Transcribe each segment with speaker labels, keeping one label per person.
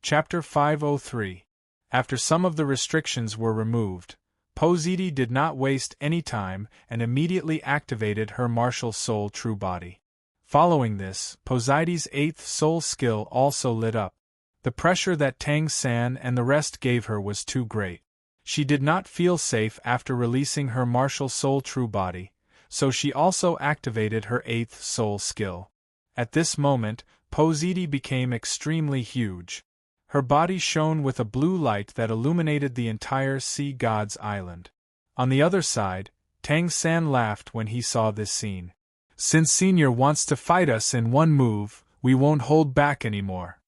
Speaker 1: Chapter 503. After some of the restrictions were removed, Positi did not waste any time and immediately activated her martial soul true body. Following this, Positi's eighth soul skill also lit up. The pressure that Tang San and the rest gave her was too great. She did not feel safe after releasing her martial soul true body, so she also activated her eighth soul skill. At this moment, Positi became extremely huge. Her body shone with a blue light that illuminated the entire Sea God's Island. On the other side, Tang San laughed when he saw this scene. "Since Senior wants to fight us in one move, we won't hold back anymore.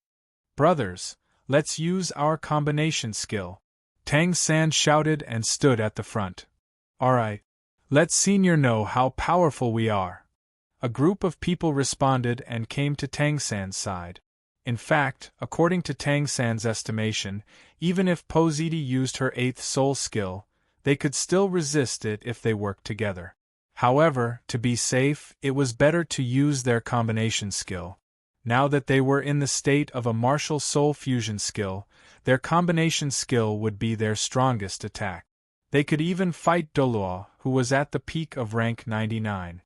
Speaker 1: Brothers, let's use our combination skill," Tang San shouted and stood at the front. "Alright. Let Senior know how powerful we are." A group of people responded and came to Tang San's side. In fact, according to Tang San's estimation, even if Positi used her eighth soul skill, they could still resist it if they worked together. However, to be safe, it was better to use their combination skill. Now that they were in the state of a martial soul fusion skill, their combination skill would be their strongest attack. They could even fight Doluo, who was at the peak of rank 99.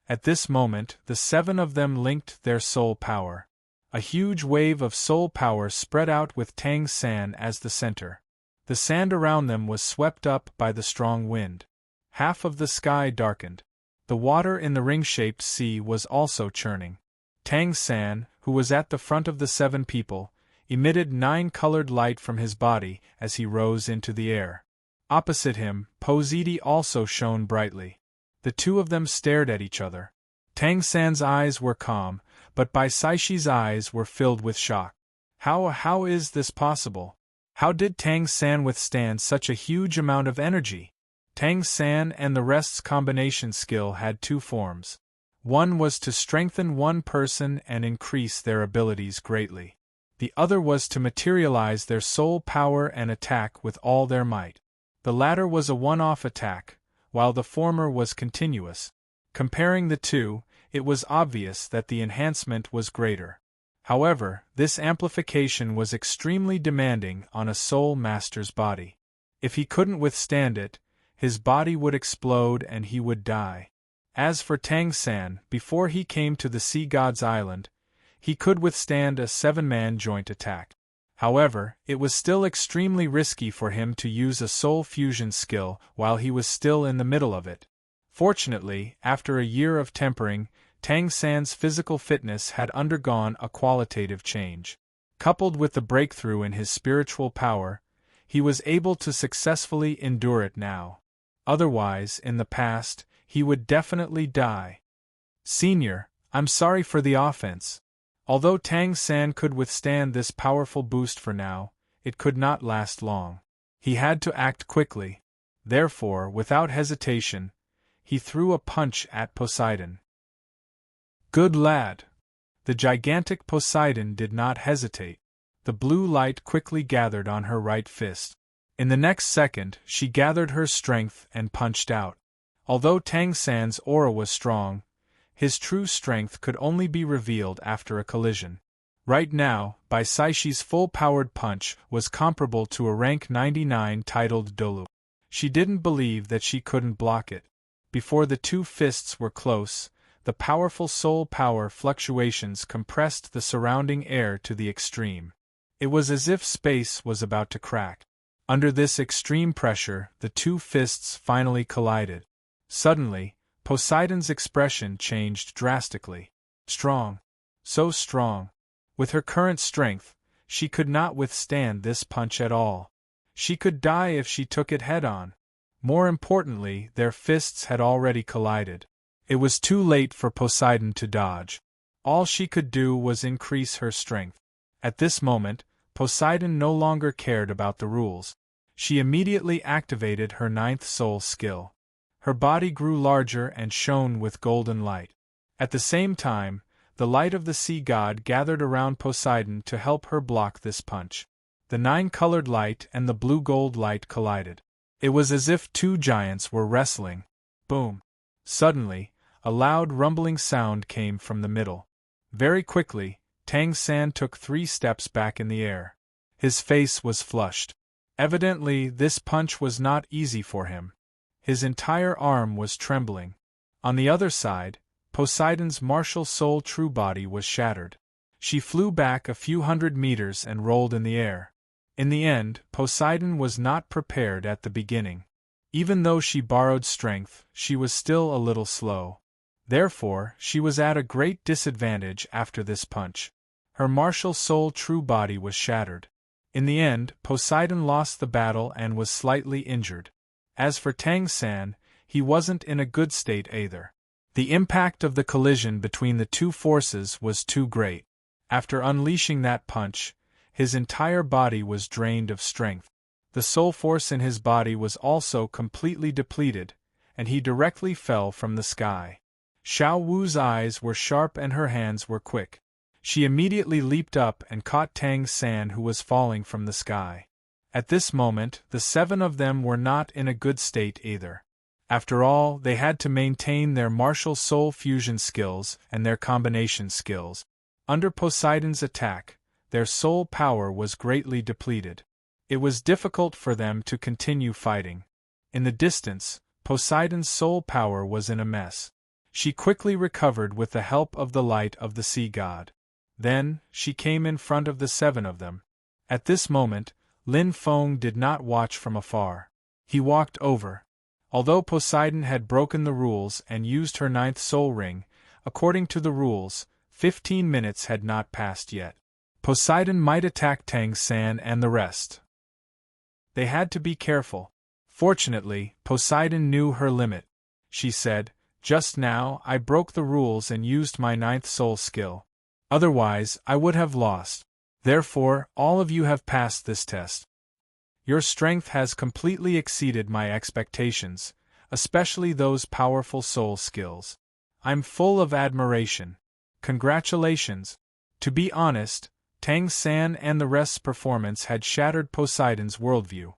Speaker 1: At this moment, the seven of them linked their soul power. A huge wave of soul power spread out with Tang San as the center. The sand around them was swept up by the strong wind. Half of the sky darkened. The water in the ring-shaped sea was also churning. Tang San, who was at the front of the seven people, emitted 9-colored light from his body as he rose into the air. Opposite him, Positi also shone brightly. The two of them stared at each other. Tang San's eyes were calm, but Bai Saishi's eyes were filled with shock. How is this possible? How did Tang San withstand such a huge amount of energy? Tang San and the rest's combination skill had two forms. One was to strengthen one person and increase their abilities greatly. The other was to materialize their soul power and attack with all their might. The latter was a one-off attack, while the former was continuous. Comparing the two, it was obvious that the enhancement was greater. However, this amplification was extremely demanding on a soul master's body. If he couldn't withstand it, his body would explode and he would die. As for Tang San, before he came to the Sea God's Island, he could withstand a 7-man joint attack. However, it was still extremely risky for him to use a soul fusion skill while he was still in the middle of it. Fortunately, after a year of tempering, Tang San's physical fitness had undergone a qualitative change. Coupled with the breakthrough in his spiritual power, he was able to successfully endure it now. Otherwise, in the past, he would definitely die. "Senior, I'm sorry for the offense." Although Tang San could withstand this powerful boost for now, it could not last long. He had to act quickly. Therefore, without hesitation, he threw a punch at Poseidon. "Good lad!" The gigantic Poseidon did not hesitate. The blue light quickly gathered on her right fist. In the next second, she gathered her strength and punched out. Although Tang San's aura was strong, his true strength could only be revealed after a collision. Right now, Bai Saishi's full-powered punch was comparable to a rank 99 titled Dolu. She didn't believe that she couldn't block it. Before the two fists were close, the powerful soul power fluctuations compressed the surrounding air to the extreme. It was as if space was about to crack. Under this extreme pressure, the two fists finally collided. Suddenly, Poseidon's expression changed drastically. Strong. So strong. With her current strength, she could not withstand this punch at all. She could die if she took it head-on. More importantly, their fists had already collided. It was too late for Poseidon to dodge. All she could do was increase her strength. At this moment, Poseidon no longer cared about the rules. She immediately activated her 9th soul skill. Her body grew larger and shone with golden light. At the same time, the light of the sea god gathered around Poseidon to help her block this punch. The 9-colored light and the blue-gold light collided. It was as if two giants were wrestling. Boom! Suddenly, a loud rumbling sound came from the middle. Very quickly, Tang San took 3 steps back in the air. His face was flushed. Evidently, this punch was not easy for him. His entire arm was trembling. On the other side, Poseidon's martial soul true body was shattered. She flew back a few hundred meters and rolled in the air. In the end, Poseidon was not prepared at the beginning. Even though she borrowed strength, she was still a little slow. Therefore, she was at a great disadvantage after this punch. Her martial soul true body was shattered. In the end, Poseidon lost the battle and was slightly injured. As for Tang San, he wasn't in a good state either. The impact of the collision between the two forces was too great. After unleashing that punch, his entire body was drained of strength. The soul force in his body was also completely depleted, and he directly fell from the sky. Xiao Wu's eyes were sharp and her hands were quick. She immediately leaped up and caught Tang San, who was falling from the sky. At this moment, the 7 of them were not in a good state either. After all, they had to maintain their martial soul fusion skills and their combination skills. Under Poseidon's attack, their soul power was greatly depleted. It was difficult for them to continue fighting. In the distance, Poseidon's soul power was in a mess. She quickly recovered with the help of the light of the sea god. Then, she came in front of the 7 of them. At this moment, Lin Feng did not watch from afar. He walked over. Although Poseidon had broken the rules and used her 9th soul ring, according to the rules, 15 minutes had not passed yet. Poseidon might attack Tang San and the rest. They had to be careful. Fortunately, Poseidon knew her limit. She said, "Just now, I broke the rules and used my 9th soul skill. Otherwise, I would have lost. Therefore, all of you have passed this test. Your strength has completely exceeded my expectations, especially those powerful soul skills. I'm full of admiration. Congratulations." To be honest, Tang San and the rest's performance had shattered Poseidon's worldview.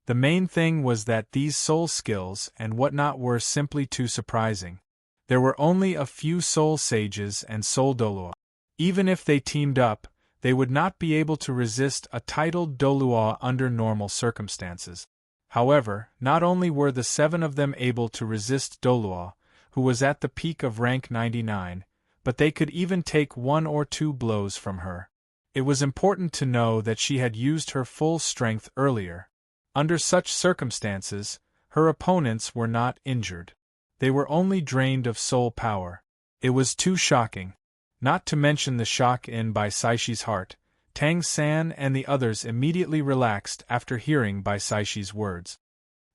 Speaker 1: The main thing was that these soul skills and whatnot were simply too surprising. There were only a few soul sages and soul dolua. Even if they teamed up, they would not be able to resist a titled dolua under normal circumstances. However, not only were the 7 of them able to resist dolua, who was at the peak of rank 99, but they could even take 1 or 2 blows from her. It was important to know that she had used her full strength earlier. Under such circumstances, her opponents were not injured. They were only drained of soul power. It was too shocking. Not to mention the shock in Bai Saishi's heart, Tang San and the others immediately relaxed after hearing Bai Saishi's words.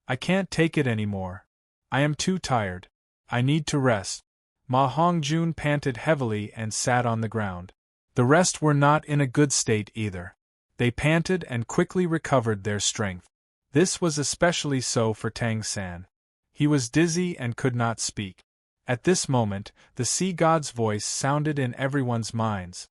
Speaker 1: "I can't take it anymore. I am too tired. I need to rest." Ma Hongjun panted heavily and sat on the ground. The rest were not in a good state either. They panted and quickly recovered their strength. This was especially so for Tang San. He was dizzy and could not speak. At this moment, the sea god's voice sounded in everyone's minds.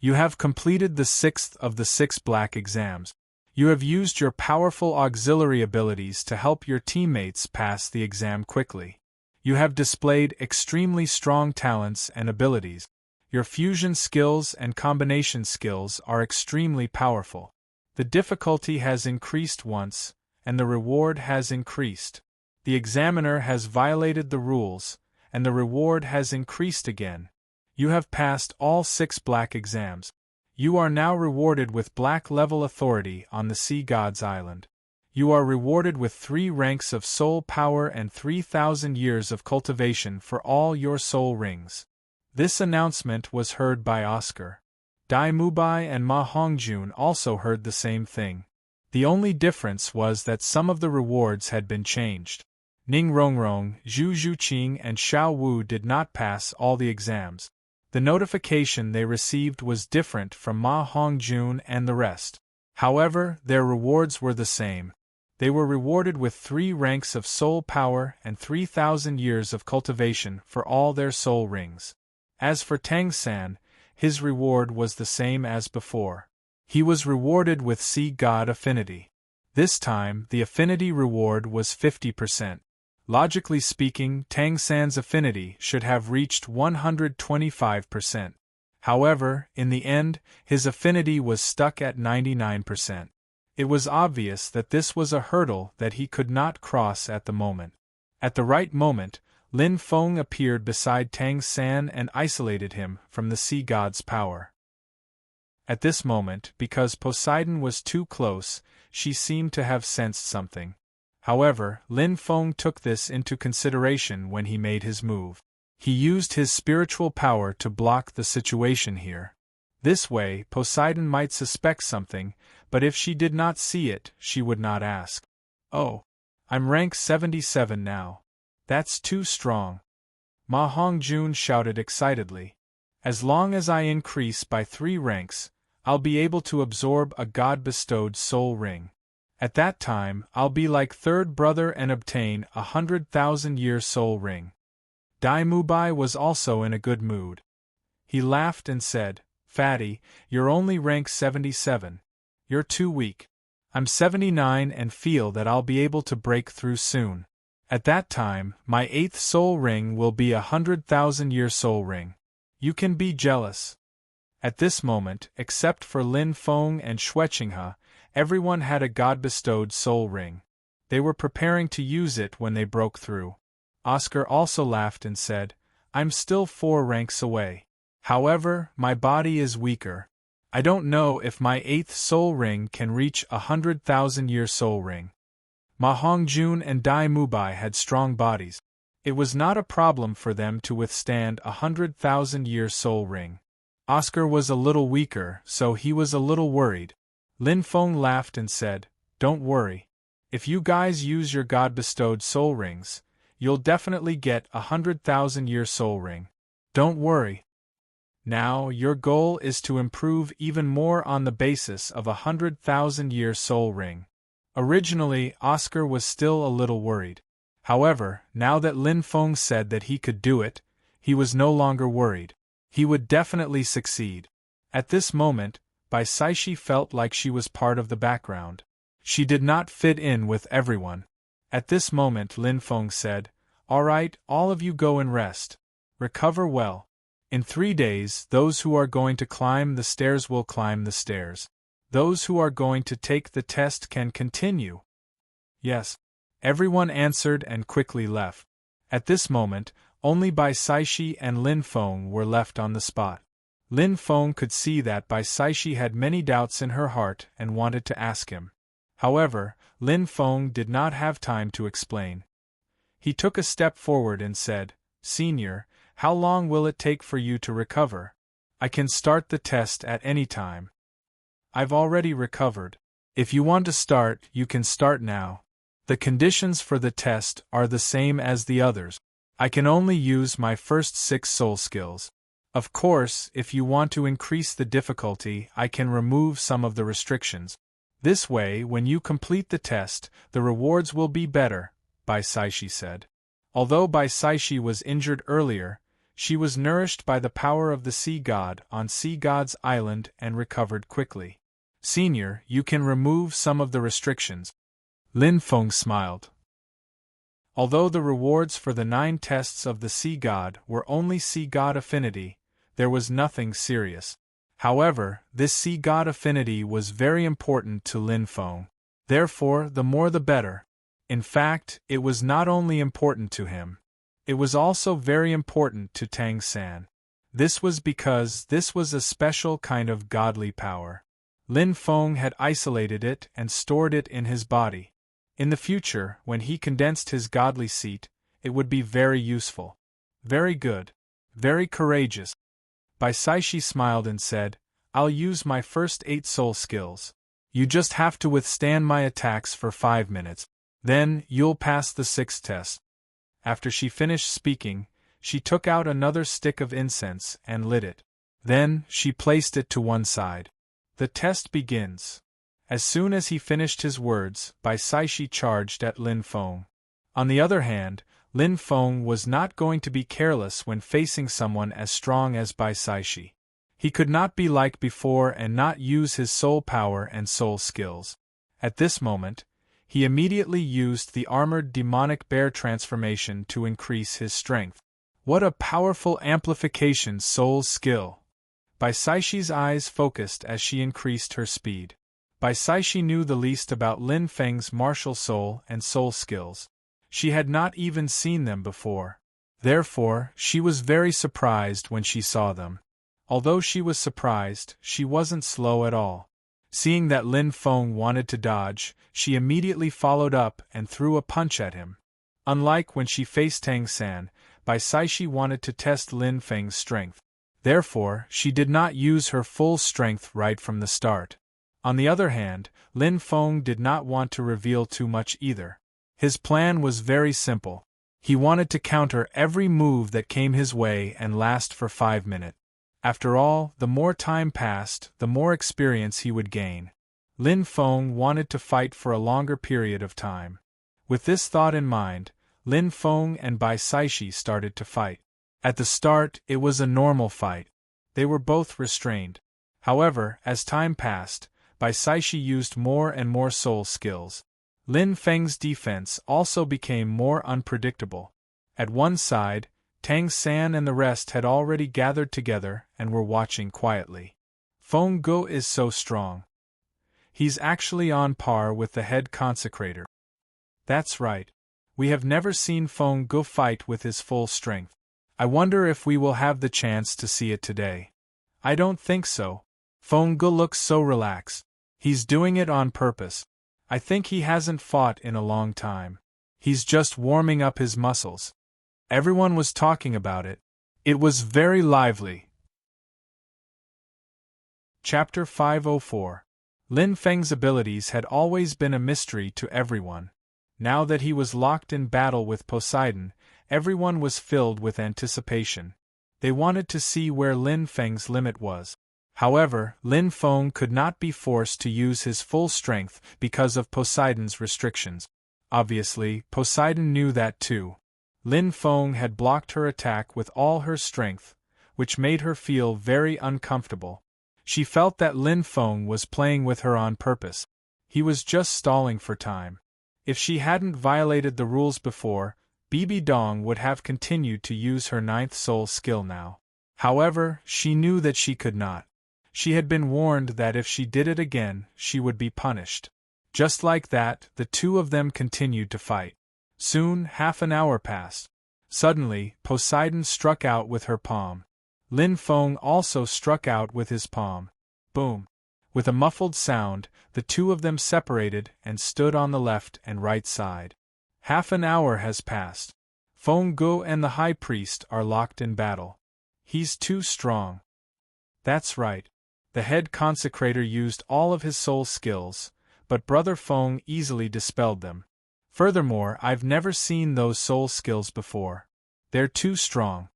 Speaker 1: "You have completed the 6th of the 6 black exams. You have used your powerful auxiliary abilities to help your teammates pass the exam quickly. You have displayed extremely strong talents and abilities. Your fusion skills and combination skills are extremely powerful. The difficulty has increased once, and the reward has increased. The examiner has violated the rules, and the reward has increased again. You have passed all 6 black exams. You are now rewarded with black level authority on the Sea God's Island. You are rewarded with 3 ranks of soul power and 3,000 years of cultivation for all your soul rings." This announcement was heard by Oscar. Dai Mubai and Ma Hongjun also heard the same thing. The only difference was that some of the rewards had been changed. Ning Rongrong, Zhu Zhuqing and Xiao Wu did not pass all the exams. The notification they received was different from Ma Hongjun and the rest. However, their rewards were the same. They were rewarded with 3 ranks of soul power and 3,000 years of cultivation for all their soul rings. As for Tang San, his reward was the same as before. He was rewarded with Sea God Affinity. This time, the affinity reward was 50%. Logically speaking, Tang San's affinity should have reached 125%. However, in the end, his affinity was stuck at 99%. It was obvious that this was a hurdle that he could not cross at the moment. At the right moment, Lin Feng appeared beside Tang San and isolated him from the sea god's power. At this moment, because Poseidon was too close, she seemed to have sensed something. However, Lin Feng took this into consideration when he made his move. He used his spiritual power to block the situation here. This way, Poseidon might suspect something, but if she did not see it, she would not ask. "Oh, I'm rank 77 now. That's too strong," Ma Hongjun shouted excitedly. "As long as I increase by 3 ranks, I'll be able to absorb a god-bestowed soul ring. At that time, I'll be like third brother and obtain a 100,000-year soul ring." Dai Mubai was also in a good mood. He laughed and said, "Fatty, you're only rank 77. You're too weak. I'm 79 and feel that I'll be able to break through soon. At that time, my 8th soul ring will be a 100,000-year soul ring. You can be jealous." At this moment, except for Lin Feng and Xueqinghe, everyone had a god-bestowed soul ring. They were preparing to use it when they broke through. Oscar also laughed and said, "I'm still 4 ranks away. However, my body is weaker. I don't know if my 8th soul ring can reach a 100,000-year soul ring." Ma Hongjun and Dai Mubai had strong bodies. It was not a problem for them to withstand a 100,000-year soul ring. Oscar was a little weaker, so he was a little worried. Lin Feng laughed and said, "Don't worry. If you guys use your god-bestowed soul rings, you'll definitely get a 100,000-year soul ring. Don't worry. Now, your goal is to improve even more on the basis of a 100,000-year soul ring." Originally, Oscar was still a little worried. However, now that Lin Feng said that he could do it, he was no longer worried. He would definitely succeed. At this moment, Bai Saishi felt like she was part of the background. She did not fit in with everyone. At this moment Lin Feng said, "All right, all of you go and rest. Recover well. In 3 days, those who are going to climb the stairs will climb the stairs. Those who are going to take the test can continue." "Yes." Everyone answered and quickly left. At this moment, only Bai Saishi and Lin Feng were left on the spot. Lin Feng could see that Bai Saishi had many doubts in her heart and wanted to ask him. However, Lin Feng did not have time to explain. He took a step forward and said, "Senior, how long will it take for you to recover? I can start the test at any time." "I've already recovered. If you want to start, you can start now. The conditions for the test are the same as the others. I can only use my first 6 soul skills. Of course, if you want to increase the difficulty, I can remove some of the restrictions. This way, when you complete the test, the rewards will be better," Bai Saishi said. Although Bai Saishi was injured earlier, she was nourished by the power of the sea god on Sea God's Island and recovered quickly. "Senior, you can remove some of the restrictions." Lin Feng smiled. Although the rewards for the 9 tests of the sea god were only sea god affinity, there was nothing serious. However, this sea god affinity was very important to Lin Feng. Therefore, the more the better. In fact, it was not only important to him. It was also very important to Tang San. This was because this was a special kind of godly power. Lin Feng had isolated it and stored it in his body. In the future, when he condensed his godly seat, it would be very useful. "Very good. Very courageous." Bai Saishi smiled and said, "I'll use my first 8 soul skills. You just have to withstand my attacks for 5 minutes. Then, you'll pass the 6th test." After she finished speaking, she took out another stick of incense and lit it. Then, she placed it to one side. "The test begins." As soon as he finished his words, Bai Saishi charged at Lin Feng. On the other hand, Lin Feng was not going to be careless when facing someone as strong as Bai Saishi. He could not be like before and not use his soul power and soul skills. At this moment, he immediately used the armored demonic bear transformation to increase his strength. What a powerful amplification soul skill! Baisaixi's eyes focused as she increased her speed. Baisaishi knew the least about Lin Feng's martial soul and soul skills. She had not even seen them before. Therefore, she was very surprised when she saw them. Although she was surprised, she wasn't slow at all. Seeing that Lin Feng wanted to dodge, she immediately followed up and threw a punch at him. Unlike when she faced Tang San, Baisaishi wanted to test Lin Feng's strength. Therefore, she did not use her full strength right from the start. On the other hand, Lin Feng did not want to reveal too much either. His plan was very simple. He wanted to counter every move that came his way and last for 5 minutes. After all, the more time passed, the more experience he would gain. Lin Feng wanted to fight for a longer period of time. With this thought in mind, Lin Feng and Baisaishi started to fight. At the start, it was a normal fight. They were both restrained. However, as time passed, Baisaishi used more and more soul skills. Lin Feng's defense also became more unpredictable. At one side, Tang San and the rest had already gathered together and were watching quietly. Feng Ge is so strong. He's actually on par with the head consecrator. That's right. We have never seen Feng Ge fight with his full strength. I wonder if we will have the chance to see it today. I don't think so. Feng Ge looks so relaxed. He's doing it on purpose. I think he hasn't fought in a long time. He's just warming up his muscles. Everyone was talking about it. It was very lively. Chapter 504. Lin Feng's abilities had always been a mystery to everyone. Now that he was locked in battle with Poseidon, everyone was filled with anticipation. They wanted to see where Lin Feng's limit was. However, Lin Feng could not be forced to use his full strength because of Poseidon's restrictions. Obviously, Poseidon knew that too. Lin Feng had blocked her attack with all her strength, which made her feel very uncomfortable. She felt that Lin Feng was playing with her on purpose. He was just stalling for time. If she hadn't violated the rules before, Bibi Dong would have continued to use her 9th soul skill now. However, she knew that she could not. She had been warned that if she did it again, she would be punished. Just like that, the two of them continued to fight. Soon, half an hour passed. Suddenly, Poseidon struck out with her palm. Lin Feng also struck out with his palm. Boom! With a muffled sound, the two of them separated and stood on the left and right side. Half an hour has passed. Feng Ge and the High Priest are locked in battle. He's too strong. That's right. The head consecrator used all of his soul skills, but Brother Feng easily dispelled them. Furthermore, I've never seen those soul skills before. They're too strong.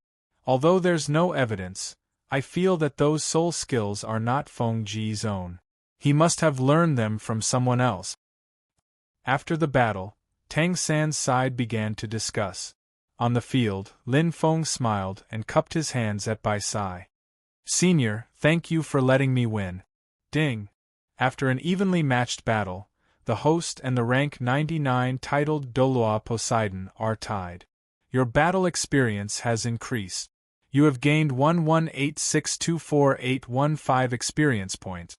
Speaker 1: Although there's no evidence, I feel that those soul skills are not Feng Ge's own. He must have learned them from someone else. After the battle, Tang San's side began to discuss. On the field, Lin Feng smiled and cupped his hands at Bai Sai. Senior, thank you for letting me win. Ding! After an evenly matched battle, the host and the rank 99 titled Dolua Poseidon are tied. Your battle experience has increased. You have gained 118624815 experience points.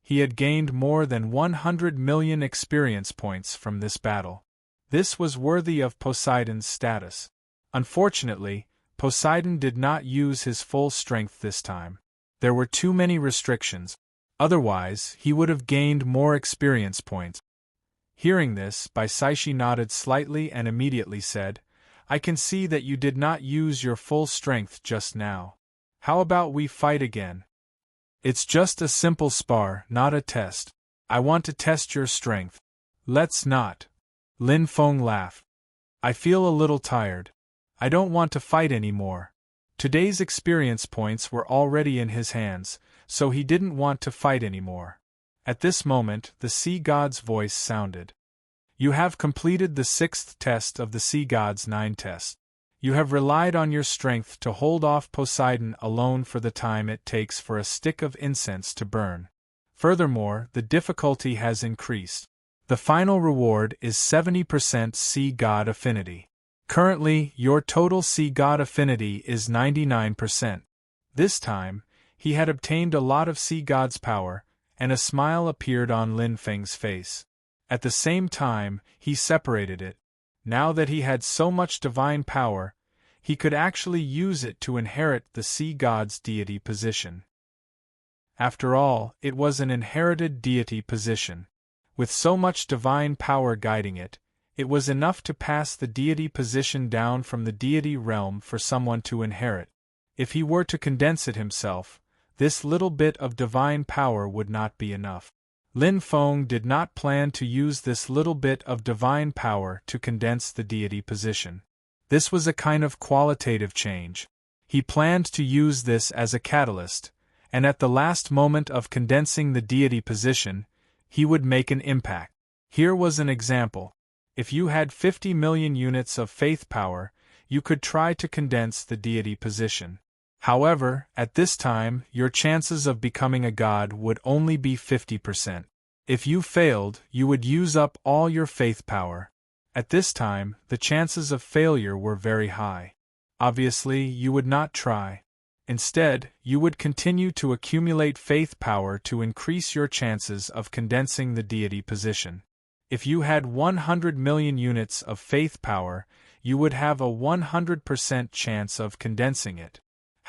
Speaker 1: He had gained more than 100 million experience points from this battle. This was worthy of Poseidon's status. Unfortunately, Poseidon did not use his full strength this time. There were too many restrictions. Otherwise, he would have gained more experience points. Hearing this, Baisaishi nodded slightly and immediately said, I can see that you did not use your full strength just now. How about we fight again? It's just a simple spar, not a test. I want to test your strength. Let's not. Lin Feng laughed. I feel a little tired. I don't want to fight anymore. Today's experience points were already in his hands, so he didn't want to fight anymore. At this moment, the sea god's voice sounded. You have completed the 6th test of the sea god's 9 tests. You have relied on your strength to hold off Poseidon alone for the time it takes for a stick of incense to burn. Furthermore, the difficulty has increased. The final reward is 70% sea god affinity. Currently, your total sea god affinity is 99%. This time, He had obtained a lot of sea god's power, and a smile appeared on Lin Feng's face. At the same time, he separated it. Now that he had so much divine power, he could actually use it to inherit the sea god's deity position. After all, it was an inherited deity position. With so much divine power guiding it, it was enough to pass the deity position down from the deity realm for someone to inherit. If he were to condense it himself, this little bit of divine power would not be enough. Lin Feng did not plan to use this little bit of divine power to condense the deity position. This was a kind of qualitative change. He planned to use this as a catalyst, and at the last moment of condensing the deity position, he would make an impact. Here was an example. If you had 50 million units of faith power, you could try to condense the deity position. However, at this time, your chances of becoming a god would only be 50%. If you failed, you would use up all your faith power. At this time, the chances of failure were very high. Obviously, you would not try. Instead, you would continue to accumulate faith power to increase your chances of condensing the deity position. If you had 100 million units of faith power, you would have a 100% chance of condensing it.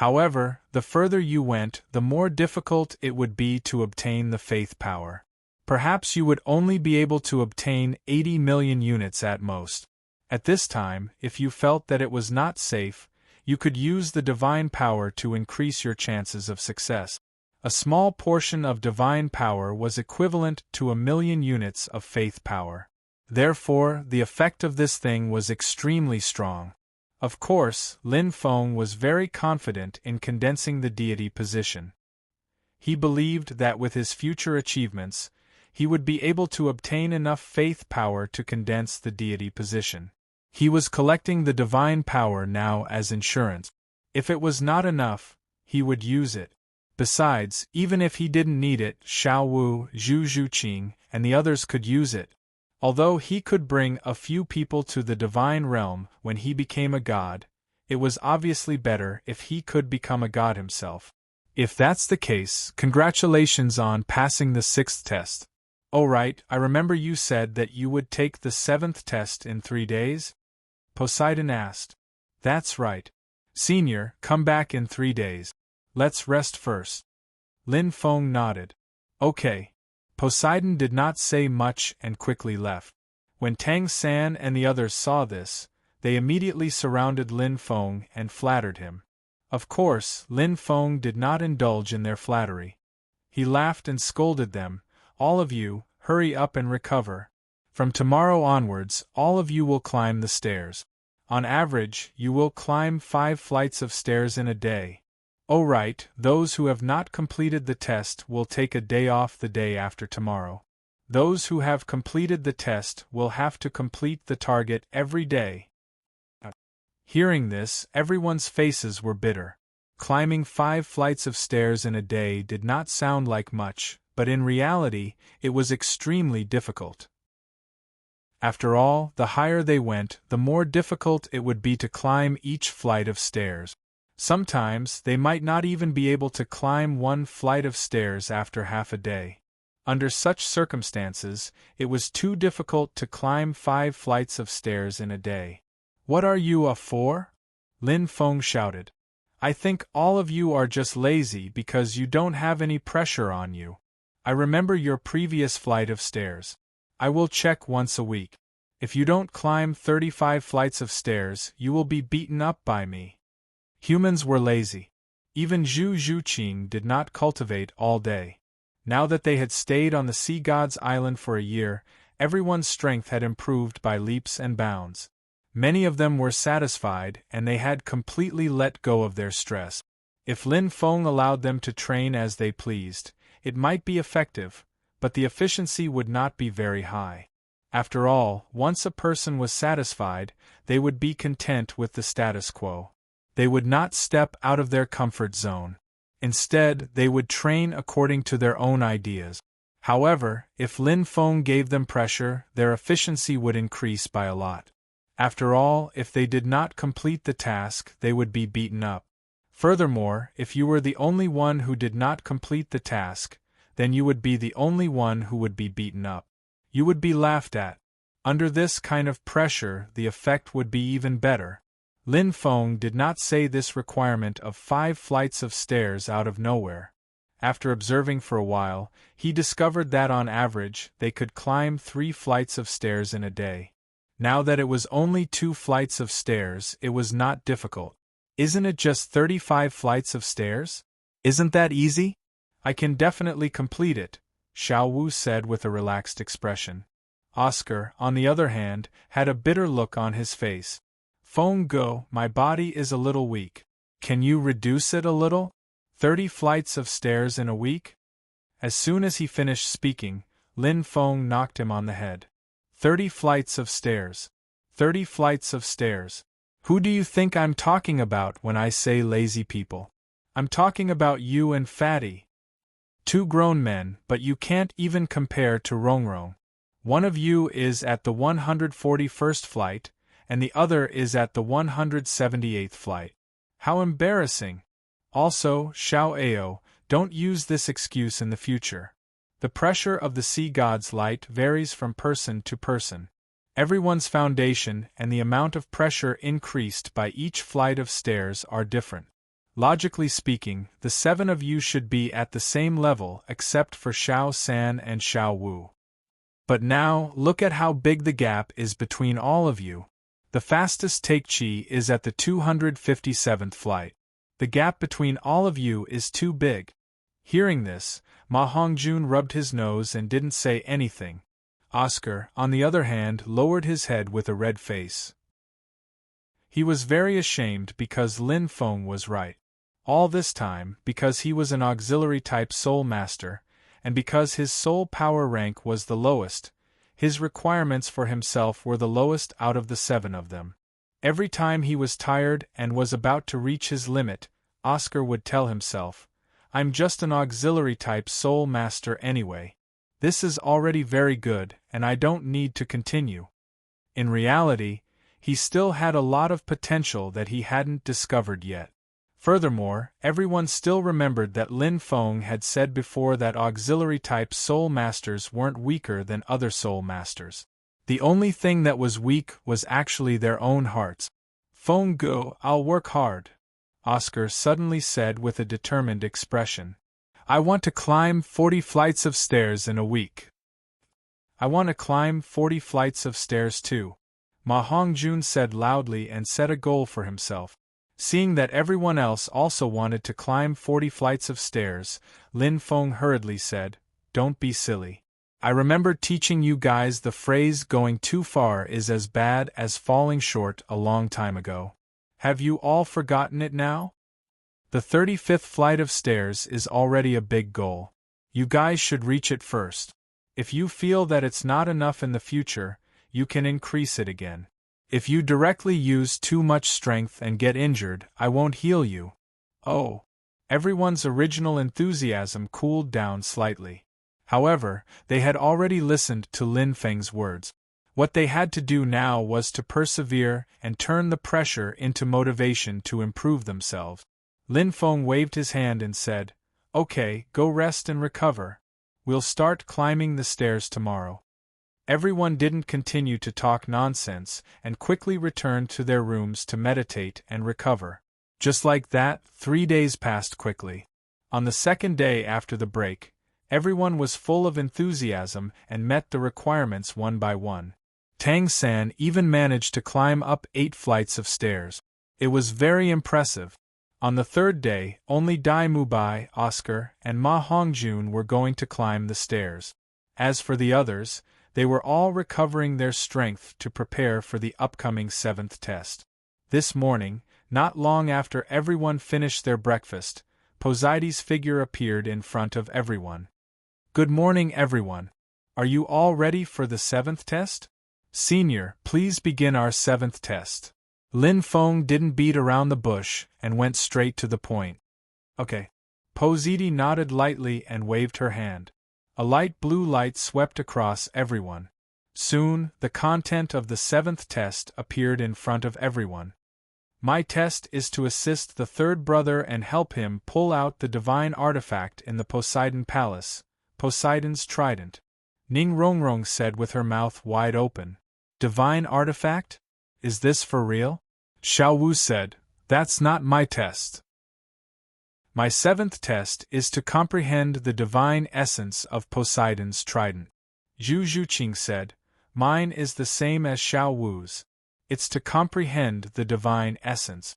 Speaker 1: However, the further you went, the more difficult it would be to obtain the faith power. Perhaps you would only be able to obtain 80 million units at most. At this time, if you felt that it was not safe, you could use the divine power to increase your chances of success. A small portion of divine power was equivalent to 1 million units of faith power. Therefore, the effect of this thing was extremely strong. Of course, Lin Feng was very confident in condensing the deity position. He believed that with his future achievements, he would be able to obtain enough faith power to condense the deity position. He was collecting the divine power now as insurance. If it was not enough, he would use it. Besides, even if he didn't need it, Xiao Wu, Zhu Zhuqing, and the others could use it. Although he could bring a few people to the divine realm when he became a god, it was obviously better if he could become a god himself. If that's the case, congratulations on passing the 6th test. Oh right, I remember you said that you would take the 7th test in 3 days? Poseidon asked. That's right. Senior, come back in 3 days. Let's rest first. Lin Feng nodded. Okay. Poseidon did not say much and quickly left. When Tang San and the others saw this, they immediately surrounded Lin Feng and flattered him. Of course, Lin Feng did not indulge in their flattery. He laughed and scolded them. All of you, hurry up and recover. From tomorrow onwards, all of you will climb the stairs. On average, you will climb 5 flights of stairs in a day. Oh right, those who have not completed the test will take a day off the day after tomorrow. Those who have completed the test will have to complete the target every day. Hearing this, everyone's faces were bitter. Climbing 5 flights of stairs in a day did not sound like much, but in reality, it was extremely difficult. After all, the higher they went, the more difficult it would be to climb each flight of stairs. Sometimes, they might not even be able to climb 1 flight of stairs after half a day. Under such circumstances, it was too difficult to climb 5 flights of stairs in a day. What are you up for? Lin Feng shouted. I think all of you are just lazy because you don't have any pressure on you. I remember your previous flight of stairs. I will check once a week. If you don't climb 35 flights of stairs, you will be beaten up by me. Humans were lazy. Even Zhu Zhuqing did not cultivate all day. Now that they had stayed on the Sea God's Island for a year, everyone's strength had improved by leaps and bounds. Many of them were satisfied and they had completely let go of their stress. If Lin Feng allowed them to train as they pleased, it might be effective, but the efficiency would not be very high. After all, once a person was satisfied, they would be content with the status quo. They would not step out of their comfort zone. Instead, they would train according to their own ideas. However, if Lin Feng gave them pressure, their efficiency would increase by a lot. After all, if they did not complete the task, they would be beaten up. Furthermore, if you were the only one who did not complete the task, then you would be the only one who would be beaten up. You would be laughed at. Under this kind of pressure, the effect would be even better. Lin Feng did not say this requirement of 5 flights of stairs out of nowhere. After observing for a while, he discovered that on average they could climb 3 flights of stairs in a day. Now that it was only 2 flights of stairs, it was not difficult. Isn't it just 35 flights of stairs? Isn't that easy? I can definitely complete it, Xiao Wu said with a relaxed expression. Oscar, on the other hand, had a bitter look on his face. Feng Go, my body is a little weak. Can you reduce it a little? 30 flights of stairs in a week? As soon as he finished speaking, Lin Feng knocked him on the head. 30 flights of stairs. 30 flights of stairs. Who do you think I'm talking about when I say lazy people? I'm talking about you and Fatty. 2 grown men, but you can't even compare to Rongrong. One of you is at the 141st flight, and the other is at the 178th flight. How embarrassing! Also, Xiao Ao, don't use this excuse in the future. The pressure of the sea god's light varies from person to person. Everyone's foundation and the amount of pressure increased by each flight of stairs are different. Logically speaking, the 7 of you should be at the same level except for Xiao San and Xiao Wu. But now, look at how big the gap is between all of you. The fastest Takechi is at the 257th flight. The gap between all of you is too big. Hearing this, Ma Hongjun rubbed his nose and didn't say anything. Oscar, on the other hand, lowered his head with a red face. He was very ashamed because Lin Feng was right. All this time, because he was an auxiliary-type soul master, and because his soul power rank was the lowest, his requirements for himself were the lowest out of the 7 of them. Every time he was tired and was about to reach his limit, Oscar would tell himself, I'm just an auxiliary-type soul master anyway. This is already very good, and I don't need to continue. In reality, he still had a lot of potential that he hadn't discovered yet. Furthermore, everyone still remembered that Lin Feng had said before that auxiliary-type soul masters weren't weaker than other soul masters. The only thing that was weak was actually their own hearts. Feng Go, I'll work hard, Oscar suddenly said with a determined expression. I want to climb 40 flights of stairs in a week. I want to climb 40 flights of stairs too, Ma Hongjun said loudly and set a goal for himself. Seeing that everyone else also wanted to climb 40 flights of stairs, Lin Feng hurriedly said, Don't be silly. I remember teaching you guys the phrase going too far is as bad as falling short a long time ago. Have you all forgotten it now? The 35th flight of stairs is already a big goal. You guys should reach it first. If you feel that it's not enough in the future, you can increase it again. If you directly use too much strength and get injured, I won't heal you. Oh. Everyone's original enthusiasm cooled down slightly. However, they had already listened to Lin Feng's words. What they had to do now was to persevere and turn the pressure into motivation to improve themselves. Lin Feng waved his hand and said, Okay, go rest and recover. We'll start climbing the stairs tomorrow. Everyone didn't continue to talk nonsense and quickly returned to their rooms to meditate and recover. Just like that, 3 days passed quickly. On the 2nd day after the break, everyone was full of enthusiasm and met the requirements one by one. Tang San even managed to climb up 8 flights of stairs. It was very impressive. On the 3rd day, only Dai Mubai, Oscar, and Ma Hongjun were going to climb the stairs. As for the others, they were all recovering their strength to prepare for the upcoming 7th test. This morning, not long after everyone finished their breakfast, Poseides' figure appeared in front of everyone. Good morning, everyone. Are you all ready for the 7th test? Senior, please begin our 7th test. Lin Feng didn't beat around the bush and went straight to the point. Okay. Poseides nodded lightly and waved her hand. A light blue light swept across everyone. Soon, the content of the 7th test appeared in front of everyone. My test is to assist the third brother and help him pull out the divine artifact in the Poseidon Palace, Poseidon's trident. Ning Rongrong said with her mouth wide open. Divine artifact? Is this for real? Xiao Wu said, That's not my test. My seventh test is to comprehend the divine essence of Poseidon's trident. Zhu Zhuqing said, Mine is the same as Xiao Wu's. It's to comprehend the divine essence.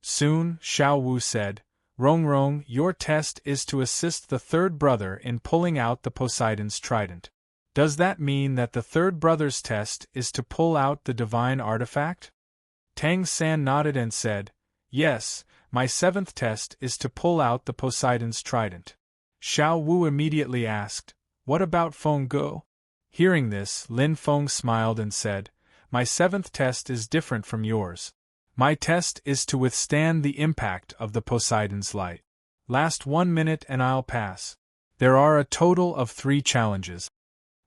Speaker 1: Soon, Xiao Wu said, Rongrong, your test is to assist the third brother in pulling out the Poseidon's trident. Does that mean that the third brother's test is to pull out the divine artifact? Tang San nodded and said, Yes, my seventh test is to pull out the Poseidon's trident. Xiao Wu immediately asked, What about Feng Go? Hearing this, Lin Feng smiled and said, My seventh test is different from yours. My test is to withstand the impact of the Poseidon's light. Last 1 minute and I'll pass. There are a total of 3 challenges.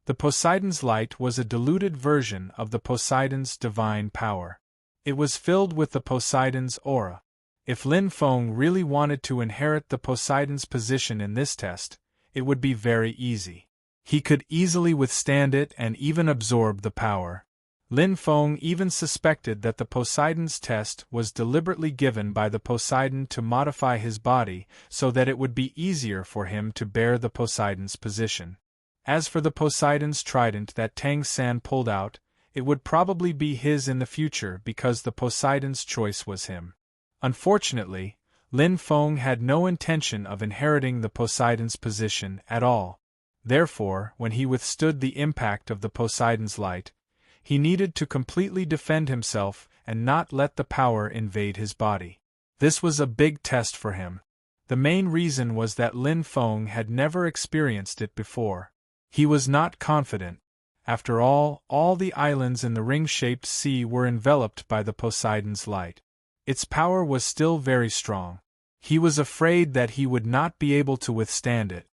Speaker 1: The Poseidon's light was a diluted version of the Poseidon's divine power. It was filled with the Poseidon's aura. If Lin Feng really wanted to inherit the Poseidon's position in this test, it would be very easy. He could easily withstand it and even absorb the power. Lin Feng even suspected that the Poseidon's test was deliberately given by the Poseidon to modify his body so that it would be easier for him to bear the Poseidon's position. As for the Poseidon's trident that Tang San pulled out, it would probably be his in the future because the Poseidon's choice was him. Unfortunately, Lin Feng had no intention of inheriting the Poseidon's position at all. Therefore, when he withstood the impact of the Poseidon's light, he needed to completely defend himself and not let the power invade his body. This was a big test for him. The main reason was that Lin Feng had never experienced it before. He was not confident. After all the islands in the ring-shaped sea were enveloped by the Poseidon's light. Its power was still very strong. He was afraid that he would not be able to withstand it.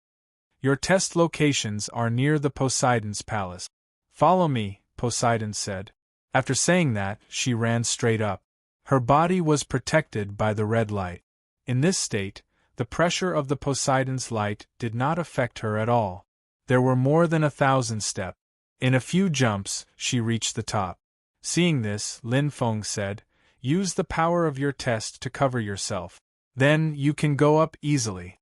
Speaker 1: Your test locations are near the Poseidon's palace. Follow me, Poseidon said. After saying that, she ran straight up. Her body was protected by the red light. In this state, the pressure of the Poseidon's light did not affect her at all. There were more than 1,000 steps. In a few jumps, she reached the top. Seeing this, Lin Feng said, Use the power of your test to cover yourself. Then you can go up easily.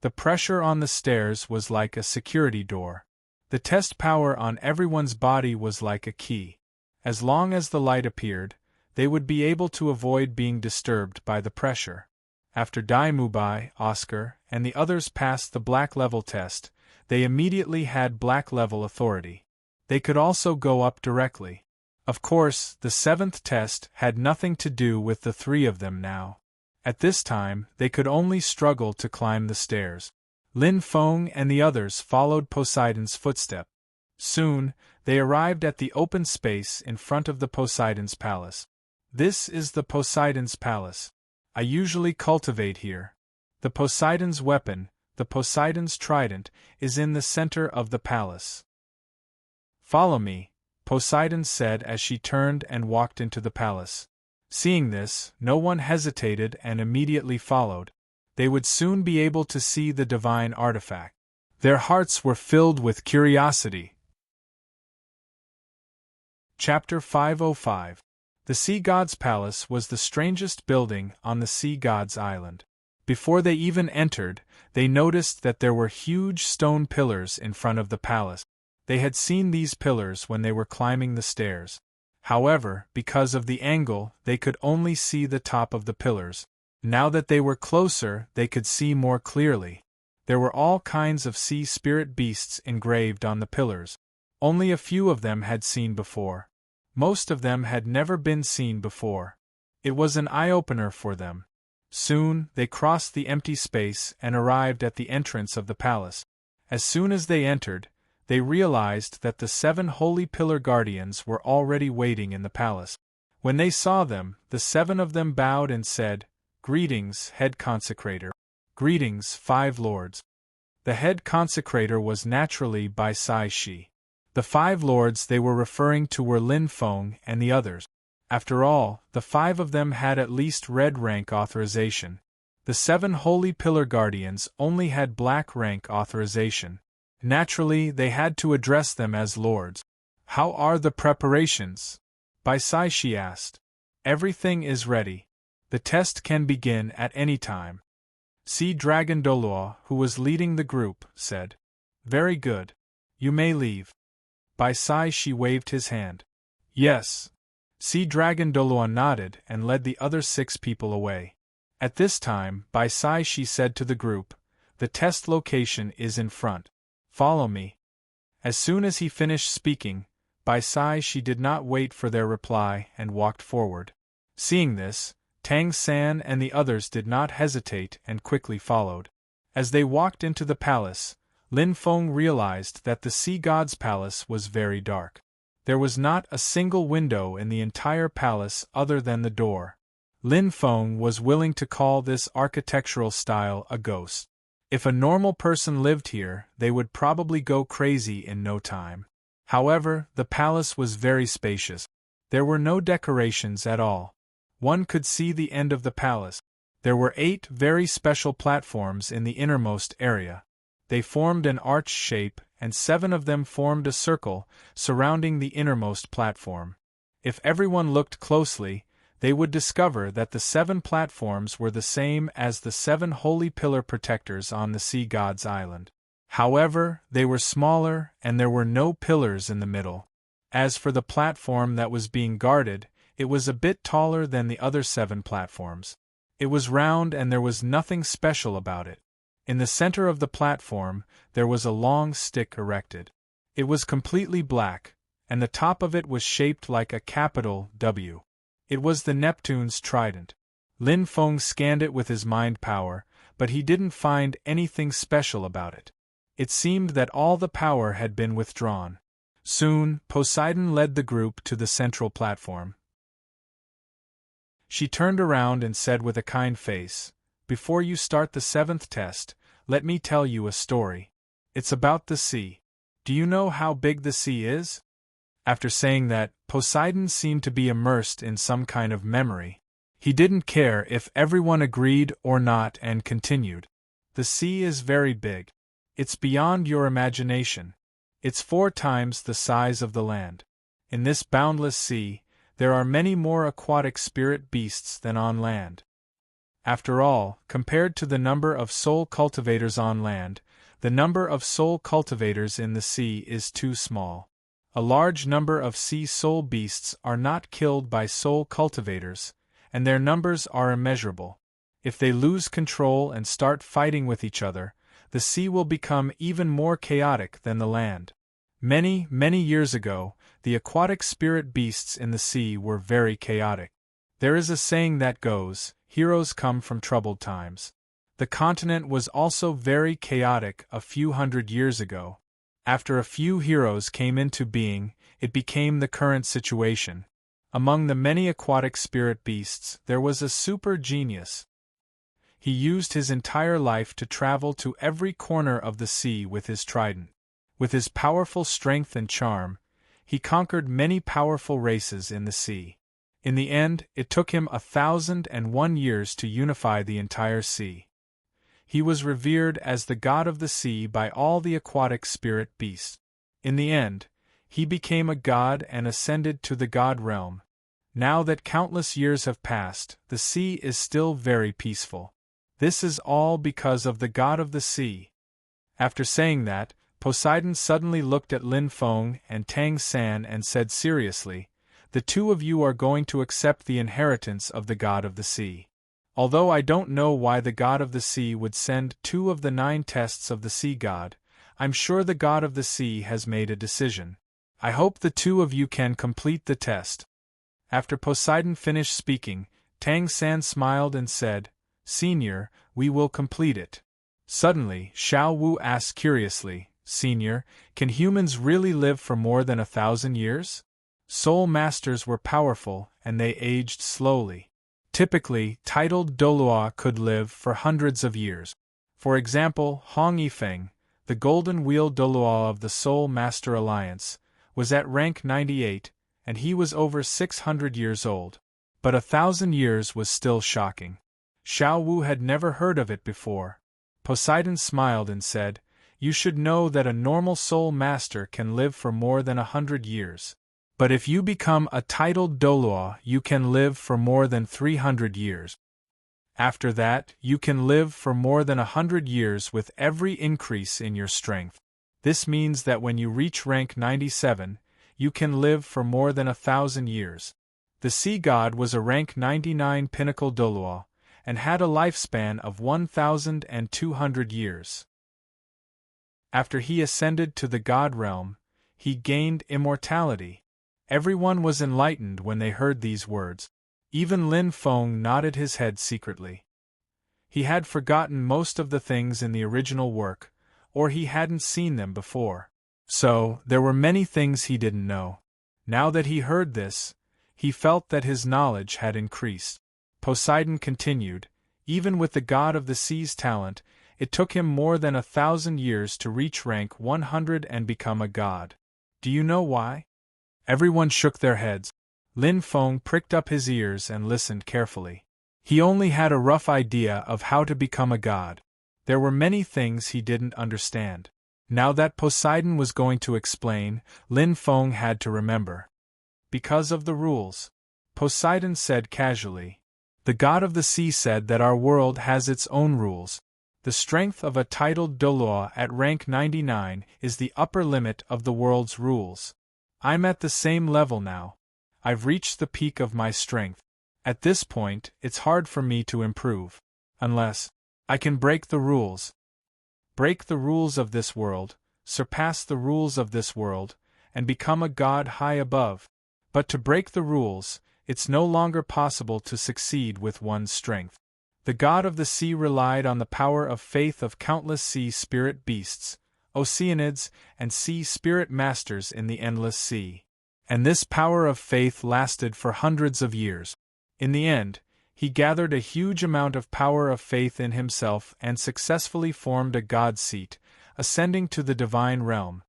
Speaker 1: The pressure on the stairs was like a security door. The test power on everyone's body was like a key. As long as the light appeared, they would be able to avoid being disturbed by the pressure. After Dai Mubai, Oscar, and the others passed the black level test, they immediately had black level authority. They could also go up directly. Of course, the 7th test had nothing to do with the 3 of them now. At this time, they could only struggle to climb the stairs. Lin Feng and the others followed Poseidon's footstep. Soon, they arrived at the open space in front of the Poseidon's palace. This is the Poseidon's palace. I usually cultivate here. The Poseidon's weapon, the Poseidon's trident, is in the center of the palace. Follow me, Poseidon said as she turned and walked into the palace. Seeing this, no one hesitated and immediately followed. They would soon be able to see the divine artifact. Their hearts were filled with curiosity. Chapter 505. The Sea God's Palace was the strangest building on the Sea God's Island. Before they even entered, they noticed that there were huge stone pillars in front of the palace. They had seen these pillars when they were climbing the stairs. However, because of the angle, they could only see the top of the pillars. Now that they were closer, they could see more clearly. There were all kinds of sea spirit beasts engraved on the pillars. Only a few of them had seen before. Most of them had never been seen before. It was an eye-opener for them. Soon, they crossed the empty space and arrived at the entrance of the palace. As soon as they entered, they realized that the 7 holy pillar guardians were already waiting in the palace. When they saw them, the 7 of them bowed and said, Greetings, head consecrator. Greetings, 5 lords. The head consecrator was naturally Bai Sai Shi. The 5 lords they were referring to were Lin Feng and the others. After all, the 5 of them had at least red rank authorization. The 7 Holy Pillar Guardians only had black rank authorization. Naturally, they had to address them as lords. "How are the preparations?" By Sai she asked. "Everything is ready. The test can begin at any time." Sea Dragon Doloa, who was leading the group, said. "Very good. You may leave." By Sai she waved his hand. "Yes." Sea Dragon Doloa nodded and led the other 6 people away. At this time, by Sai she said to the group, "The test location is in front. Follow me." As soon as he finished speaking, by Sai she did not wait for their reply and walked forward. Seeing this, Tang San and the others did not hesitate and quickly followed. As they walked into the palace, Lin Feng realized that the sea god's palace was very dark. There was not a single window in the entire palace other than the door. Lin Feng was willing to call this architectural style a ghost. If a normal person lived here, they would probably go crazy in no time. However, the palace was very spacious. There were no decorations at all. One could see the end of the palace. There were 8 very special platforms in the innermost area. They formed an arch shape, and 7 of them formed a circle, surrounding the innermost platform. If everyone looked closely, they would discover that the 7 platforms were the same as the 7 holy pillar protectors on the sea god's island. However, they were smaller and there were no pillars in the middle. As for the platform that was being guarded, it was a bit taller than the other 7 platforms. It was round and there was nothing special about it. In the center of the platform, there was a long stick erected. It was completely black, and the top of it was shaped like a capital W. It was the Neptune's trident. Lin Feng scanned it with his mind power, but he didn't find anything special about it. It seemed that all the power had been withdrawn. Soon, Poseidon led the group to the central platform. She turned around and said with a kind face, "Before you start the 7th test, let me tell you a story. It's about the sea. Do you know how big the sea is?" After saying that, Poseidon seemed to be immersed in some kind of memory. He didn't care if everyone agreed or not and continued. "The sea is very big. It's beyond your imagination. It's 4 times the size of the land. In this boundless sea, there are many more aquatic spirit beasts than on land. After all, compared to the number of soul cultivators on land, the number of soul cultivators in the sea is too small. A large number of sea soul beasts are not killed by soul cultivators, and their numbers are immeasurable. If they lose control and start fighting with each other, the sea will become even more chaotic than the land. Many, many years ago, the aquatic spirit beasts in the sea were very chaotic. There is a saying that goes, 'Heroes come from troubled times.' The continent was also very chaotic a few hundred years ago. After a few heroes came into being, it became the current situation. Among the many aquatic spirit beasts, there was a super genius. He used his entire life to travel to every corner of the sea with his trident. With his powerful strength and charm, he conquered many powerful races in the sea. In the end, it took him 1,001 years to unify the entire sea. He was revered as the god of the sea by all the aquatic spirit beasts. In the end, he became a god and ascended to the god realm. Now that countless years have passed, the sea is still very peaceful. This is all because of the god of the sea." After saying that, Poseidon suddenly looked at Lin Feng and Tang San and said seriously, "The 2 of you are going to accept the inheritance of the god of the sea. Although I don't know why the god of the sea would send 2 of the 9 tests of the sea god, I'm sure the god of the sea has made a decision. I hope the 2 of you can complete the test." After Poseidon finished speaking, Tang San smiled and said, "Senior, we will complete it." Suddenly, Xiao Wu asked curiously, "Senior, can humans really live for more than 1,000 years? Soul masters were powerful, and they aged slowly. Typically, titled Doloa could live for hundreds of years. For example, Hong Yifeng, the Golden Wheel Doloa of the Soul Master Alliance, was at rank 98, and he was over 600 years old. But 1,000 years was still shocking. Xiao Wu had never heard of it before. Poseidon smiled and said, "You should know that a normal soul master can live for more than 100 years. But if you become a titled Doluo, you can live for more than 300 years. After that, you can live for more than 100 years with every increase in your strength. This means that when you reach rank 97, you can live for more than 1,000 years." The sea god was a rank 99 pinnacle Doluo, and had a lifespan of 1,200 years. After he ascended to the god realm, he gained immortality. Everyone was enlightened when they heard these words. Even Lin Feng nodded his head secretly. He had forgotten most of the things in the original work, or he hadn't seen them before. So, there were many things he didn't know. Now that he heard this, he felt that his knowledge had increased. Poseidon continued, "Even with the god of the sea's talent, it took him more than 1,000 years to reach rank 100 and become a god. Do you know why?" Everyone shook their heads. Lin Feng pricked up his ears and listened carefully. He only had a rough idea of how to become a god. There were many things he didn't understand. Now that Poseidon was going to explain, Lin Feng had to remember. "Because of the rules," Poseidon said casually. "The god of the sea said that our world has its own rules. The strength of a titled Doluo at rank 99 is the upper limit of the world's rules. I'm at the same level now. I've reached the peak of my strength. At this point, it's hard for me to improve. Unless I can break the rules. Break the rules of this world, surpass the rules of this world, and become a god high above. But to break the rules, it's no longer possible to succeed with one's strength. The god of the sea relied on the power of faith of countless sea spirit beasts, oceanids, and sea spirit masters in the endless sea. And this power of faith lasted for hundreds of years. In the end, he gathered a huge amount of power of faith in himself and successfully formed a god seat, ascending to the divine realm.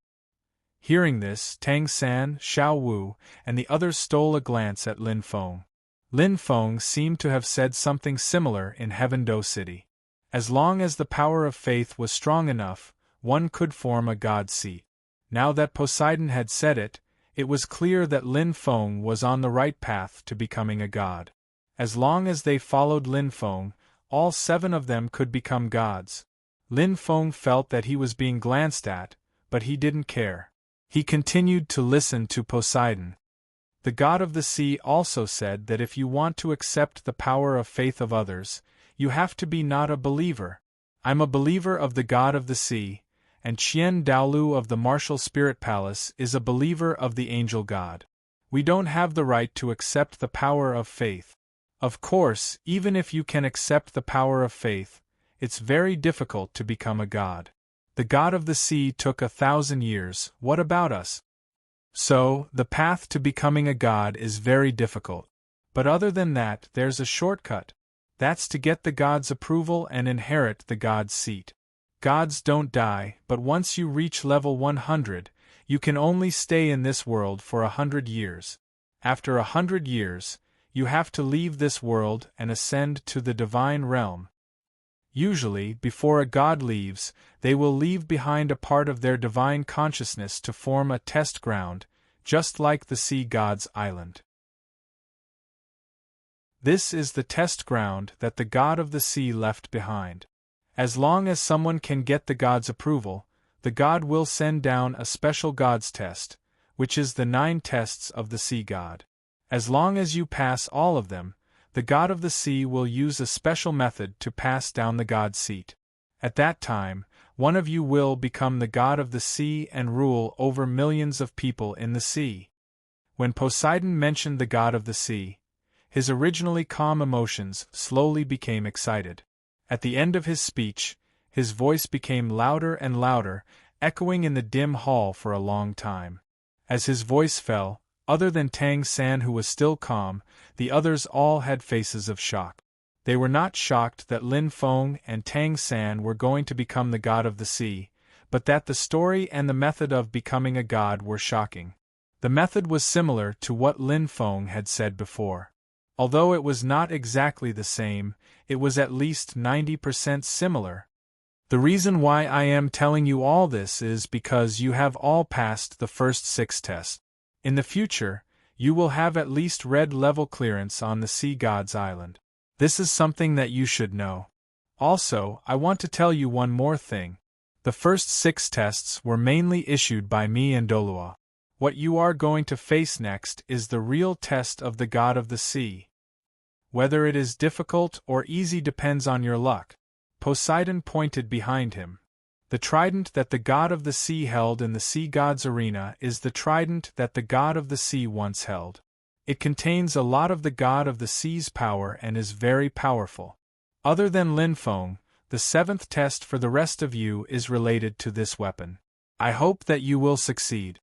Speaker 1: Hearing this, Tang San, Xiao Wu, and the others stole a glance at Lin Feng. Lin Feng seemed to have said something similar in Heaven Do City. As long as the power of faith was strong enough, one could form a god seat. Now that Poseidon had said it, it was clear that Lin Feng was on the right path to becoming a god. As long as they followed Lin Feng, all 7 of them could become gods. Lin Feng felt that he was being glanced at, but he didn't care. He continued to listen to Poseidon. The god of the sea also said that if you want to accept the power of faith of others, you have to be not a believer. I'm a believer of the god of the sea, and Qian Daolu of the Martial Spirit Palace is a believer of the angel god. We don't have the right to accept the power of faith. Of course, even if you can accept the power of faith, it's very difficult to become a god. The god of the sea took 1,000 years, what about us? So, the path to becoming a god is very difficult. But other than that, there's a shortcut. That's to get the god's approval and inherit the god's seat. Gods don't die, but once you reach level 100, you can only stay in this world for 100 years. After 100 years, you have to leave this world and ascend to the divine realm. Usually, before a god leaves, they will leave behind a part of their divine consciousness to form a test ground, just like the sea god's island. This is the test ground that the god of the sea left behind. As long as someone can get the god's approval, the god will send down a special god's test, which is the 9 tests of the sea god. As long as you pass all of them, the god of the sea will use a special method to pass down the god seat. At that time, one of you will become the god of the sea and rule over millions of people in the sea. When Poseidon mentioned the god of the sea, his originally calm emotions slowly became excited. At the end of his speech, his voice became louder and louder, echoing in the dim hall for a long time. As his voice fell, other than Tang San, who was still calm, the others all had faces of shock. They were not shocked that Lin Feng and Tang San were going to become the god of the sea, but that the story and the method of becoming a god were shocking. The method was similar to what Lin Feng had said before. Although it was not exactly the same, it was at least 90% similar. The reason why I am telling you all this is because you have all passed the first 6 tests. In the future, you will have at least red level clearance on the Sea God's Island. This is something that you should know. Also, I want to tell you one more thing. The first 6 tests were mainly issued by me and Dolua. What you are going to face next is the real test of the God of the Sea. Whether it is difficult or easy depends on your luck. Poseidon pointed behind him. The trident that the God of the Sea held in the Sea God's arena is the trident that the God of the Sea once held. It contains a lot of the God of the Sea's power and is very powerful. Other than Lin Feng, the 7th test for the rest of you is related to this weapon. I hope that you will succeed.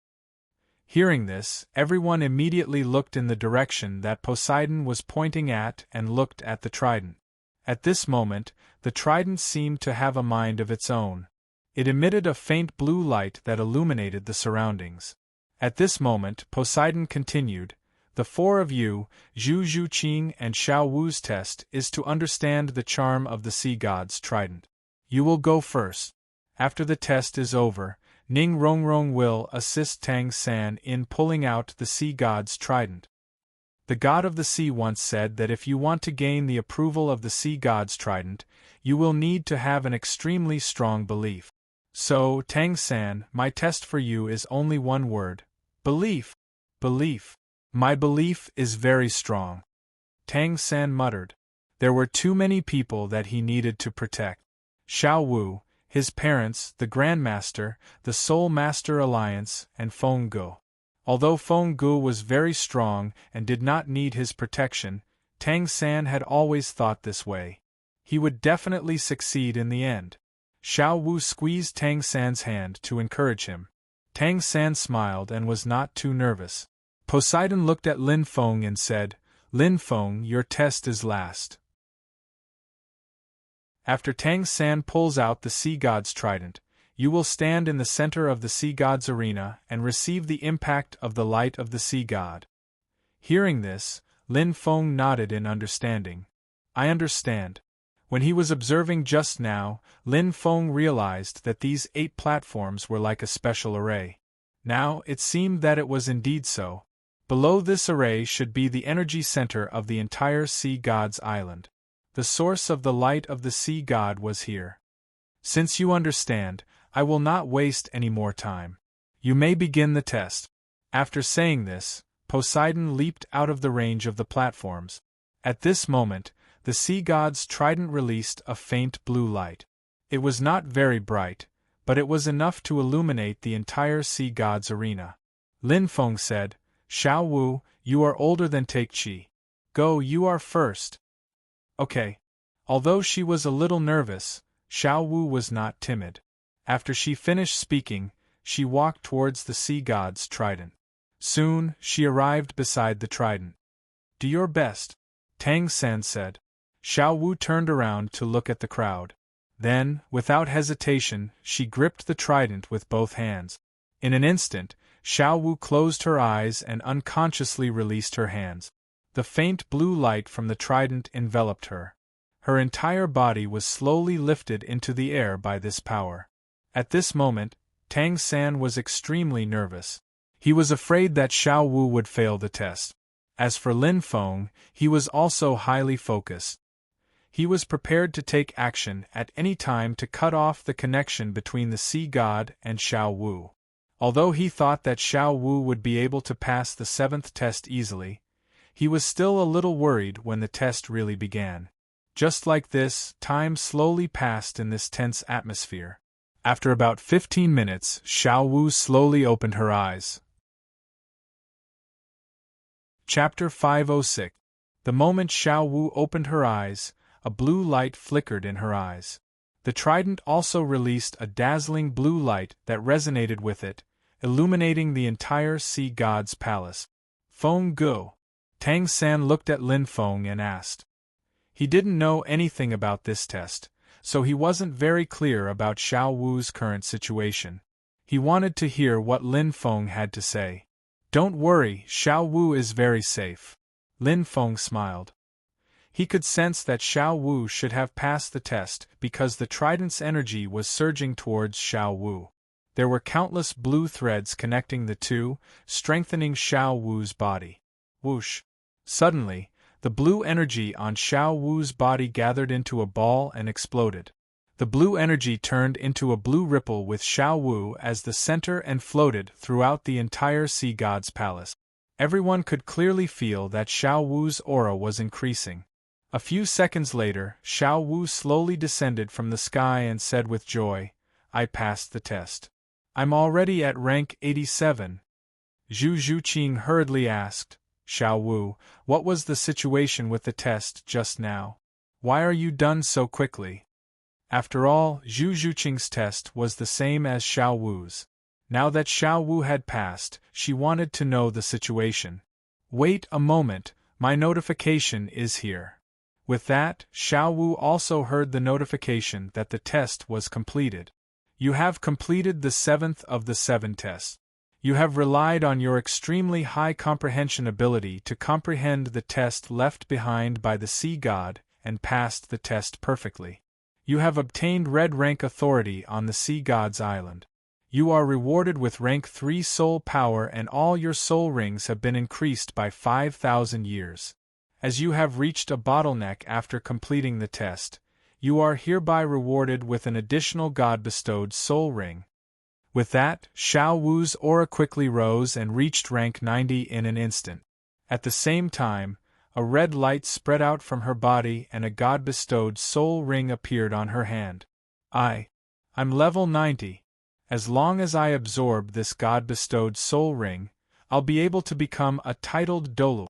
Speaker 1: Hearing this, everyone immediately looked in the direction that Poseidon was pointing at and looked at the trident. At this moment, the trident seemed to have a mind of its own. It emitted a faint blue light that illuminated the surroundings. At this moment, Poseidon continued, "The 4 of you, Zhu Zhuqing and Xiao Wu's test is to understand the charm of the Sea God's trident. You will go first. After the test is over, Ning Rongrong will assist Tang San in pulling out the Sea God's trident. The God of the Sea once said that if you want to gain the approval of the Sea God's trident, you will need to have an extremely strong belief. So, Tang San, my test for you is only one word: belief. Belief. My belief is very strong." Tang San muttered. There were too many people that he needed to protect. Xiao Wu, his parents, the Grandmaster, the Soul Master Alliance, and Feng Gu. Although Feng Gu was very strong and did not need his protection, Tang San had always thought this way. He would definitely succeed in the end. Xiao Wu squeezed Tang San's hand to encourage him. Tang San smiled and was not too nervous. Poseidon looked at Lin Feng and said, "Lin Feng, your test is last." After Tang San pulls out the Sea God's trident, you will stand in the center of the Sea God's arena and receive the impact of the light of the Sea God. Hearing this, Lin Feng nodded in understanding. I understand. When he was observing just now, Lin Feng realized that these 8 platforms were like a special array. Now, it seemed that it was indeed so. Below this array should be the energy center of the entire Sea God's island. The source of the light of the Sea God was here. Since you understand, I will not waste any more time. You may begin the test. After saying this, Poseidon leaped out of the range of the platforms. At this moment, the Sea God's trident released a faint blue light. It was not very bright, but it was enough to illuminate the entire Sea God's arena. Lin Feng said, "Xiao Wu, you are older than Take Chi. Go, you are first." Okay. Although she was a little nervous, Xiao Wu was not timid. After she finished speaking, she walked towards the Sea God's trident. Soon, she arrived beside the trident. "Do your best," Tang San said. Xiao Wu turned around to look at the crowd. Then, without hesitation, she gripped the trident with both hands. In an instant, Xiao Wu closed her eyes and unconsciously released her hands. The faint blue light from the trident enveloped her. Her entire body was slowly lifted into the air by this power. At this moment, Tang San was extremely nervous. He was afraid that Xiao Wu would fail the test. As for Lin Feng, he was also highly focused. He was prepared to take action at any time to cut off the connection between the Sea God and Xiao Wu. Although he thought that Xiao Wu would be able to pass the 7th test easily, he was still a little worried when the test really began. Just like this, time slowly passed in this tense atmosphere. After about 15 minutes, Xiao Wu slowly opened her eyes. Chapter 506. The moment Xiao Wu opened her eyes, a blue light flickered in her eyes. The trident also released a dazzling blue light that resonated with it, illuminating the entire Sea God's palace. Feng Gu. Tang San looked at Lin Feng and asked. He didn't know anything about this test, so he wasn't very clear about Xiao Wu's current situation. He wanted to hear what Lin Feng had to say. Don't worry, Xiao Wu is very safe. Lin Feng smiled. He could sense that Xiao Wu should have passed the test because the trident's energy was surging towards Xiao Wu. There were countless blue threads connecting the two, strengthening Xiao Wu's body. Whoosh! Suddenly, the blue energy on Xiao Wu's body gathered into a ball and exploded. The blue energy turned into a blue ripple with Xiao Wu as the center and floated throughout the entire Sea God's palace. Everyone could clearly feel that Xiao Wu's aura was increasing. A few seconds later, Xiao Wu slowly descended from the sky and said with joy, "I passed the test. I'm already at rank 87. Zhu Zhuqing hurriedly asked, "Xiao Wu, what was the situation with the test just now? Why are you done so quickly?" After all, Zhu Zhuqing's test was the same as Xiao Wu's. Now that Xiao Wu had passed, she wanted to know the situation. "Wait a moment, my notification is here." With that, Xiao Wu also heard the notification that the test was completed. "You have completed the 7th of the 7 tests. You have relied on your extremely high comprehension ability to comprehend the test left behind by the Sea God and passed the test perfectly. You have obtained red rank authority on the Sea God's island. You are rewarded with rank 3 soul power and all your soul rings have been increased by 5,000 years. As you have reached a bottleneck after completing the test, you are hereby rewarded with an additional God-bestowed soul ring." With that, Xiao Wu's aura quickly rose and reached rank 90 in an instant. At the same time, a red light spread out from her body and a God-bestowed soul ring appeared on her hand. I'm level 90. As long as I absorb this God-bestowed soul ring, I'll be able to become a titled Dolu.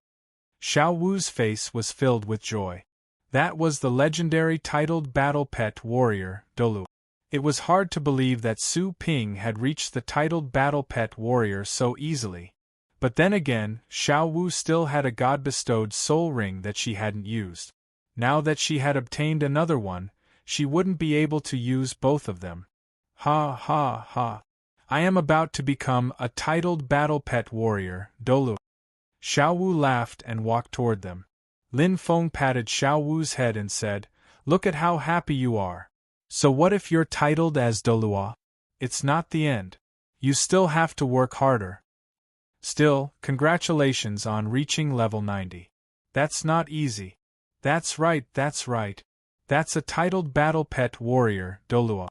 Speaker 1: Xiao Wu's face was filled with joy. That was the legendary titled battle pet warrior, Dolu. It was hard to believe that Su Ping had reached the titled battle pet warrior so easily. But then again, Xiao Wu still had a God-bestowed soul ring that she hadn't used. Now that she had obtained another one, she wouldn't be able to use both of them. Ha ha ha. I am about to become a titled battle pet warrior, Dolu. Xiao Wu laughed and walked toward them. Lin Feng patted Xiao Wu's head and said, "Look at how happy you are. So what if you're titled as Dolua? It's not the end. You still have to work harder. Still, congratulations on reaching level 90. That's not easy." That's right. That's a titled battle pet warrior, Dolua.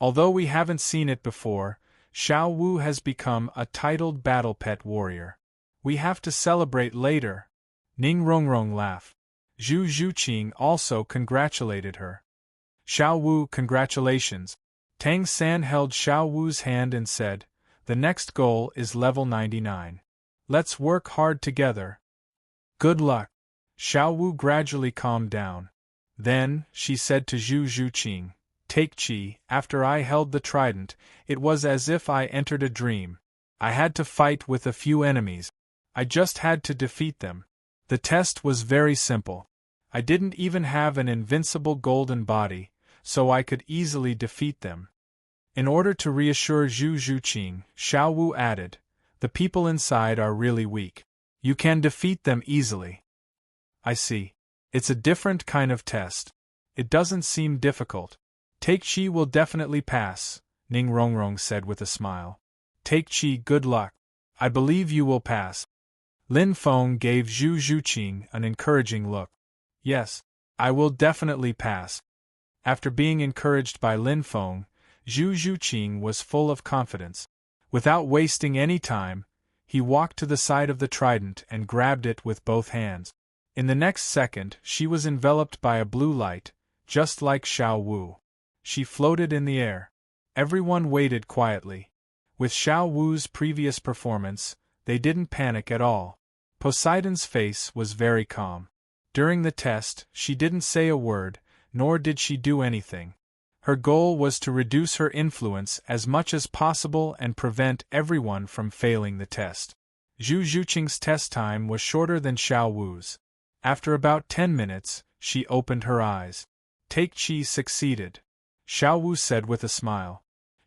Speaker 1: Although we haven't seen it before, Xiao Wu has become a titled battle pet warrior. We have to celebrate later. Ning Rongrong laughed. Zhu Zhuqing also congratulated her. "Xiao Wu, congratulations." Tang San held Xiao Wu's hand and said, "The next goal is level 99. Let's work hard together." "Good luck." Xiao Wu gradually calmed down. Then, she said to Zhu Zhuqing, "Take Qi, after I held the trident, it was as if I entered a dream. I had to fight with a few enemies. I just had to defeat them. The test was very simple. I didn't even have an invincible golden body, so I could easily defeat them." In order to reassure Zhu Zhuqing, Xiao Wu added, "The people inside are really weak. You can defeat them easily." "I see. It's a different kind of test. It doesn't seem difficult. Take Qi will definitely pass," Ning Rongrong said with a smile. "Take Qi, good luck. I believe you will pass." Lin Feng gave Zhu Zhuqing an encouraging look. "Yes, I will definitely pass." After being encouraged by Lin Feng, Zhu Zhuqing was full of confidence. Without wasting any time, he walked to the side of the trident and grabbed it with both hands. In the next second, she was enveloped by a blue light, just like Xiao Wu. She floated in the air. Everyone waited quietly. With Xiao Wu's previous performance, they didn't panic at all. Poseidon's face was very calm. During the test, she didn't say a word, nor did she do anything. Her goal was to reduce her influence as much as possible and prevent everyone from failing the test. Zhu Zhuqing's test time was shorter than Xiao Wu's. After about 10 minutes, she opened her eyes. Take Qi succeeded, Xiao Wu said with a smile.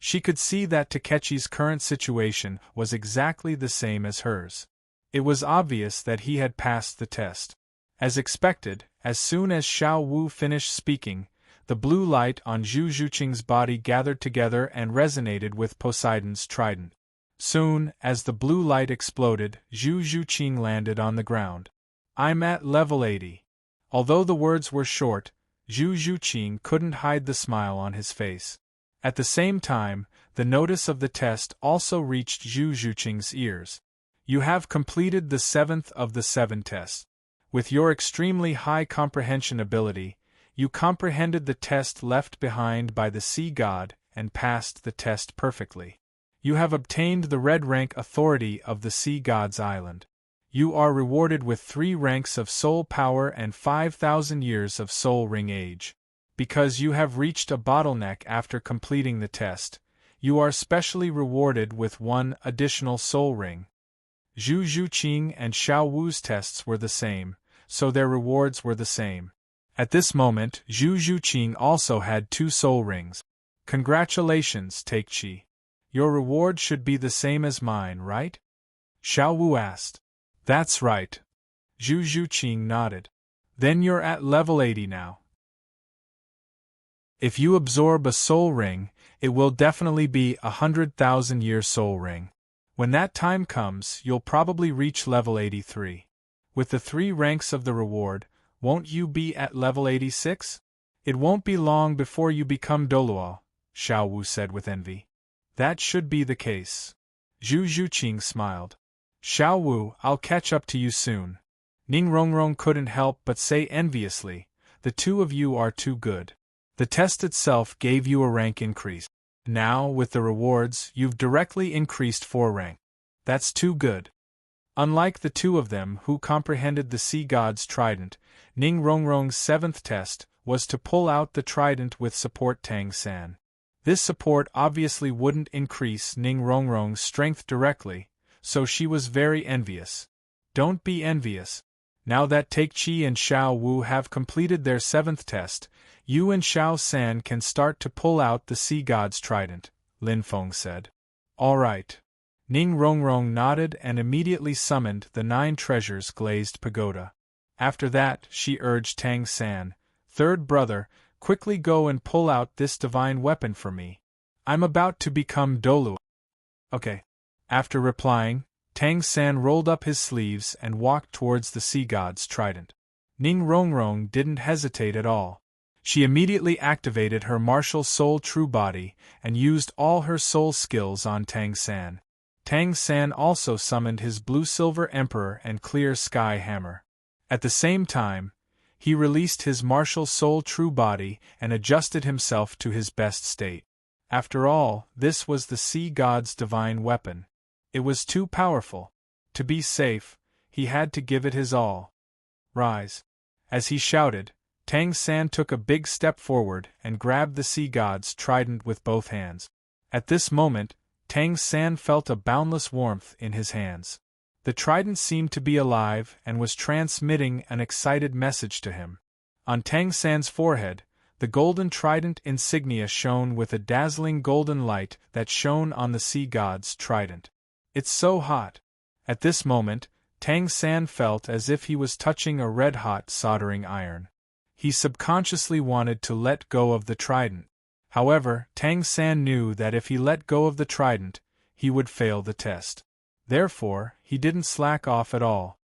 Speaker 1: She could see that Takechi's current situation was exactly the same as hers. It was obvious that he had passed the test. As expected, as soon as Xiao Wu finished speaking, the blue light on Zhu Zhuqing's body gathered together and resonated with Poseidon's trident. Soon, as the blue light exploded, Zhu Zhuqing landed on the ground. "I'm at level 80. Although the words were short, Zhu Zhuqing couldn't hide the smile on his face. At the same time, the notice of the test also reached Zhu Zhuqing's ears. "You have completed the 7th of the 7 tests. With your extremely high comprehension ability, you comprehended the test left behind by the sea god and passed the test perfectly. You have obtained the red rank authority of the sea god's island. You are rewarded with 3 ranks of soul power and 5,000 years of soul ring age. Because you have reached a bottleneck after completing the test, you are specially rewarded with 1 additional soul ring." Zhu Zhuqing and Xiao Wu's tests were the same, so their rewards were the same. At this moment, Zhu Zhuqing also had 2 soul rings. "Congratulations, Takechi. Your reward should be the same as mine, right?" Xiao Wu asked. "That's right." Zhu Zhuqing nodded. "Then you're at level 80 now. If you absorb a soul ring, it will definitely be 100,000-year soul ring. When that time comes, you'll probably reach level 83. With the 3 ranks of the reward, won't you be at level 86? It won't be long before you become Doluo," Xiao Wu said with envy. "That should be the case." Zhu Zhuqing smiled. "Xiao Wu, I'll catch up to you soon." Ning Rongrong couldn't help but say enviously, "The 2 of you are too good. The test itself gave you a rank increase. Now, with the rewards, you've directly increased 4 rank. That's too good." Unlike the 2 of them who comprehended the sea god's trident, Ning Rongrong's 7th test was to pull out the trident with support Tang San. This support obviously wouldn't increase Ning Rongrong's strength directly, so she was very envious. Don't be envious. Now that Takechi and Xiao Wu have completed their 7th test, you and Xiao San can start to pull out the sea god's trident, Lin Feng said. "All right." Ning Rongrong nodded and immediately summoned the 9 treasures glazed pagoda. After that, she urged Tang San, "Third brother, quickly go and pull out this divine weapon for me. I'm about to become Dolu." "Okay." After replying, Tang San rolled up his sleeves and walked towards the sea god's trident. Ning Rongrong didn't hesitate at all. She immediately activated her martial soul true body and used all her soul skills on Tang San. Tang San also summoned his blue-silver emperor and clear sky hammer. At the same time, he released his martial soul true body and adjusted himself to his best state. After all, this was the sea god's divine weapon. It was too powerful. To be safe, he had to give it his all. "Rise." As he shouted, Tang San took a big step forward and grabbed the sea god's trident with both hands. At this moment, Tang San felt a boundless warmth in his hands. The trident seemed to be alive and was transmitting an excited message to him. On Tang San's forehead, the golden trident insignia shone with a dazzling golden light that shone on the sea god's trident. "It's so hot." At this moment, Tang San felt as if he was touching a red-hot soldering iron. He subconsciously wanted to let go of the trident. However, Tang San knew that if he let go of the trident, he would fail the test. Therefore, he didn't slack off at all.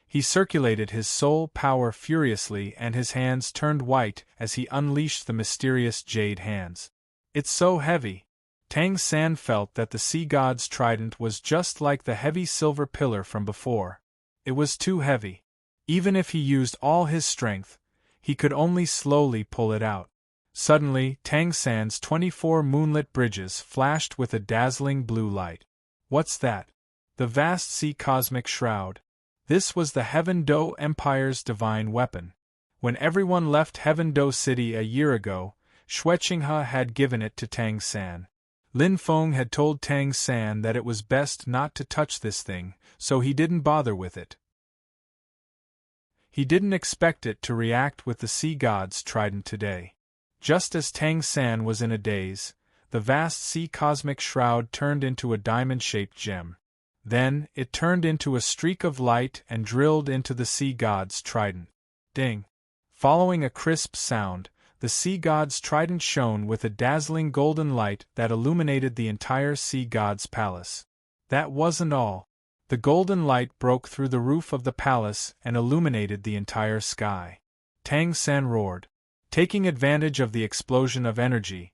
Speaker 1: He circulated his soul power furiously and his hands turned white as he unleashed the mysterious jade hands. "It's so heavy." Tang San felt that the sea god's trident was just like the heavy silver pillar from before. It was too heavy. Even if he used all his strength, he could only slowly pull it out. Suddenly, Tang San's 24 moonlit bridges flashed with a dazzling blue light. What's that? The vast sea cosmic shroud. This was the Heaven Do Empire's divine weapon. When everyone left Heaven Do City a year ago, Xue Qinghe had given it to Tang San. Lin Feng had told Tang San that it was best not to touch this thing, so he didn't bother with it. He didn't expect it to react with the sea god's trident today. Just as Tang San was in a daze, the vast sea cosmic shroud turned into a diamond-shaped gem. Then, it turned into a streak of light and drilled into the sea god's trident. Ding! Following a crisp sound, the sea god's trident shone with a dazzling golden light that illuminated the entire sea god's palace. That wasn't all. The golden light broke through the roof of the palace and illuminated the entire sky. Tang San roared. Taking advantage of the explosion of energy,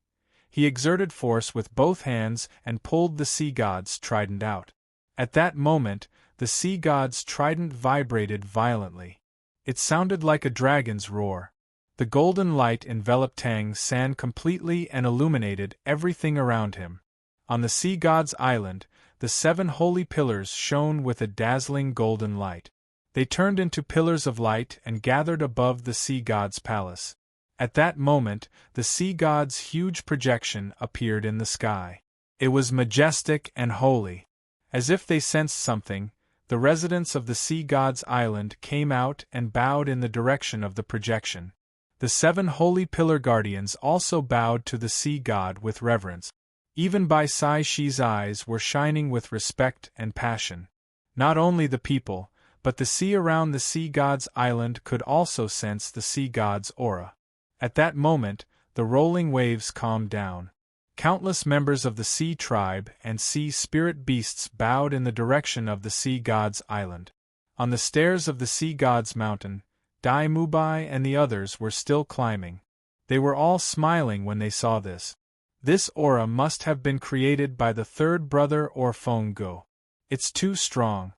Speaker 1: he exerted force with both hands and pulled the sea god's trident out. At that moment, the sea god's trident vibrated violently. It sounded like a dragon's roar. The golden light enveloped Tang San completely and illuminated everything around him. On the sea god's island, the 7 holy pillars shone with a dazzling golden light. They turned into pillars of light and gathered above the sea god's palace. At that moment, the sea god's huge projection appeared in the sky. It was majestic and holy. As if they sensed something, the residents of the sea god's island came out and bowed in the direction of the projection. The 7 holy pillar guardians also bowed to the sea god with reverence. Even Bai Sai Shi's eyes were shining with respect and passion. Not only the people, but the sea around the sea god's island could also sense the sea god's aura. At that moment, the rolling waves calmed down. Countless members of the sea tribe and sea spirit beasts bowed in the direction of the sea god's island. On the stairs of the sea god's mountain, Dai Mubai and the others were still climbing. They were all smiling when they saw this. This aura must have been created by the third brother or Feng Go. It's too strong.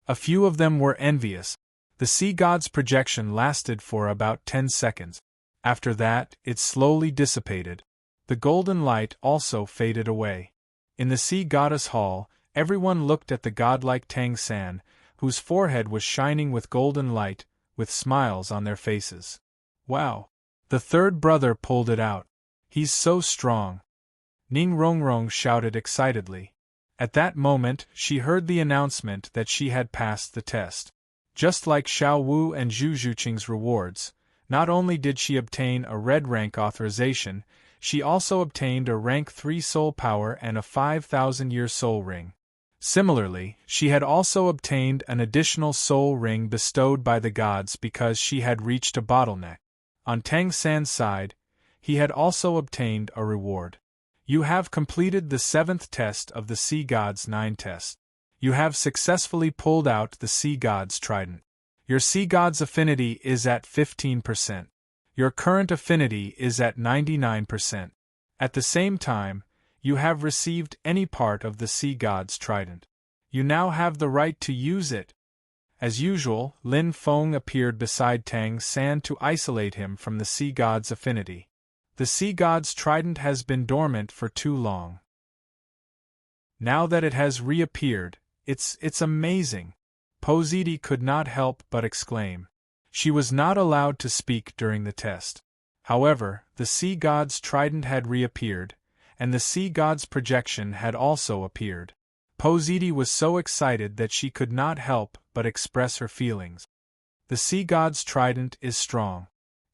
Speaker 1: A few of them were envious. The sea god's projection lasted for about 10 seconds. After that, it slowly dissipated. The golden light also faded away. In the sea goddess hall, everyone looked at the godlike Tang San, whose forehead was shining with golden light, with smiles on their faces. Wow! The third brother pulled it out. He's so strong! Ning Rongrong shouted excitedly. At that moment, she heard the announcement that she had passed the test. Just like Xiao Wu and Zhu Zhuqing's rewards, not only did she obtain a red rank authorization, she also obtained a rank 3 soul power and a 5,000-year soul ring. Similarly, she had also obtained an additional soul ring bestowed by the gods because she had reached a bottleneck. On Tang San's side, he had also obtained a reward. You have completed the 7th test of the Sea God's 9 tests. You have successfully pulled out the Sea God's trident. Your Sea God's affinity is at 15%. Your current affinity is at 99%. At the same time, you have received any part of the Sea God's trident. You now have the right to use it. As usual, Lin Feng appeared beside Tang San to isolate him from the Sea God's affinity. The Sea God's trident has been dormant for too long. Now that it has reappeared, it's amazing. Positi could not help but exclaim. She was not allowed to speak during the test. However, the Sea God's trident had reappeared, and the Sea God's projection had also appeared. Positi was so excited that she could not help but express her feelings. The Sea God's trident is strong.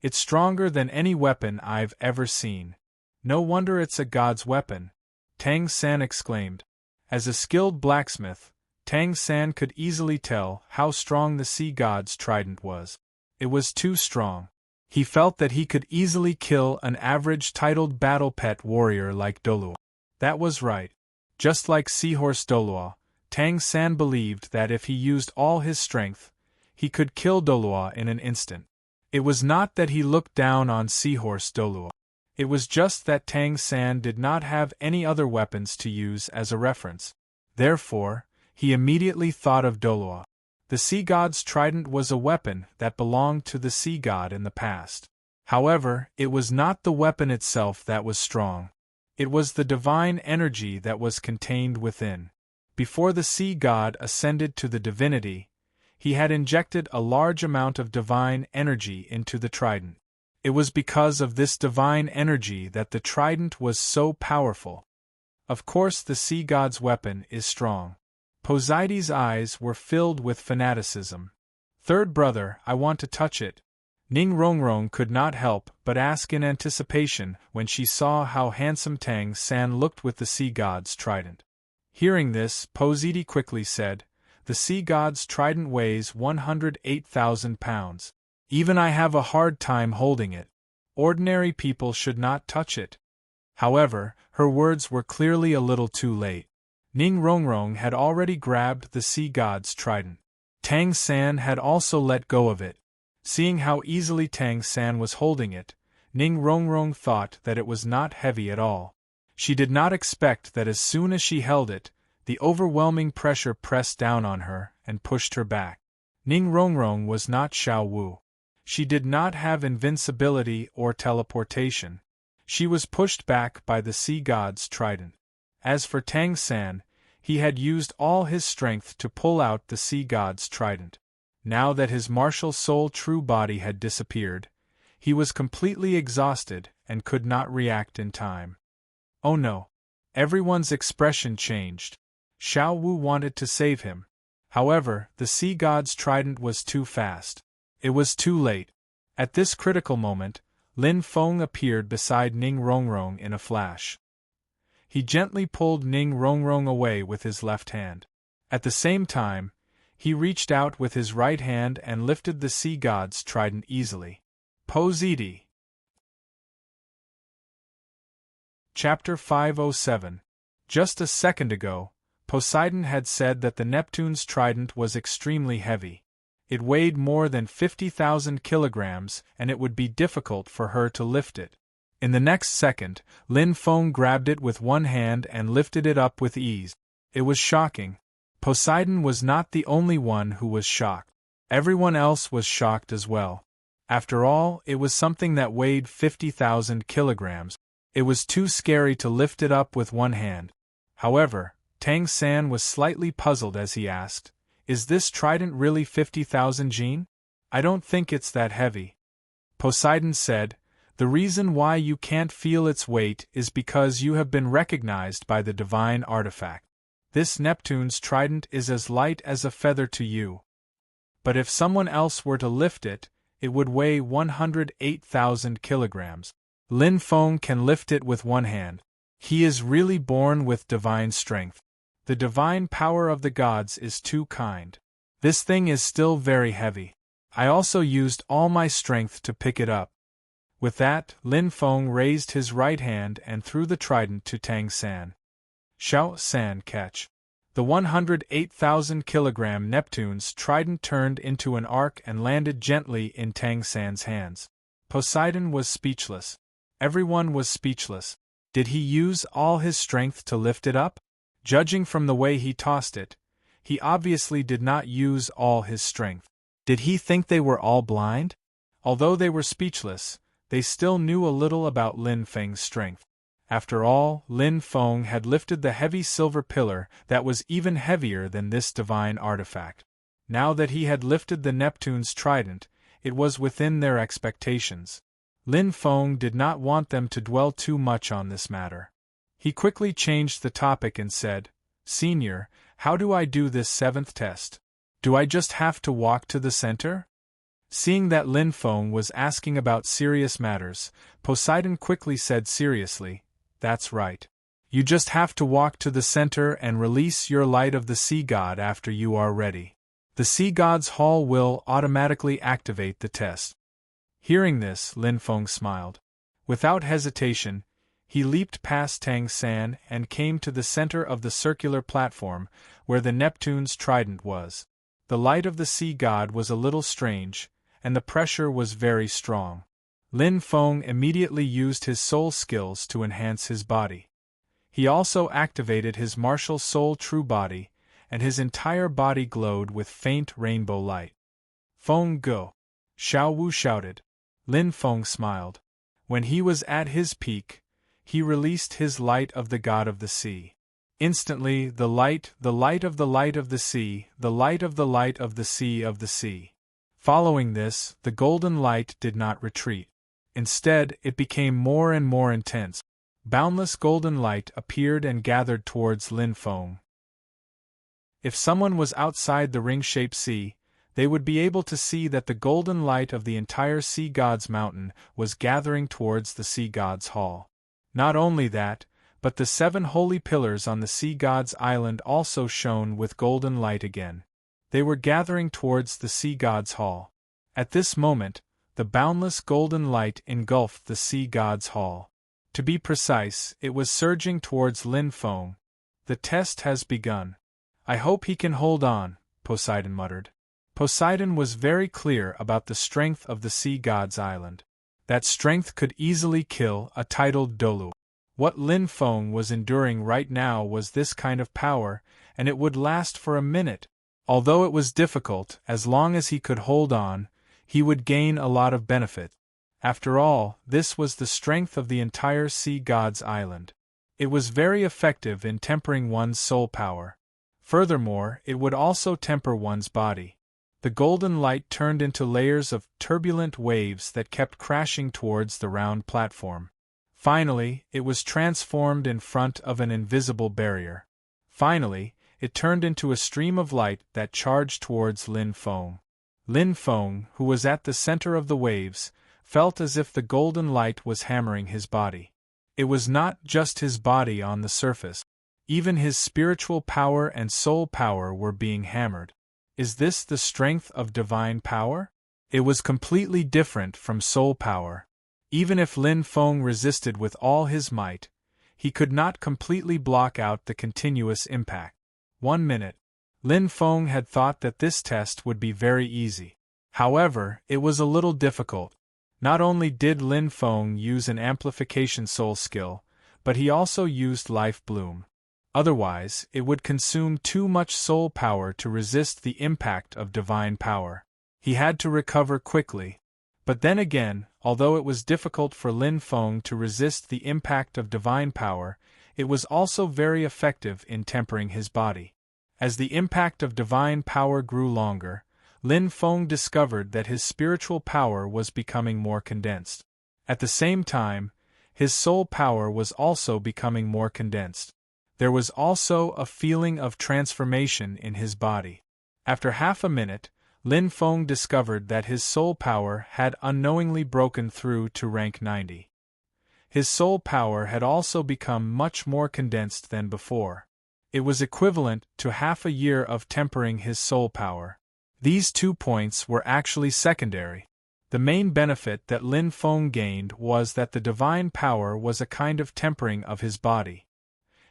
Speaker 1: It's stronger than any weapon I've ever seen. No wonder it's a god's weapon, Tang San exclaimed. As a skilled blacksmith, Tang San could easily tell how strong the Sea God's trident was. It was too strong. He felt that he could easily kill an average titled battle pet warrior like Dolua. That was right. Just like Seahorse Dolua, Tang San believed that if he used all his strength, he could kill Dolua in an instant. It was not that he looked down on Seahorse Dolua. It was just that Tang San did not have any other weapons to use as a reference. Therefore, he immediately thought of Dolua. The Sea God's trident was a weapon that belonged to the Sea God in the past. However, it was not the weapon itself that was strong. It was the divine energy that was contained within. Before the Sea God ascended to the divinity, he had injected a large amount of divine energy into the trident. It was because of this divine energy that the trident was so powerful. Of course, the Sea God's weapon is strong. Positi's eyes were filled with fanaticism. Third brother, I want to touch it. Ning Rongrong could not help but ask in anticipation when she saw how handsome Tang San looked with the sea god's trident. Hearing this, Positi quickly said, "The sea god's trident weighs 108,000 pounds. Even I have a hard time holding it. Ordinary people should not touch it." However, her words were clearly a little too late. Ning Rongrong had already grabbed the sea god's trident. Tang San had also let go of it. Seeing how easily Tang San was holding it, Ning Rongrong thought that it was not heavy at all. She did not expect that as soon as she held it, the overwhelming pressure pressed down on her and pushed her back. Ning Rongrong was not Xiao Wu. She did not have invincibility or teleportation. She was pushed back by the sea god's trident. As for Tang San, he had used all his strength to pull out the sea god's trident. Now that his martial soul true body had disappeared, he was completely exhausted and could not react in time. Oh no! Everyone's expression changed. Xiao Wu wanted to save him. However, the sea god's trident was too fast. It was too late. At this critical moment, Lin Feng appeared beside Ning Rongrong in a flash. He gently pulled Ning Rongrong away with his left hand. At the same time, he reached out with his right hand and lifted the sea god's trident easily. Positi. Chapter 507. Just a second ago, Poseidon had said that the Neptune's trident was extremely heavy. It weighed more than 50,000 kilograms and it would be difficult for her to lift it. In the next second, Lin Feng grabbed it with one hand and lifted it up with ease. It was shocking. Poseidon was not the only one who was shocked. Everyone else was shocked as well. After all, it was something that weighed 50,000 kilograms. It was too scary to lift it up with one hand. However, Tang San was slightly puzzled as he asked, "Is this trident really 50,000 jin? I don't think it's that heavy." Poseidon said, "The reason why you can't feel its weight is because you have been recognized by the divine artifact. This Neptune's trident is as light as a feather to you. But if someone else were to lift it, it would weigh 108,000 kilograms. Lin Feng can lift it with one hand. He is really born with divine strength. The divine power of the gods is too kind. This thing is still very heavy. I also used all my strength to pick it up." With that, Lin Feng raised his right hand and threw the trident to Tang San. "Xiao San, catch." The 108,000 kilogram Neptune's trident turned into an arc and landed gently in Tang San's hands. Poseidon was speechless. Everyone was speechless. Did he use all his strength to lift it up? Judging from the way he tossed it, he obviously did not use all his strength. Did he think they were all blind? Although they were speechless, they still knew a little about Lin Feng's strength. After all, Lin Feng had lifted the heavy silver pillar that was even heavier than this divine artifact. Now that he had lifted the Neptune's trident, it was within their expectations. Lin Feng did not want them to dwell too much on this matter. He quickly changed the topic and said, "Senior, how do I do this 7th test? Do I just have to walk to the center?" Seeing that Lin Feng was asking about serious matters, Poseidon quickly said seriously, "That's right. You just have to walk to the center and release your light of the sea god after you are ready. The sea god's hall will automatically activate the test." Hearing this, Lin Feng smiled. Without hesitation, he leaped past Tang San and came to the center of the circular platform where the Neptune's trident was. The light of the sea god was a little strange, and the pressure was very strong. Lin Feng immediately used his soul skills to enhance his body. He also activated his martial soul true body, and his entire body glowed with faint rainbow light. "Feng go!" Xiao Wu shouted. Lin Feng smiled. When he was at his peak, he released his light of the god of the sea. Instantly, the light of the light of the sea, the light of the light of the sea of the sea. Following this, the golden light did not retreat. Instead, it became more and more intense. Boundless golden light appeared and gathered towards Lin Feng. If someone was outside the ring-shaped sea, they would be able to see that the golden light of the entire Sea God's mountain was gathering towards the Sea God's hall. Not only that, but the 7 holy pillars on the Sea God's island also shone with golden light again. They were gathering towards the Sea God's hall. At this moment, the boundless golden light engulfed the Sea God's hall. To be precise, it was surging towards Lin Feng. The test has begun. I hope he can hold on, Poseidon muttered. Poseidon was very clear about the strength of the Sea God's island. That strength could easily kill a titled Dolu. What Lin Feng was enduring right now was this kind of power, and it would last for a minute. Although it was difficult, as long as he could hold on, he would gain a lot of benefit. After all, this was the strength of the entire Sea God's island. It was very effective in tempering one's soul power. Furthermore, it would also temper one's body. The golden light turned into layers of turbulent waves that kept crashing towards the round platform. Finally, it was transformed in front of an invisible barrier. Finally, it turned into a stream of light that charged towards Lin Feng. Lin Feng, who was at the center of the waves, felt as if the golden light was hammering his body. It was not just his body on the surface. Even his spiritual power and soul power were being hammered. Is this the strength of divine power? It was completely different from soul power. Even if Lin Feng resisted with all his might, he could not completely block out the continuous impact. 1 minute. Lin Feng had thought that this test would be very easy. However, it was a little difficult. Not only did Lin Feng use an amplification soul skill, but he also used life bloom. Otherwise, it would consume too much soul power to resist the impact of divine power. He had to recover quickly. But then again, although it was difficult for Lin Feng to resist the impact of divine power, it was also very effective in tempering his body. As the impact of divine power grew longer, Lin Feng discovered that his spiritual power was becoming more condensed. At the same time, his soul power was also becoming more condensed. There was also a feeling of transformation in his body. After half a minute, Lin Feng discovered that his soul power had unknowingly broken through to rank 90. His soul power had also become much more condensed than before. It was equivalent to half a year of tempering his soul power. These 2 points were actually secondary. The main benefit that Lin Feng gained was that the divine power was a kind of tempering of his body.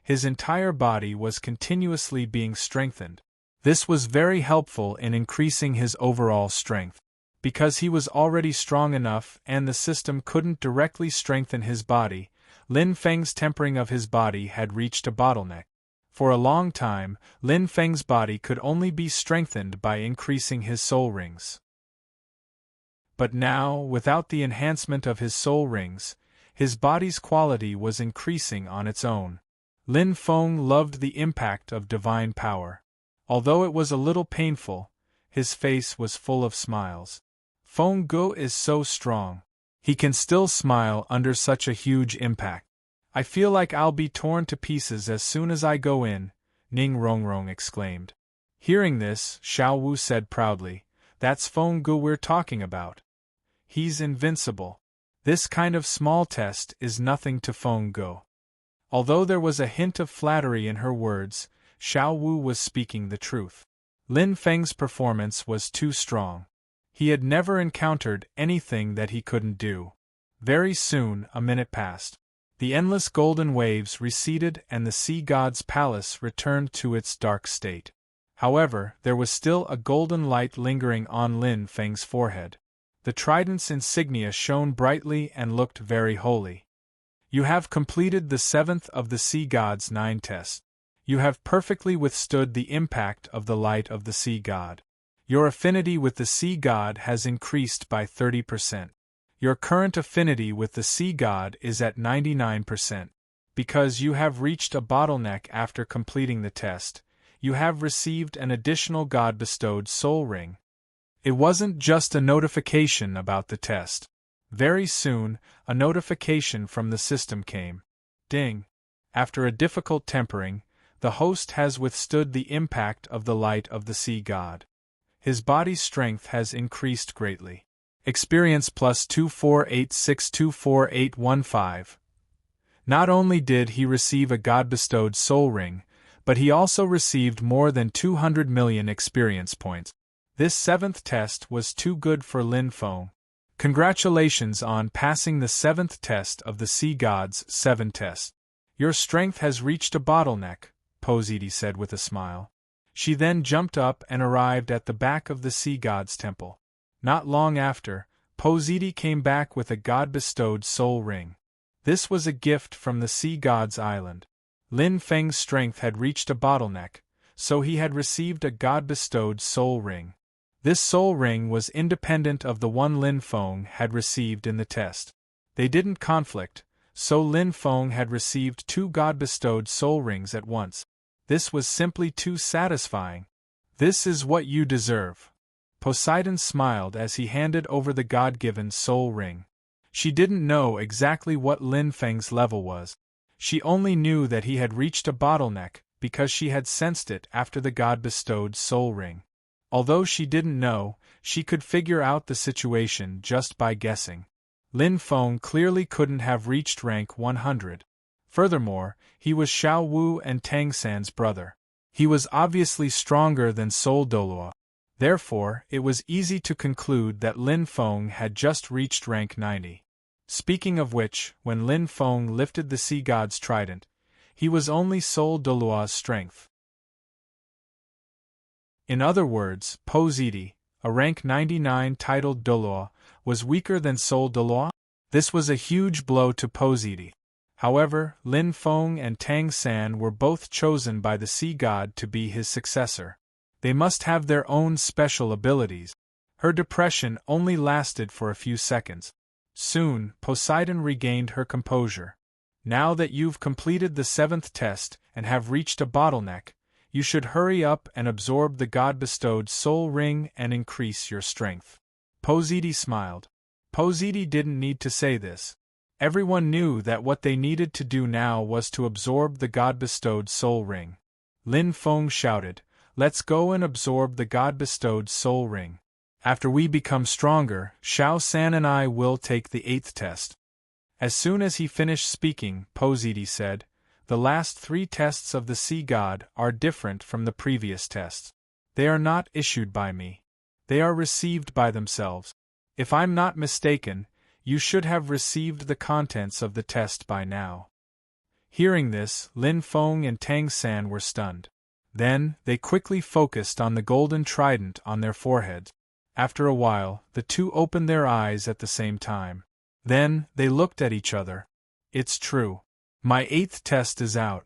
Speaker 1: His entire body was continuously being strengthened. This was very helpful in increasing his overall strength. Because he was already strong enough and the system couldn't directly strengthen his body, Lin Feng's tempering of his body had reached a bottleneck. For a long time, Lin Feng's body could only be strengthened by increasing his soul rings. But now, without the enhancement of his soul rings, his body's quality was increasing on its own. Lin Feng loved the impact of divine power. Although it was a little painful, his face was full of smiles. Feng Guo is so strong. He can still smile under such a huge impact. I feel like I'll be torn to pieces as soon as I go in, Ning Rongrong exclaimed. Hearing this, Xiao Wu said proudly, that's Feng Guo we're talking about. He's invincible. This kind of small test is nothing to Feng Guo. Although there was a hint of flattery in her words, Xiao Wu was speaking the truth. Lin Feng's performance was too strong. He had never encountered anything that he couldn't do. Very soon, a minute passed. The endless golden waves receded and the Sea God's palace returned to its dark state. However, there was still a golden light lingering on Lin Feng's forehead. The trident's insignia shone brightly and looked very holy. You have completed the 7th of the Sea God's 9 tests. You have perfectly withstood the impact of the light of the Sea God. Your affinity with the Sea God has increased by 30%. Your current affinity with the Sea God is at 99%. Because you have reached a bottleneck after completing the test, you have received an additional God-bestowed soul ring. It wasn't just a notification about the test. Very soon, a notification from the system came. Ding! After a difficult tempering, the host has withstood the impact of the light of the Sea God. His body's strength has increased greatly. Experience plus 248624815. Not only did he receive a God-bestowed soul ring, but he also received more than 200 million experience points. This 7th test was too good for Lin Feng. Congratulations on passing the 7th test of the Sea God's 7 test. Your strength has reached a bottleneck, Positi said with a smile. She then jumped up and arrived at the back of the Sea God's temple. Not long after, Positi came back with a God-bestowed soul ring. This was a gift from the Sea God's island. Lin Feng's strength had reached a bottleneck, so he had received a God-bestowed soul ring. This soul ring was independent of the one Lin Feng had received in the test. They didn't conflict, so Lin Feng had received 2 God-bestowed soul rings at once. This was simply too satisfying. This is what you deserve. Poseidon smiled as he handed over the God-given soul ring. She didn't know exactly what Lin Feng's level was. She only knew that he had reached a bottleneck because she had sensed it after the God-bestowed soul ring. Although she didn't know, she could figure out the situation just by guessing. Lin Feng clearly couldn't have reached rank 100. Furthermore, he was Xiao Wu and Tang San's brother. He was obviously stronger than Sol Doluo. Therefore, it was easy to conclude that Lin Feng had just reached rank 90. Speaking of which, when Lin Feng lifted the Sea God's trident, he was only Sol Doluo's strength. In other words, Positi, a rank 99 titled Doluo, was weaker than Sol Doluo? This was a huge blow to Positi. However, Lin Feng and Tang San were both chosen by the Sea God to be his successor. They must have their own special abilities. Her depression only lasted for a few seconds. Soon, Poseidon regained her composure. Now that you've completed the 7th test and have reached a bottleneck, you should hurry up and absorb the God-bestowed soul ring and increase your strength. Positi smiled. Positi didn't need to say this. Everyone knew that what they needed to do now was to absorb the God-bestowed soul ring. Lin Feng shouted, "Let's go and absorb the God-bestowed soul ring. After we become stronger, Xiao San and I will take the 8th test." As soon as he finished speaking, Positi said, "The last 3 tests of the Sea God are different from the previous tests. They are not issued by me. They are received by themselves. If I'm not mistaken, you should have received the contents of the test by now." Hearing this, Lin Feng and Tang San were stunned. Then, they quickly focused on the golden trident on their foreheads. After a while, the two opened their eyes at the same time. Then, they looked at each other. "It's true. My 8th test is out."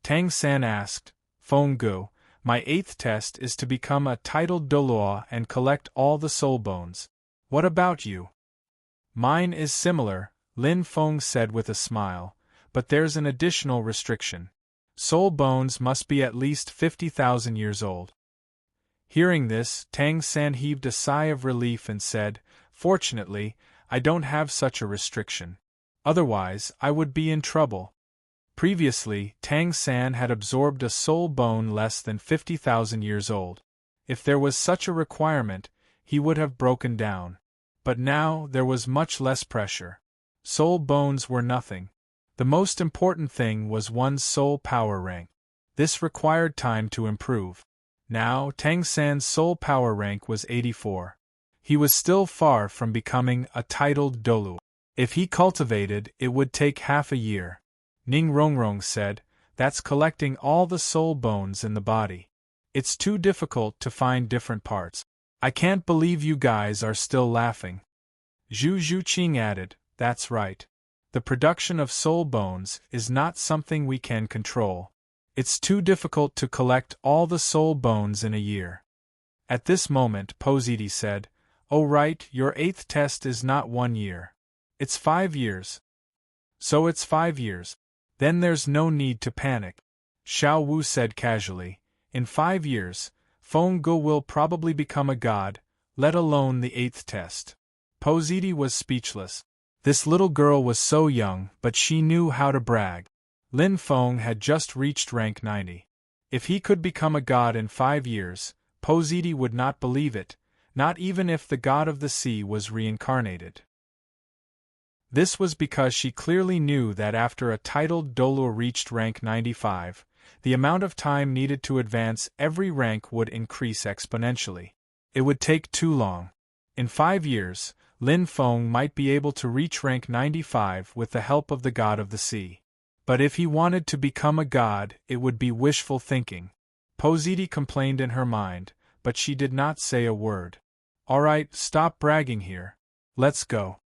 Speaker 1: Tang San asked, "Feng Gu, my 8th test is to become a titled Doluo and collect all the soul bones. What about you?" "Mine is similar," Lin Feng said with a smile, "but there's an additional restriction. Soul bones must be at least 50,000 years old." Hearing this, Tang San heaved a sigh of relief and said, "Fortunately, I don't have such a restriction. Otherwise, I would be in trouble." Previously, Tang San had absorbed a soul bone less than 50,000 years old. If there was such a requirement, he would have broken down. But now there was much less pressure. Soul bones were nothing. The most important thing was one's soul power rank. This required time to improve. Now, Tang San's soul power rank was 84. He was still far from becoming a titled Dolu. If he cultivated, it would take half a year. Ning Rongrong said, "That's collecting all the soul bones in the body. It's too difficult to find different parts. I can't believe you guys are still laughing." Zhu Zhuqing added, "That's right. The production of soul bones is not something we can control. It's too difficult to collect all the soul bones in a year." At this moment, Positi said, "Oh right, your 8th test is not 1 year. It's 5 years. So it's 5 years. Then there's no need to panic." Xiao Wu said casually, "In 5 years, Feng Gu will probably become a god, let alone the 8th test." Positi was speechless. This little girl was so young, but she knew how to brag. Lin Feng had just reached rank 90. If he could become a god in 5 years, Positi would not believe it, not even if the god of the sea was reincarnated. This was because she clearly knew that after a titled Dolur reached rank 95, the amount of time needed to advance every rank would increase exponentially. It would take too long. In 5 years, Lin Feng might be able to reach rank 95 with the help of the god of the sea. But if he wanted to become a god, it would be wishful thinking. Positi complained in her mind, but she did not say a word. Alright, stop bragging here. Let's go.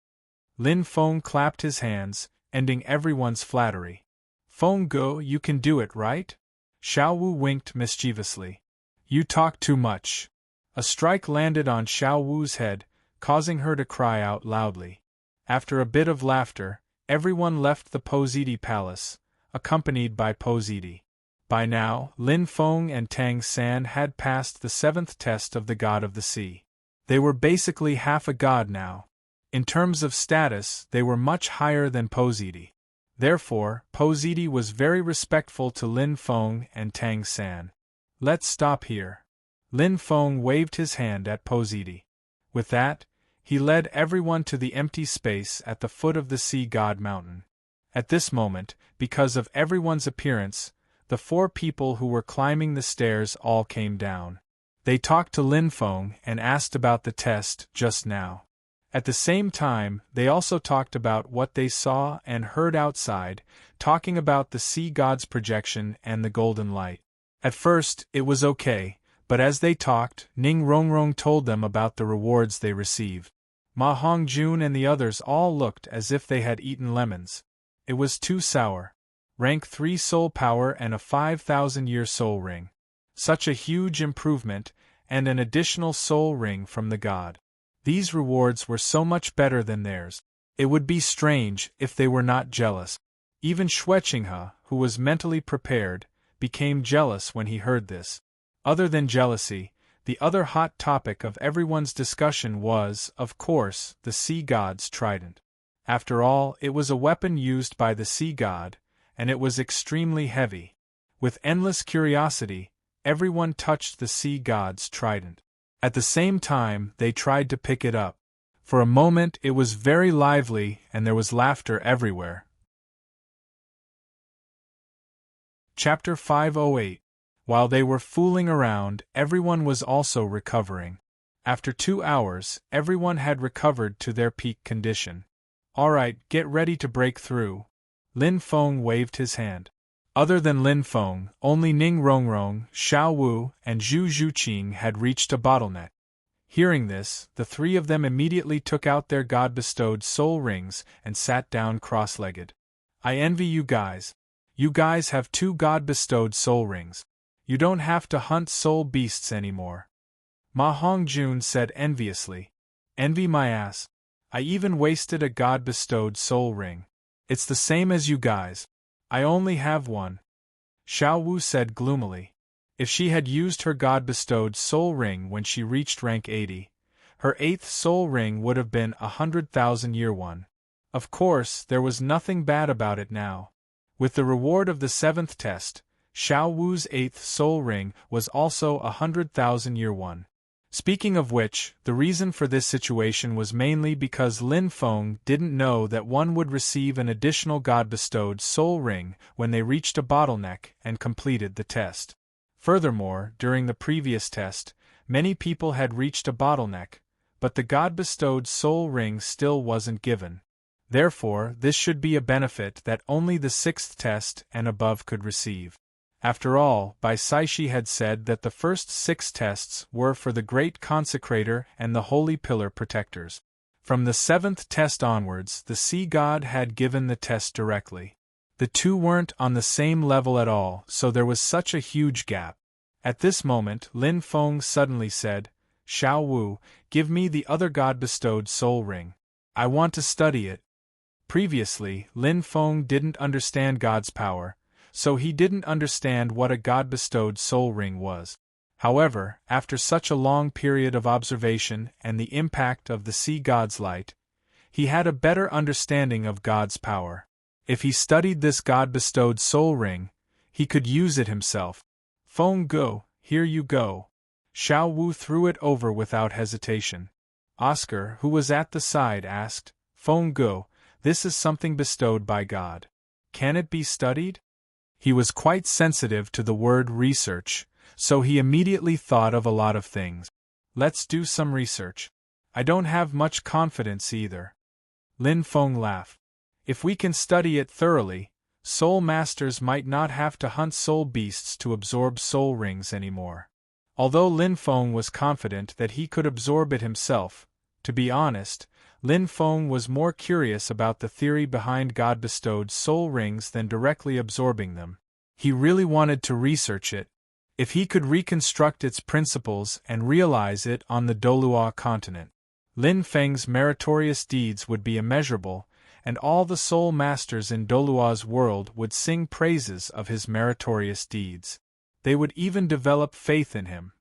Speaker 1: Lin Feng clapped his hands, ending everyone's flattery. Feng Go, you can do it, right? Xiao Wu winked mischievously. You talk too much. A strike landed on Xiao Wu's head, causing her to cry out loudly. After a bit of laughter, everyone left the Positi Palace, accompanied by Positi. By now, Lin Feng and Tang San had passed the 7th test of the god of the sea. They were basically half a god now. In terms of status, they were much higher than Positi. Therefore, Positi was very respectful to Lin Feng and Tang San. Let's stop here. Lin Feng waved his hand at Positi. With that, he led everyone to the empty space at the foot of the sea god mountain. At this moment, because of everyone's appearance, the 4 people who were climbing the stairs all came down. They talked to Lin Feng and asked about the test just now. At the same time, they also talked about what they saw and heard outside, talking about the sea god's projection and the golden light. At first, it was okay, but as they talked, Ning Rongrong told them about the rewards they received. Ma Hongjun and the others all looked as if they had eaten lemons. It was too sour. Rank 3 soul power and a 5,000-year soul ring. Such a huge improvement, and an additional soul ring from the god. These rewards were so much better than theirs. It would be strange if they were not jealous. Even Xueqinghe, who was mentally prepared, became jealous when he heard this. Other than jealousy, the other hot topic of everyone's discussion was, of course, the sea god's trident. After all, it was a weapon used by the sea god, and it was extremely heavy. With endless curiosity, everyone touched the sea god's trident. At the same time, they tried to pick it up. For a moment it was very lively and there was laughter everywhere. Chapter 508. While they were fooling around, everyone was also recovering. After 2 hours, everyone had recovered to their peak condition. Alright, get ready to break through. Lin Feng waved his hand. Other than Lin Feng, only Ning Rongrong, Xiao Wu, and Zhu Zhuqing had reached a bottleneck. Hearing this, the 3 of them immediately took out their god-bestowed soul rings and sat down cross-legged. I envy you guys. You guys have 2 god-bestowed soul rings. You don't have to hunt soul beasts anymore. Ma Hongjun said enviously. Envy my ass. I even wasted a god-bestowed soul ring. It's the same as you guys. I only have one. Xiao Wu said gloomily. If she had used her god-bestowed soul ring when she reached rank 80, her 8th soul ring would have been a 100,000-year one. Of course, there was nothing bad about it now. With the reward of the 7th test, Xiao Wu's 8th soul ring was also a 100,000-year one. Speaking of which, the reason for this situation was mainly because Lin Feng didn't know that one would receive an additional god-bestowed soul ring when they reached a bottleneck and completed the test. Furthermore, during the previous test, many people had reached a bottleneck, but the god-bestowed soul ring still wasn't given. Therefore, this should be a benefit that only the 6th test and above could receive. After all, Bai Saishi had said that the first 6 tests were for the Great Consecrator and the Holy Pillar Protectors. From the 7th test onwards, the Sea God had given the test directly. The 2 weren't on the same level at all, so there was such a huge gap. At this moment, Lin Feng suddenly said, Xiao Wu, give me the other God-bestowed soul ring. I want to study it. Previously, Lin Feng didn't understand God's power, so he didn't understand what a God-bestowed soul ring was. However, after such a long period of observation and the impact of the sea god's light, he had a better understanding of God's power. If he studied this God-bestowed soul ring, he could use it himself. Feng Go, here you go. Xiao Wu threw it over without hesitation. Oscar, who was at the side, asked, Feng Gu, this is something bestowed by God. Can it be studied? He was quite sensitive to the word research, so he immediately thought of a lot of things. Let's do some research. I don't have much confidence either. Lin Feng laughed. If we can study it thoroughly, soul masters might not have to hunt soul beasts to absorb soul rings anymore. Although Lin Feng was confident that he could absorb it himself, to be honest, Lin Feng was more curious about the theory behind God-bestowed soul rings than directly absorbing them. He really wanted to research it. If he could reconstruct its principles and realize it on the Dolua continent, Lin Feng's meritorious deeds would be immeasurable, and all the soul masters in Dolua's world would sing praises of his meritorious deeds. They would even develop faith in him.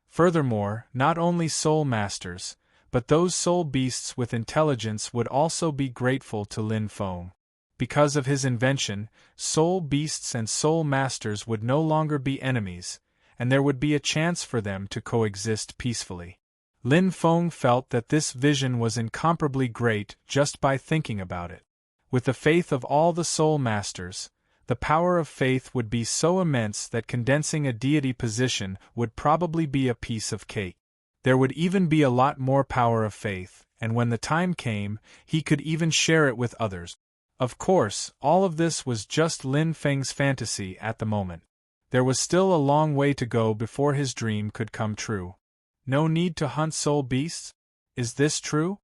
Speaker 1: Furthermore, not only soul masters, but those soul beasts with intelligence would also be grateful to Lin Feng. Because of his invention, soul beasts and soul masters would no longer be enemies, and there would be a chance for them to coexist peacefully. Lin Feng felt that this vision was incomparably great just by thinking about it. With the faith of all the soul masters, the power of faith would be so immense that condensing a deity position would probably be a piece of cake. There would even be a lot more power of faith, and when the time came, he could even share it with others. Of course, all of this was just Lin Feng's fantasy at the moment. There was still a long way to go before his dream could come true. No need to hunt soul beasts? Is this true?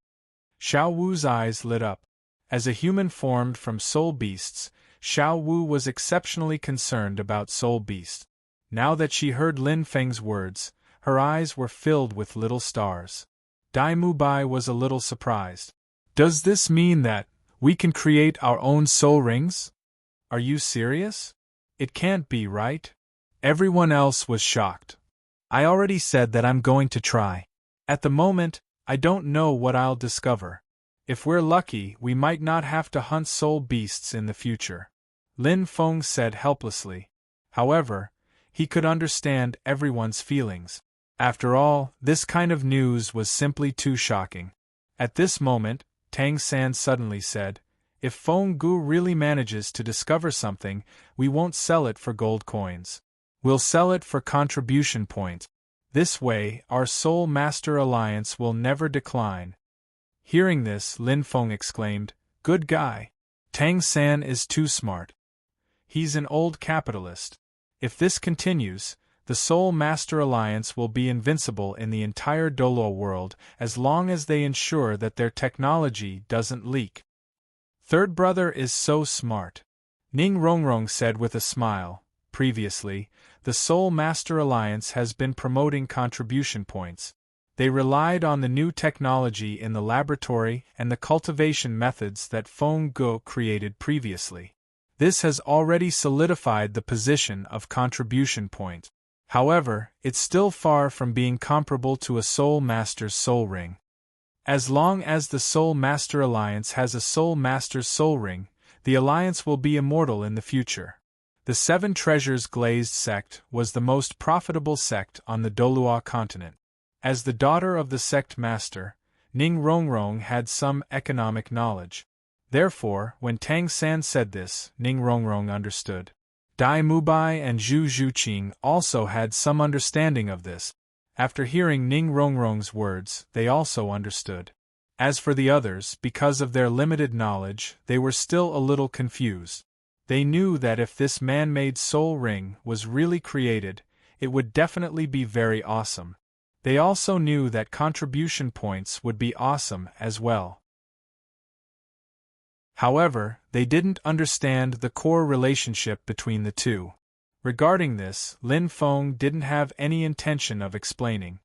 Speaker 1: Xiao Wu's eyes lit up. As a human formed from soul beasts, Xiao Wu was exceptionally concerned about soul beasts. Now that she heard Lin Feng's words, her eyes were filled with little stars. Dai Mubai was a little surprised. Does this mean that we can create our own soul rings? Are you serious? It can't be, right? Everyone else was shocked. I already said that I'm going to try. At the moment, I don't know what I'll discover. If we're lucky, we might not have to hunt soul beasts in the future. Lin Feng said helplessly. However, he could understand everyone's feelings. After all, this kind of news was simply too shocking. At this moment, Tang San suddenly said, If Feng Gu really manages to discover something, we won't sell it for gold coins. We'll sell it for contribution points. This way, our Soul Master Alliance will never decline. Hearing this, Lin Feng exclaimed, Good guy. Tang San is too smart. He's an old capitalist. If this continues, the Soul Master Alliance will be invincible in the entire Dolo world as long as they ensure that their technology doesn't leak. Third brother is so smart. Ning Rongrong said with a smile. Previously, the Soul Master Alliance has been promoting contribution points. They relied on the new technology in the laboratory and the cultivation methods that Feng Gu created previously. This has already solidified the position of contribution point. However, it's still far from being comparable to a Soul Master's soul ring. As long as the Soul Master Alliance has a Soul Master's soul ring, the alliance will be immortal in the future. The Seven Treasures Glazed sect was the most profitable sect on the Dolua continent. As the daughter of the sect master, Ning Rongrong had some economic knowledge. Therefore, when Tang San said this, Ning Rongrong understood. Dai Mubai and Zhu Zhuqing also had some understanding of this. After hearing Ning Rongrong's words, they also understood. As for the others, because of their limited knowledge, they were still a little confused. They knew that if this man-made soul ring was really created, it would definitely be very awesome. They also knew that contribution points would be awesome as well. However, they didn't understand the core relationship between the two. Regarding this, Lin Feng didn't have any intention of explaining.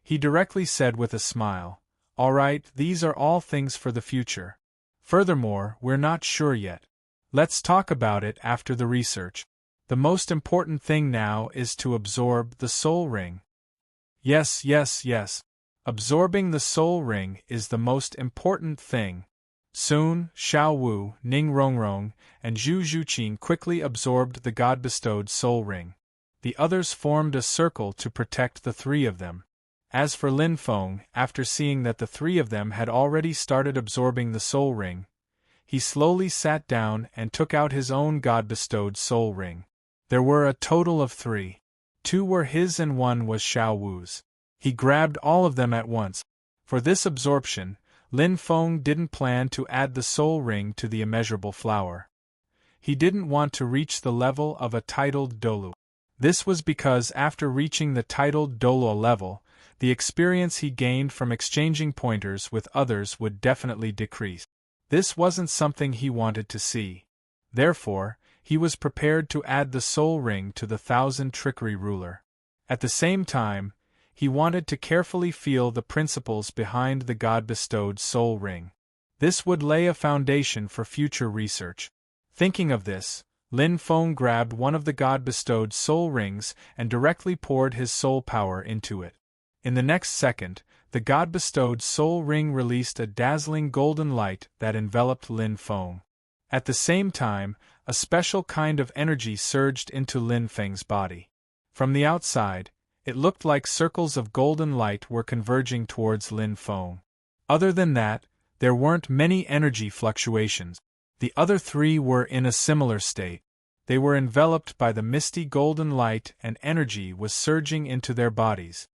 Speaker 1: He directly said with a smile, All right, these are all things for the future. Furthermore, we're not sure yet. Let's talk about it after the research. The most important thing now is to absorb the soul ring. Yes. Absorbing the soul ring is the most important thing. Soon, Xiao Wu, Ning Rongrong, and Zhu Zhuqing quickly absorbed the God-bestowed soul ring. The others formed a circle to protect the three of them. As for Lin Feng, after seeing that the three of them had already started absorbing the soul ring, he slowly sat down and took out his own God-bestowed soul ring. There were a total of 3. 2 were his and 1 was Xiao Wu's. He grabbed all of them at once. For this absorption, Lin Feng didn't plan to add the soul ring to the immeasurable flower. He didn't want to reach the level of a titled Dolu. This was because after reaching the titled Dolu level, the experience he gained from exchanging pointers with others would definitely decrease. This wasn't something he wanted to see. Therefore, he was prepared to add the soul ring to the 1,000 trickery ruler. At the same time, he wanted to carefully feel the principles behind the God-bestowed soul ring. This would lay a foundation for future research. Thinking of this, Lin Feng grabbed one of the God-bestowed soul rings and directly poured his soul power into it. In the next second, the God-bestowed soul ring released a dazzling golden light that enveloped Lin Feng. At the same time, a special kind of energy surged into Lin Feng's body. From the outside, it looked like circles of golden light were converging towards Lin Feng. Other than that, there weren't many energy fluctuations. The other 3 were in a similar state. They were enveloped by the misty golden light and energy was surging into their bodies.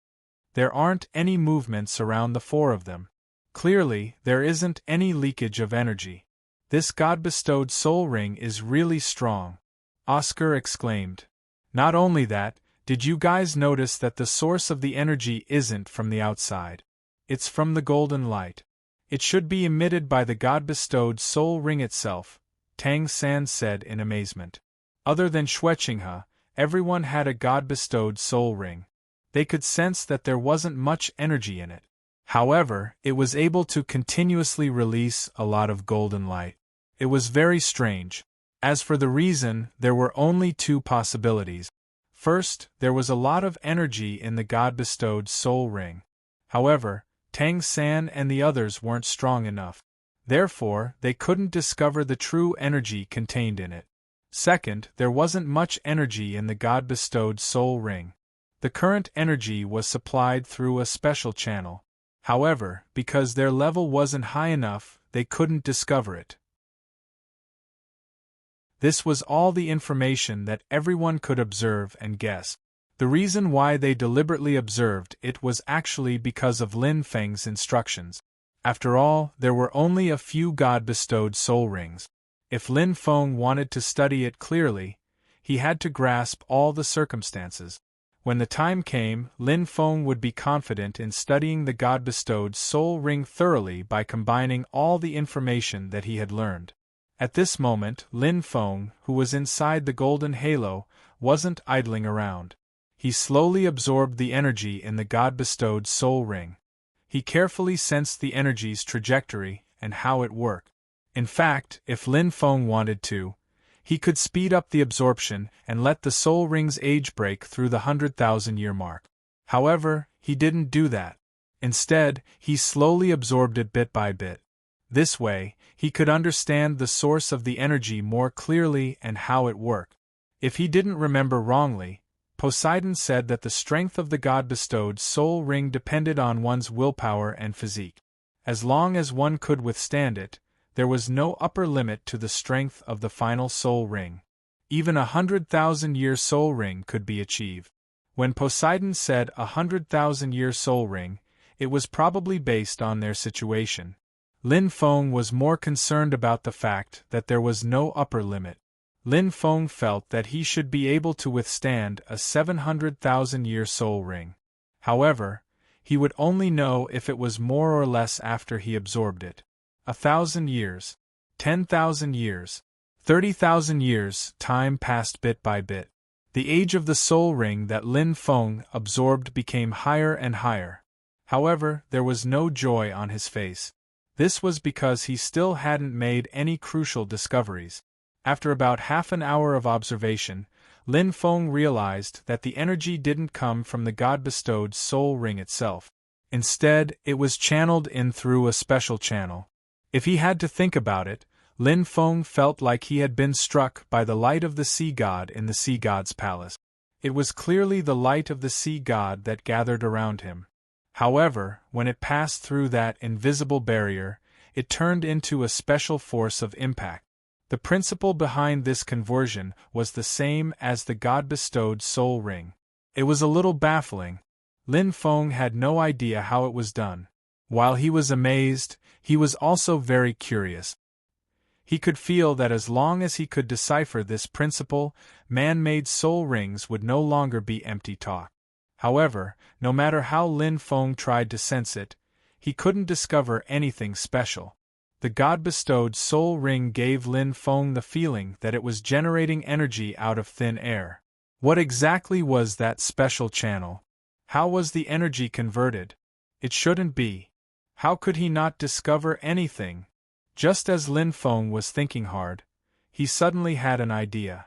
Speaker 1: There aren't any movements around the 4 of them. Clearly, there isn't any leakage of energy. This God-bestowed soul ring is really strong, Oscar exclaimed. Not only that, did you guys notice that the source of the energy isn't from the outside? It's from the golden light. It should be emitted by the God-bestowed soul ring itself, Tang San said in amazement. Other than Xueqinghe, everyone had a God-bestowed soul ring. They could sense that there wasn't much energy in it. However, it was able to continuously release a lot of golden light. It was very strange. As for the reason, there were only 2 possibilities. First, there was a lot of energy in the God-bestowed soul ring. However, Tang San and the others weren't strong enough. Therefore, they couldn't discover the true energy contained in it. Second, there wasn't much energy in the God-bestowed soul ring. The current energy was supplied through a special channel. However, because their level wasn't high enough, they couldn't discover it. This was all the information that everyone could observe and guess. The reason why they deliberately observed it was actually because of Lin Feng's instructions. After all, there were only a few God-bestowed soul rings. If Lin Feng wanted to study it clearly, he had to grasp all the circumstances. When the time came, Lin Feng would be confident in studying the God-bestowed soul ring thoroughly by combining all the information that he had learned. At this moment, Lin Feng, who was inside the golden halo, wasn't idling around. He slowly absorbed the energy in the God-bestowed soul ring. He carefully sensed the energy's trajectory and how it worked. In fact, if Lin Feng wanted to, he could speed up the absorption and let the soul ring's age break through the 100,000-year mark. However, he didn't do that. Instead, he slowly absorbed it bit by bit. This way, he could understand the source of the energy more clearly and how it worked. If he didn't remember wrongly, Poseidon said that the strength of the God-bestowed soul ring depended on one's willpower and physique. As long as one could withstand it, there was no upper limit to the strength of the final soul ring. Even 100,000-year soul ring could be achieved. When Poseidon said 100,000-year soul ring, it was probably based on their situation. Lin Feng was more concerned about the fact that there was no upper limit. Lin Feng felt that he should be able to withstand a 700,000-year soul ring. However, he would only know if it was more or less after he absorbed it. 1,000 years, 10,000 years, 30,000 years, time passed bit by bit. The age of the soul ring that Lin Feng absorbed became higher and higher. However, there was no joy on his face. This was because he still hadn't made any crucial discoveries. After about half an hour of observation, Lin Feng realized that the energy didn't come from the God-bestowed soul ring itself. Instead, it was channeled in through a special channel. If he had to think about it, Lin Feng felt like he had been struck by the light of the sea god in the sea god's palace. It was clearly the light of the sea god that gathered around him. However, when it passed through that invisible barrier, it turned into a special force of impact. The principle behind this conversion was the same as the god-bestowed soul ring. It was a little baffling. Lin Feng had no idea how it was done. While he was amazed, he was also very curious. He could feel that as long as he could decipher this principle, man-made soul rings would no longer be empty talk. However, no matter how Lin Feng tried to sense it, he couldn't discover anything special. The god-bestowed soul ring gave Lin Feng the feeling that it was generating energy out of thin air. What exactly was that special channel? How was the energy converted? It shouldn't be. How could he not discover anything? Just as Lin Feng was thinking hard, he suddenly had an idea.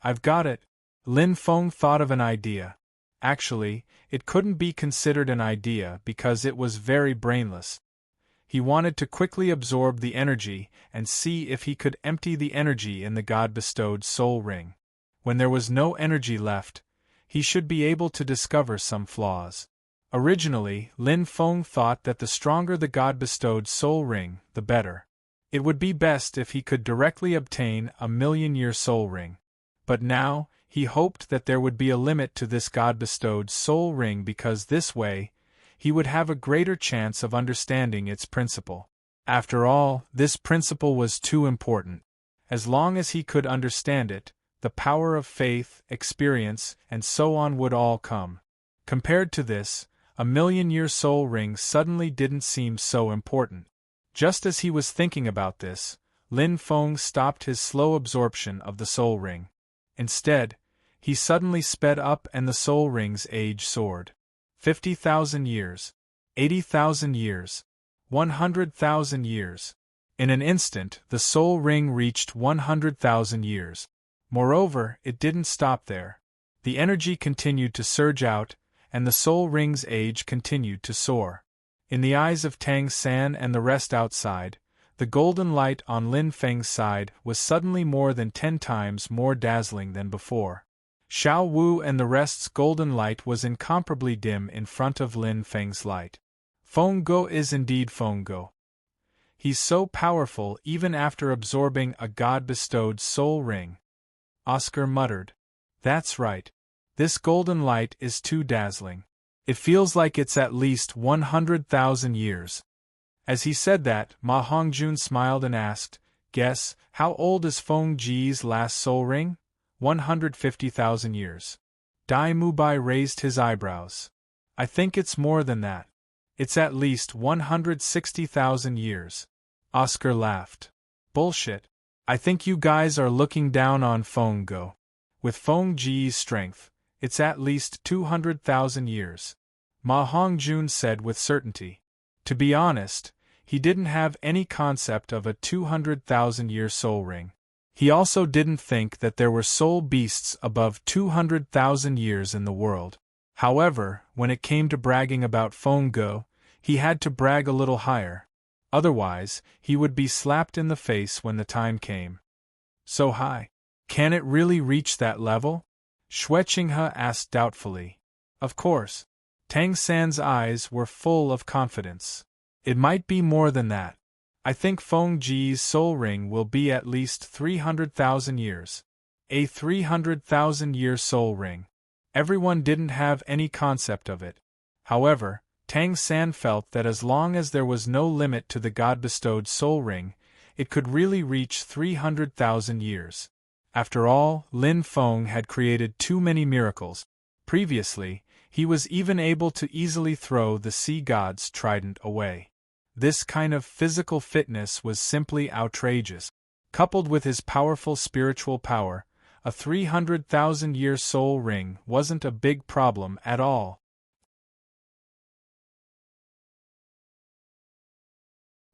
Speaker 1: I've got it. Lin Feng thought of an idea. Actually, it couldn't be considered an idea because it was very brainless. He wanted to quickly absorb the energy and see if he could empty the energy in the god-bestowed soul ring. When there was no energy left, he should be able to discover some flaws. Originally, Lin Feng thought that the stronger the god-bestowed soul ring, the better. It would be best if he could directly obtain a million-year soul ring. But now, he hoped that there would be a limit to this god-bestowed soul ring because this way, he would have a greater chance of understanding its principle. After all, this principle was too important. As long as he could understand it, the power of faith, experience, and so on would all come. Compared to this, a million-year soul ring suddenly didn't seem so important. Just as he was thinking about this, Lin Feng stopped his slow absorption of the soul ring. Instead, he suddenly sped up and the soul ring's age soared. 50,000 years, 80,000 years, 100,000 years. In an instant, the soul ring reached 100,000 years. Moreover, it didn't stop there. The energy continued to surge out, and the soul ring's age continued to soar. In the eyes of Tang San and the rest outside, the golden light on Lin Feng's side was suddenly more than 10 times more dazzling than before. Xiao Wu and the rest's golden light was incomparably dim in front of Lin Feng's light. Feng Go is indeed Feng Go. He's so powerful even after absorbing a god-bestowed soul ring. Oscar muttered. That's right. This golden light is too dazzling. It feels like it's at least 100,000 years. As he said that, Ma Hongjun smiled and asked, Guess, how old is Feng Ji's last soul ring? 150,000 years. Dai Mubai raised his eyebrows. I think it's more than that. It's at least 160,000 years. Oscar laughed. Bullshit. I think you guys are looking down on Feng Go. With Feng Ji's strength, it's at least 200,000 years. Ma Hongjun said with certainty. To be honest, he didn't have any concept of a 200,000-year soul ring. He also didn't think that there were soul beasts above 200,000 years in the world. However, when it came to bragging about Feng Go, he had to brag a little higher. Otherwise, he would be slapped in the face when the time came. So high. Can it really reach that level? Xue Qinghe asked doubtfully. Of course. Tang San's eyes were full of confidence. It might be more than that. I think Feng Ji's soul ring will be at least 300,000 years. A 300,000-year soul ring. Everyone didn't have any concept of it. However, Tang San felt that as long as there was no limit to the god-bestowed soul ring, it could really reach 300,000 years. After all, Lin Feng had created too many miracles. Previously, he was even able to easily throw the sea god's trident away. This kind of physical fitness was simply outrageous. Coupled with his powerful spiritual power, a 300,000-year soul ring wasn't a big problem at all.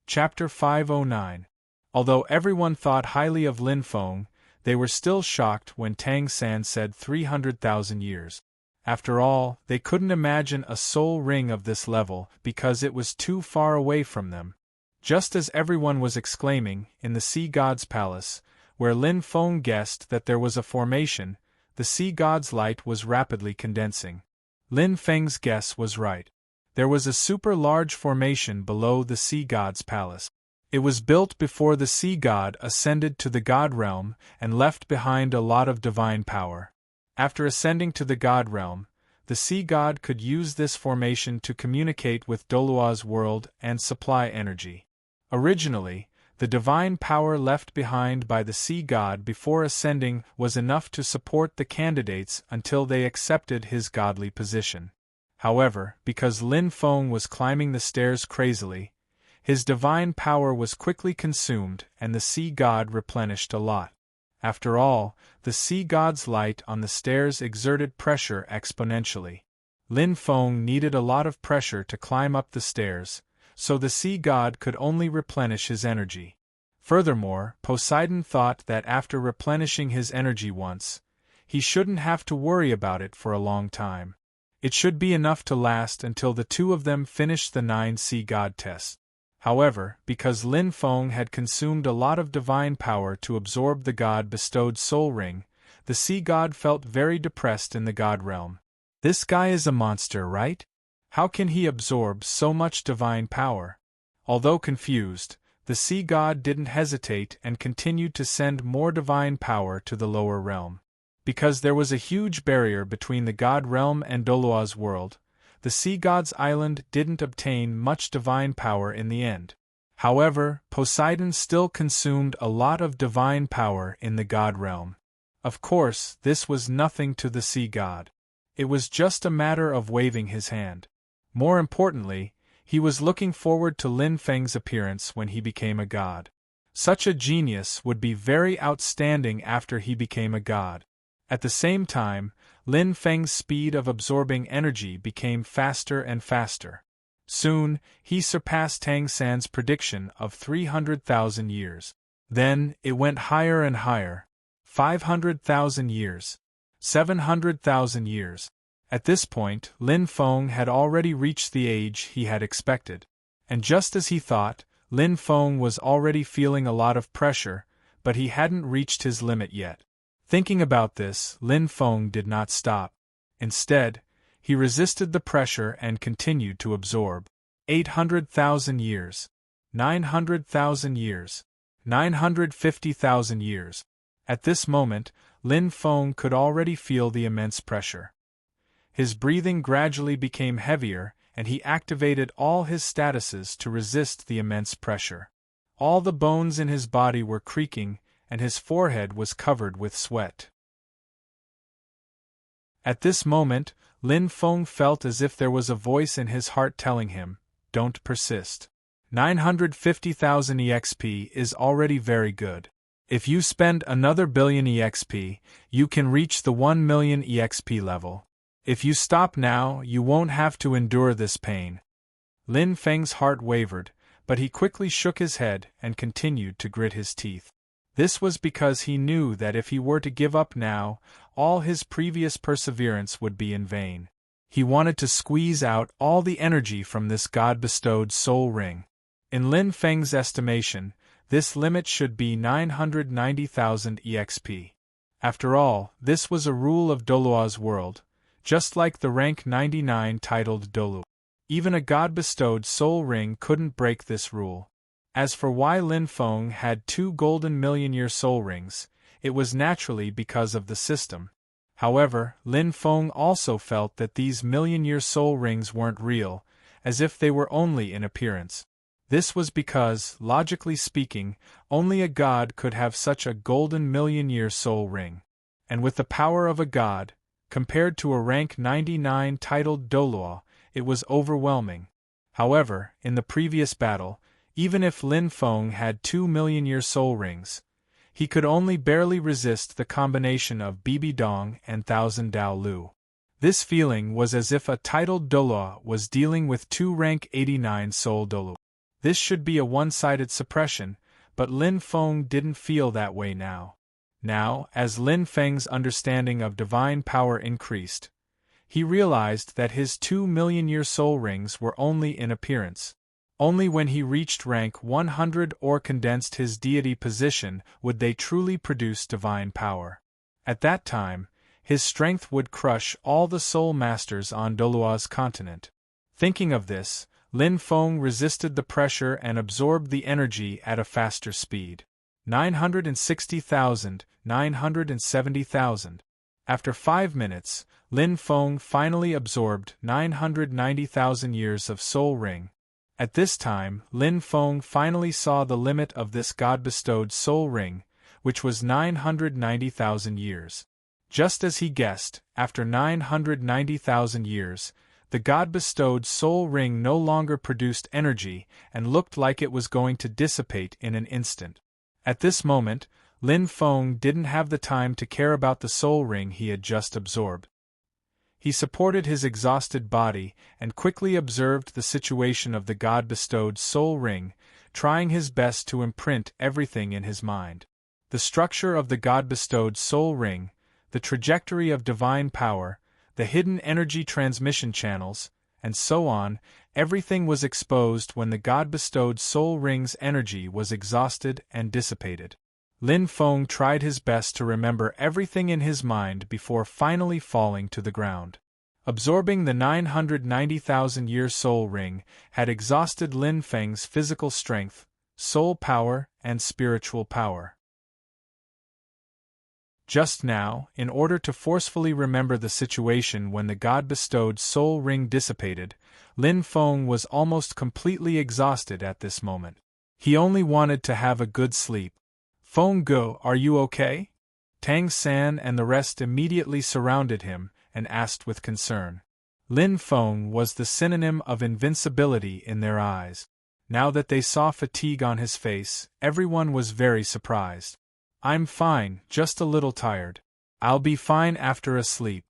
Speaker 1: Chapter 509. Although everyone thought highly of Lin Feng, they were still shocked when Tang San said 300,000 years. After all, they couldn't imagine a soul ring of this level because it was too far away from them. Just as everyone was exclaiming, in the sea god's palace, where Lin Feng guessed that there was a formation, the sea god's light was rapidly condensing. Lin Feng's guess was right. There was a super-large formation below the sea god's palace. It was built before the sea god ascended to the god realm and left behind a lot of divine power. After ascending to the god realm, the sea god could use this formation to communicate with Dolua's world and supply energy. Originally, the divine power left behind by the sea god before ascending was enough to support the candidates until they accepted his godly position. However, because Lin Feng was climbing the stairs crazily, his divine power was quickly consumed and the sea god replenished a lot. After all, the sea god's light on the stairs exerted pressure exponentially. Lin Feng needed a lot of pressure to climb up the stairs, so the sea god could only replenish his energy. Furthermore, Poseidon thought that after replenishing his energy once, he shouldn't have to worry about it for a long time. It should be enough to last until the two of them finished the 9 sea god tests. However, because Lin Feng had consumed a lot of divine power to absorb the god-bestowed soul ring, the sea god felt very depressed in the god realm. This guy is a monster, right? How can he absorb so much divine power? Although confused, the sea god didn't hesitate and continued to send more divine power to the lower realm. Because there was a huge barrier between the god realm and Dolua's world, the sea god's island didn't obtain much divine power in the end. However, Poseidon still consumed a lot of divine power in the god realm. Of course, this was nothing to the sea god. It was just a matter of waving his hand. More importantly, he was looking forward to Lin Feng's appearance when he became a god. Such a genius would be very outstanding after he became a god. At the same time, Lin Feng's speed of absorbing energy became faster and faster. Soon, he surpassed Tang San's prediction of 300,000 years. Then, it went higher and higher. 500,000 years. 700,000 years. At this point, Lin Feng had already reached the age he had expected. And just as he thought, Lin Feng was already feeling a lot of pressure, but he hadn't reached his limit yet. Thinking about this, Lin Feng did not stop. Instead, he resisted the pressure and continued to absorb. 800,000 years. 900,000 years. 950,000 years. At this moment, Lin Feng could already feel the immense pressure. His breathing gradually became heavier, and he activated all his statuses to resist the immense pressure. All the bones in his body were creaking, and his forehead was covered with sweat. At this moment, Lin Feng felt as if there was a voice in his heart telling him, "Don't persist. 950,000 EXP is already very good. If you spend another billion EXP, you can reach the 1 million EXP level. If you stop now, you won't have to endure this pain." Lin Feng's heart wavered, but he quickly shook his head and continued to grit his teeth. This was because he knew that if he were to give up now, all his previous perseverance would be in vain. He wanted to squeeze out all the energy from this god-bestowed soul ring. In Lin Feng's estimation, this limit should be 990,000 EXP. After all, this was a rule of Dolua's world, just like the rank 99 titled Dolu. Even a god-bestowed soul ring couldn't break this rule. As for why Lin Feng had 2 golden million-year soul rings, it was naturally because of the system. However, Lin Feng also felt that these million-year soul rings weren't real, as if they were only in appearance. This was because, logically speaking, only a god could have such a golden million-year soul ring. And with the power of a god, compared to a rank 99 titled Dolua, it was overwhelming. However, in the previous battle, even if Lin Feng had 2 million-year soul rings, he could only barely resist the combination of Bibi Dong and Thousand Dao Lu. This feeling was as if a titled Dolua was dealing with 2 rank 89 soul Dolu. This should be a one-sided suppression, but Lin Feng didn't feel that way now. Now, as Lin Feng's understanding of divine power increased, he realized that his 2 million-year soul rings were only in appearance. Only when he reached rank 100 or condensed his deity position would they truly produce divine power. At that time, his strength would crush all the soul masters on Dolua's continent. Thinking of this, Lin Feng resisted the pressure and absorbed the energy at a faster speed. 960,000, 970,000. After 5 minutes, Lin Feng finally absorbed 990,000 years of soul ring. At this time, Lin Feng finally saw the limit of this God-bestowed soul ring, which was 990,000 years. Just as he guessed, after 990,000 years, the God-bestowed soul ring no longer produced energy and looked like it was going to dissipate in an instant. At this moment, Lin Feng didn't have the time to care about the soul ring he had just absorbed. He supported his exhausted body and quickly observed the situation of the God-bestowed soul ring, trying his best to imprint everything in his mind. The structure of the God-bestowed soul ring, the trajectory of divine power, the hidden energy transmission channels, and so on, everything was exposed when the God-bestowed soul ring's energy was exhausted and dissipated. Lin Feng tried his best to remember everything in his mind before finally falling to the ground. Absorbing the 990,000-year soul ring had exhausted Lin Feng's physical strength, soul power, and spiritual power. Just now, in order to forcefully remember the situation when the God-bestowed soul ring dissipated, Lin Feng was almost completely exhausted at this moment. He only wanted to have a good sleep. "Feng Ge, are you okay?" Tang San and the rest immediately surrounded him and asked with concern. Lin Feng was the synonym of invincibility in their eyes. Now that they saw fatigue on his face, everyone was very surprised. "I'm fine, just a little tired. I'll be fine after a sleep."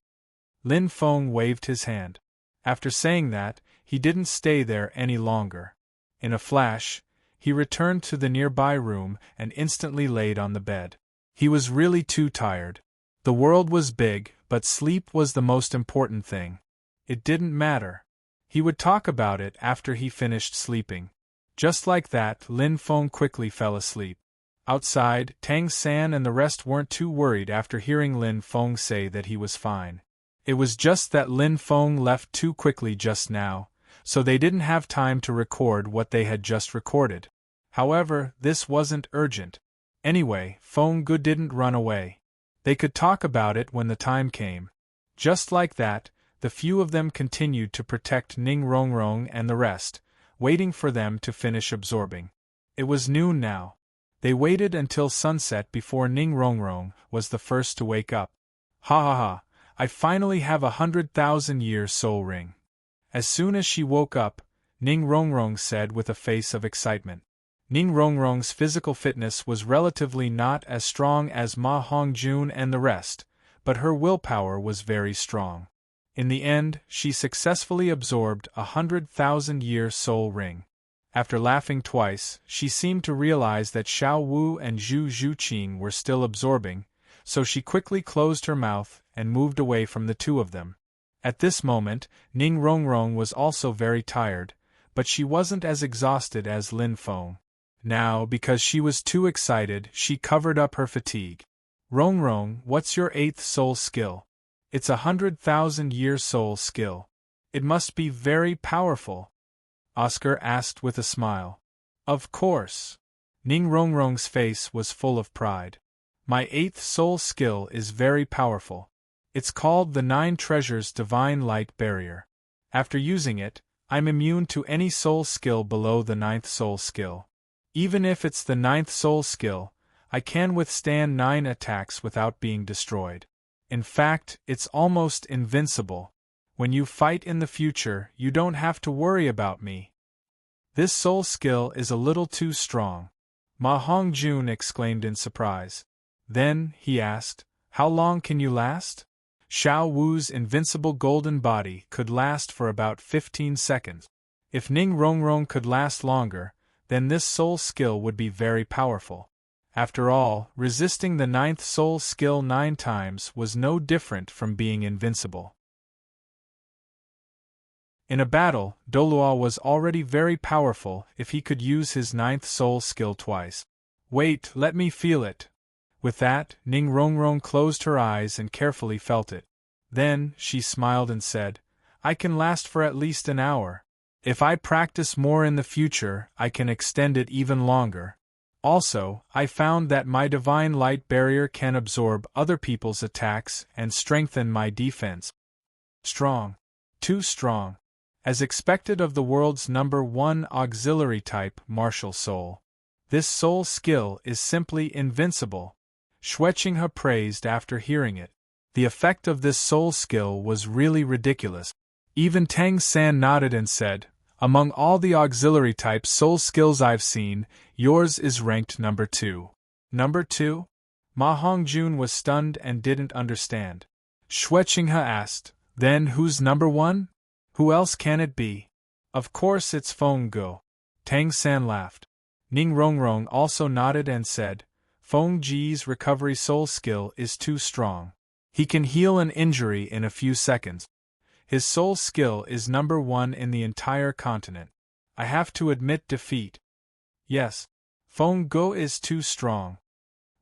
Speaker 1: Lin Feng waved his hand. After saying that, he didn't stay there any longer. In a flash, he returned to the nearby room and instantly laid on the bed. He was really too tired. The world was big, but sleep was the most important thing. It didn't matter. He would talk about it after he finished sleeping. Just like that, Lin Feng quickly fell asleep. Outside, Tang San and the rest weren't too worried after hearing Lin Feng say that he was fine. It was just that Lin Feng left too quickly just now, so they didn't have time to record what they had just recorded. However, this wasn't urgent. Anyway, Feng Ge didn't run away. They could talk about it when the time came. Just like that, the few of them continued to protect Ning Rongrong and the rest, waiting for them to finish absorbing. It was noon now. They waited until sunset before Ning Rongrong was the first to wake up. "Ha ha ha, I finally have 100,000-year soul ring." As soon as she woke up, Ning Rongrong said with a face of excitement. Ning Rongrong's physical fitness was relatively not as strong as Ma Hongjun and the rest, but her willpower was very strong. In the end, she successfully absorbed 100,000-year soul ring. After laughing twice, she seemed to realize that Xiao Wu and Zhu Zhuqin were still absorbing, so she quickly closed her mouth and moved away from the two of them. At this moment, Ning Rongrong was also very tired, but she wasn't as exhausted as Lin Feng. Now, because she was too excited, she covered up her fatigue. "Rongrong, what's your 8th soul skill?" "It's 100,000-year soul skill. It must be very powerful," Oscar asked with a smile. "Of course." Ning Rongrong's face was full of pride. "My 8th soul skill is very powerful. It's called the 9 Treasures Divine Light Barrier. After using it, I'm immune to any soul skill below the 9th soul skill. Even if it's the 9th soul skill, I can withstand 9 attacks without being destroyed. In fact, it's almost invincible. When you fight in the future, you don't have to worry about me." "This soul skill is a little too strong," Ma Hongjun exclaimed in surprise. Then, he asked, "How long can you last?" Xiao Wu's invincible golden body could last for about 15 seconds. If Ning Rongrong could last longer, then this soul skill would be very powerful. After all, resisting the 9th soul skill 9 times was no different from being invincible. In a battle, Dolua was already very powerful if he could use his 9th soul skill twice. "Wait, let me feel it." With that, Ning Rongrong closed her eyes and carefully felt it. Then, she smiled and said, I can last for at least an hour. If I practice more in the future, I can extend it even longer. Also, I found that my divine light barrier can absorb other people's attacks and strengthen my defense. Strong. Too strong. As expected of the world's #1 auxiliary type, martial soul. This soul skill is simply invincible. Xueqinghe praised after hearing it. The effect of this soul skill was really ridiculous. Even Tang San nodded and said, among all the auxiliary type soul skills I've seen, yours is ranked number 2. Number 2? Ma Hongjun was stunned and didn't understand. Xueqinghe asked, then who's number 1? Who else can it be? Of course it's Feng Go. Tang San laughed. Ning Rongrong also nodded and said, Feng Ji's recovery soul skill is too strong. He can heal an injury in a few seconds. His soul skill is number 1 in the entire continent. I have to admit defeat. Yes. Feng Go is too strong.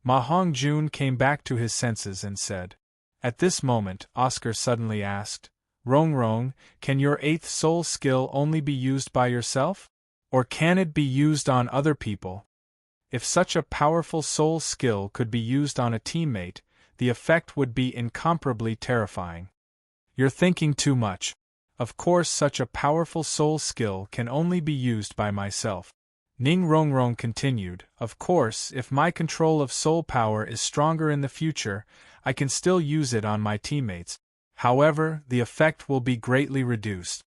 Speaker 1: Ma Hongjun came back to his senses and said. At this moment, Oscar suddenly asked, Rongrong, can your 8th soul skill only be used by yourself? Or can it be used on other people? If such a powerful soul skill could be used on a teammate, the effect would be incomparably terrifying. You're thinking too much. Of course such a powerful soul skill can only be used by myself. Ning Rongrong continued, of course, if my control of soul power is stronger in the future, I can still use it on my teammates. However, the effect will be greatly reduced.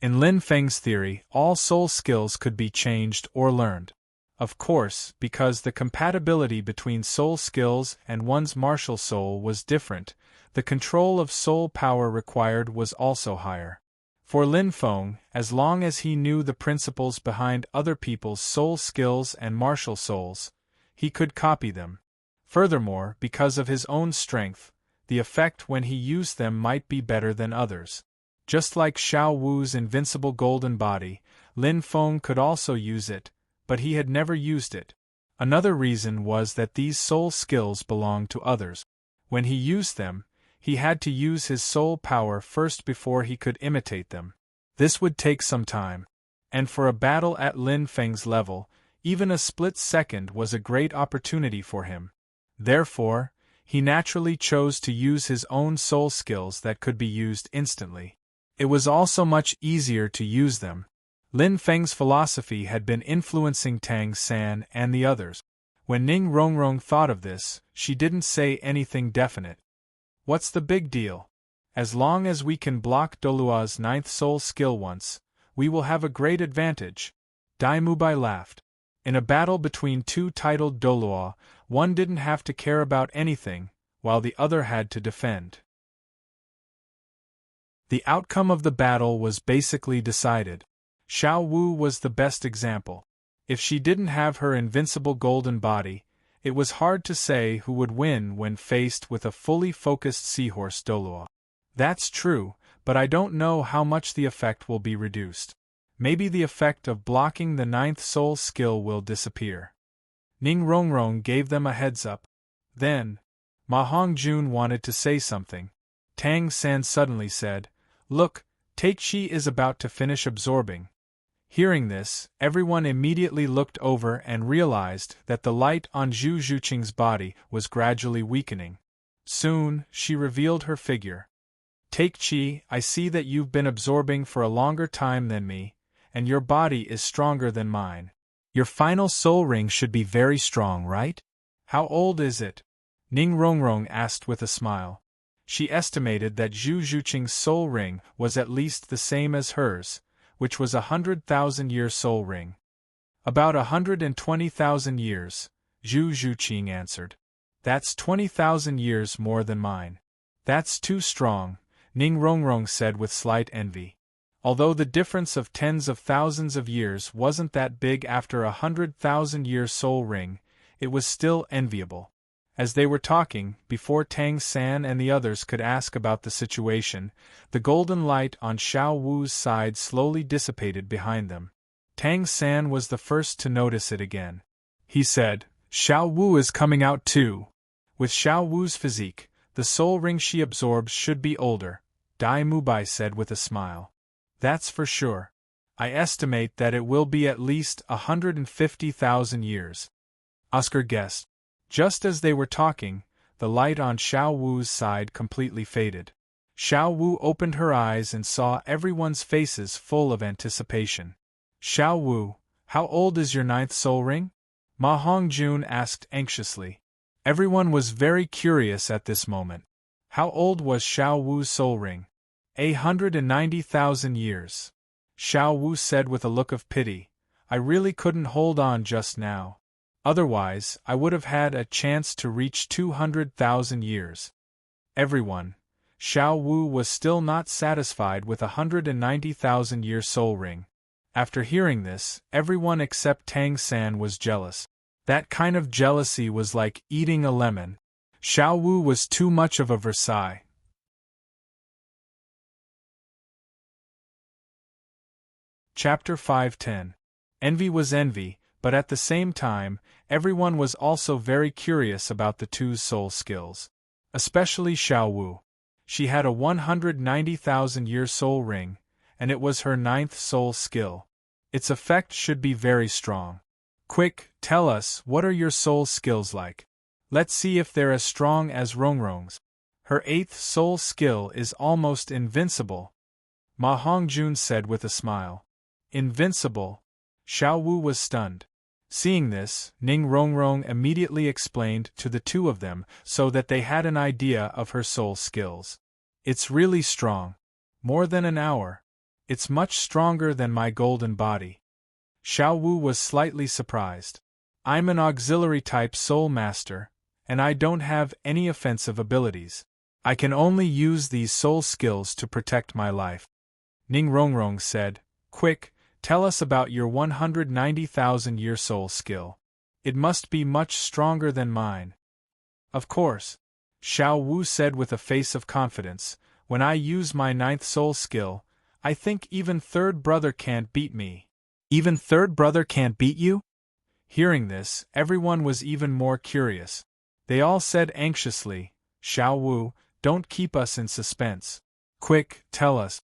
Speaker 1: In Lin Feng's theory, all soul skills could be changed or learned. Of course, because the compatibility between soul skills and one's martial soul was different, the control of soul power required was also higher. For Lin Feng, as long as he knew the principles behind other people's soul skills and martial souls, he could copy them. Furthermore, because of his own strength, the effect when he used them might be better than others. Just like Xiao Wu's invincible golden body, Lin Feng could also use it, but he had never used it. Another reason was that these soul skills belonged to others. When he used them, he had to use his soul power first before he could imitate them. This would take some time. And for a battle at Lin Feng's level, even a split second was a great opportunity for him. Therefore, he naturally chose to use his own soul skills that could be used instantly. It was also much easier to use them. Lin Feng's philosophy had been influencing Tang San and the others. When Ning Rongrong thought of this, she didn't say anything definite. What's the big deal? As long as we can block Dolua's 9th soul skill once, we will have a great advantage. Dai Mubai laughed. In a battle between two titled Dolua, one didn't have to care about anything, while the other had to defend. The outcome of the battle was basically decided. Xiao Wu was the best example. If she didn't have her invincible golden body, it was hard to say who would win when faced with a fully focused seahorse Dolua. That's true, but I don't know how much the effect will be reduced. Maybe the effect of blocking the 9th soul skill will disappear. Ning Rongrong gave them a heads up. Then, Ma Hongjun wanted to say something. Tang San suddenly said, Look, Taichi is about to finish absorbing. Hearing this, everyone immediately looked over and realized that the light on Zhu Zhuqing's body was gradually weakening. Soon, she revealed her figure. Taichi, I see that you've been absorbing for a longer time than me, and your body is stronger than mine. Your final soul ring should be very strong, right? How old is it? Ning Rongrong asked with a smile. She estimated that Zhu Zhuqing's soul ring was at least the same as hers, which was 100,000-year soul ring. About 120,000 years, Zhu Zhuqing answered. That's 20,000 years more than mine. That's too strong, Ning Rongrong said with slight envy. Although the difference of tens of thousands of years wasn't that big after 100,000-year soul ring, it was still enviable. As they were talking, before Tang San and the others could ask about the situation, the golden light on Xiao Wu's side slowly dissipated behind them. Tang San was the first to notice it again. He said, Xiao Wu is coming out too. With Xiao Wu's physique, the soul ring she absorbs should be older, Dai Mubai said with a smile. That's for sure. I estimate that it will be at least 150,000 years. Oscar guessed. Just as they were talking, the light on Xiao Wu's side completely faded. Xiao Wu opened her eyes and saw everyone's faces full of anticipation. Xiao Wu, how old is your 9th soul ring? Ma Hongjun asked anxiously. Everyone was very curious at this moment. How old was Xiao Wu's soul ring? 190,000 years. Xiao Wu said with a look of pity. I really couldn't hold on just now. Otherwise, I would have had a chance to reach 200,000 years. Everyone. Xiao Wu was still not satisfied with 190,000-year soul ring. After hearing this, everyone except Tang San was jealous. That kind of jealousy was like eating a lemon. Xiao Wu was too much of a Versailles. Chapter 510. Envy was envy, but at the same time, everyone was also very curious about the two's soul skills. Especially Xiao Wu. She had a 190,000-year soul ring, and it was her 9th soul skill. Its effect should be very strong. Quick, tell us, what are your soul skills like? Let's see if they're as strong as Rongrong's. Her 8th soul skill is almost invincible. Ma Hongjun said with a smile. Invincible? Xiao Wu was stunned. Seeing this, Ning Rongrong immediately explained to the two of them so that they had an idea of her soul skills. It's really strong. More than an hour. It's much stronger than my golden body. Xiao Wu was slightly surprised. I'm an auxiliary type soul master, and I don't have any offensive abilities. I can only use these soul skills to protect my life. Ning Rongrong said, Quick, tell us about your 190,000-year soul skill. It must be much stronger than mine. Of course. Xiao Wu said with a face of confidence, when I use my 9th soul skill, I think even third brother can't beat me. Even third brother can't beat you? Hearing this, everyone was even more curious. They all said anxiously, Xiao Wu, don't keep us in suspense. Quick, tell us.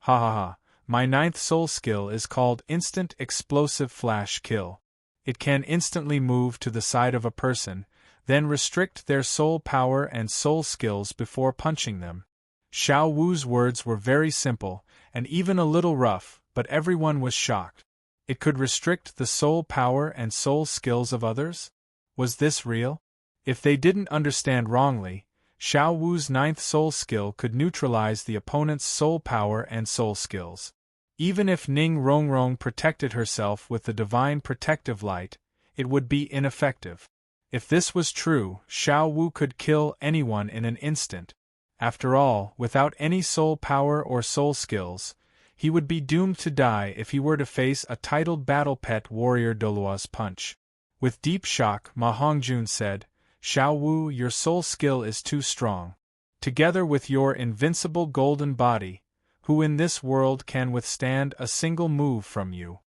Speaker 1: Ha ha ha. My 9th soul skill is called Instant Explosive Flash Kill. It can instantly move to the side of a person, then restrict their soul power and soul skills before punching them. Xiao Wu's words were very simple, and even a little rough, but everyone was shocked. It could restrict the soul power and soul skills of others? Was this real? If they didn't understand wrongly, Xiao Wu's 9th soul skill could neutralize the opponent's soul power and soul skills. Even if Ning Rongrong protected herself with the divine protective light, it would be ineffective. If this was true, Xiao Wu could kill anyone in an instant. After all, without any soul power or soul skills, he would be doomed to die if he were to face a titled battle pet warrior Dolua's punch. With deep shock, Ma Hongjun said, Xiao Wu, your soul skill is too strong. Together with your invincible golden body, who in this world can withstand a single move from you?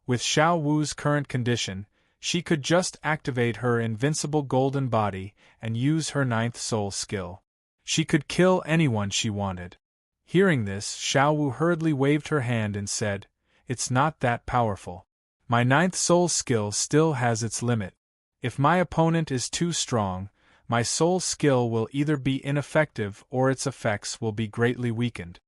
Speaker 1: With Xiao Wu's current condition, she could just activate her invincible golden body and use her 9th soul skill. She could kill anyone she wanted. Hearing this, Xiao Wu hurriedly waved her hand and said, It's not that powerful. My 9th soul skill still has its limit. If my opponent is too strong, my soul skill will either be ineffective or its effects will be greatly weakened.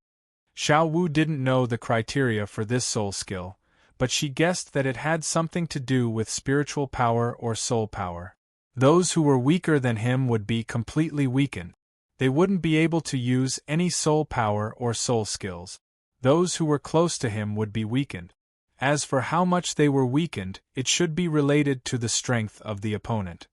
Speaker 1: Xiao Wu didn't know the criteria for this soul skill, but she guessed that it had something to do with spiritual power or soul power. Those who were weaker than him would be completely weakened. They wouldn't be able to use any soul power or soul skills. Those who were close to him would be weakened. As for how much they were weakened, it should be related to the strength of the opponent.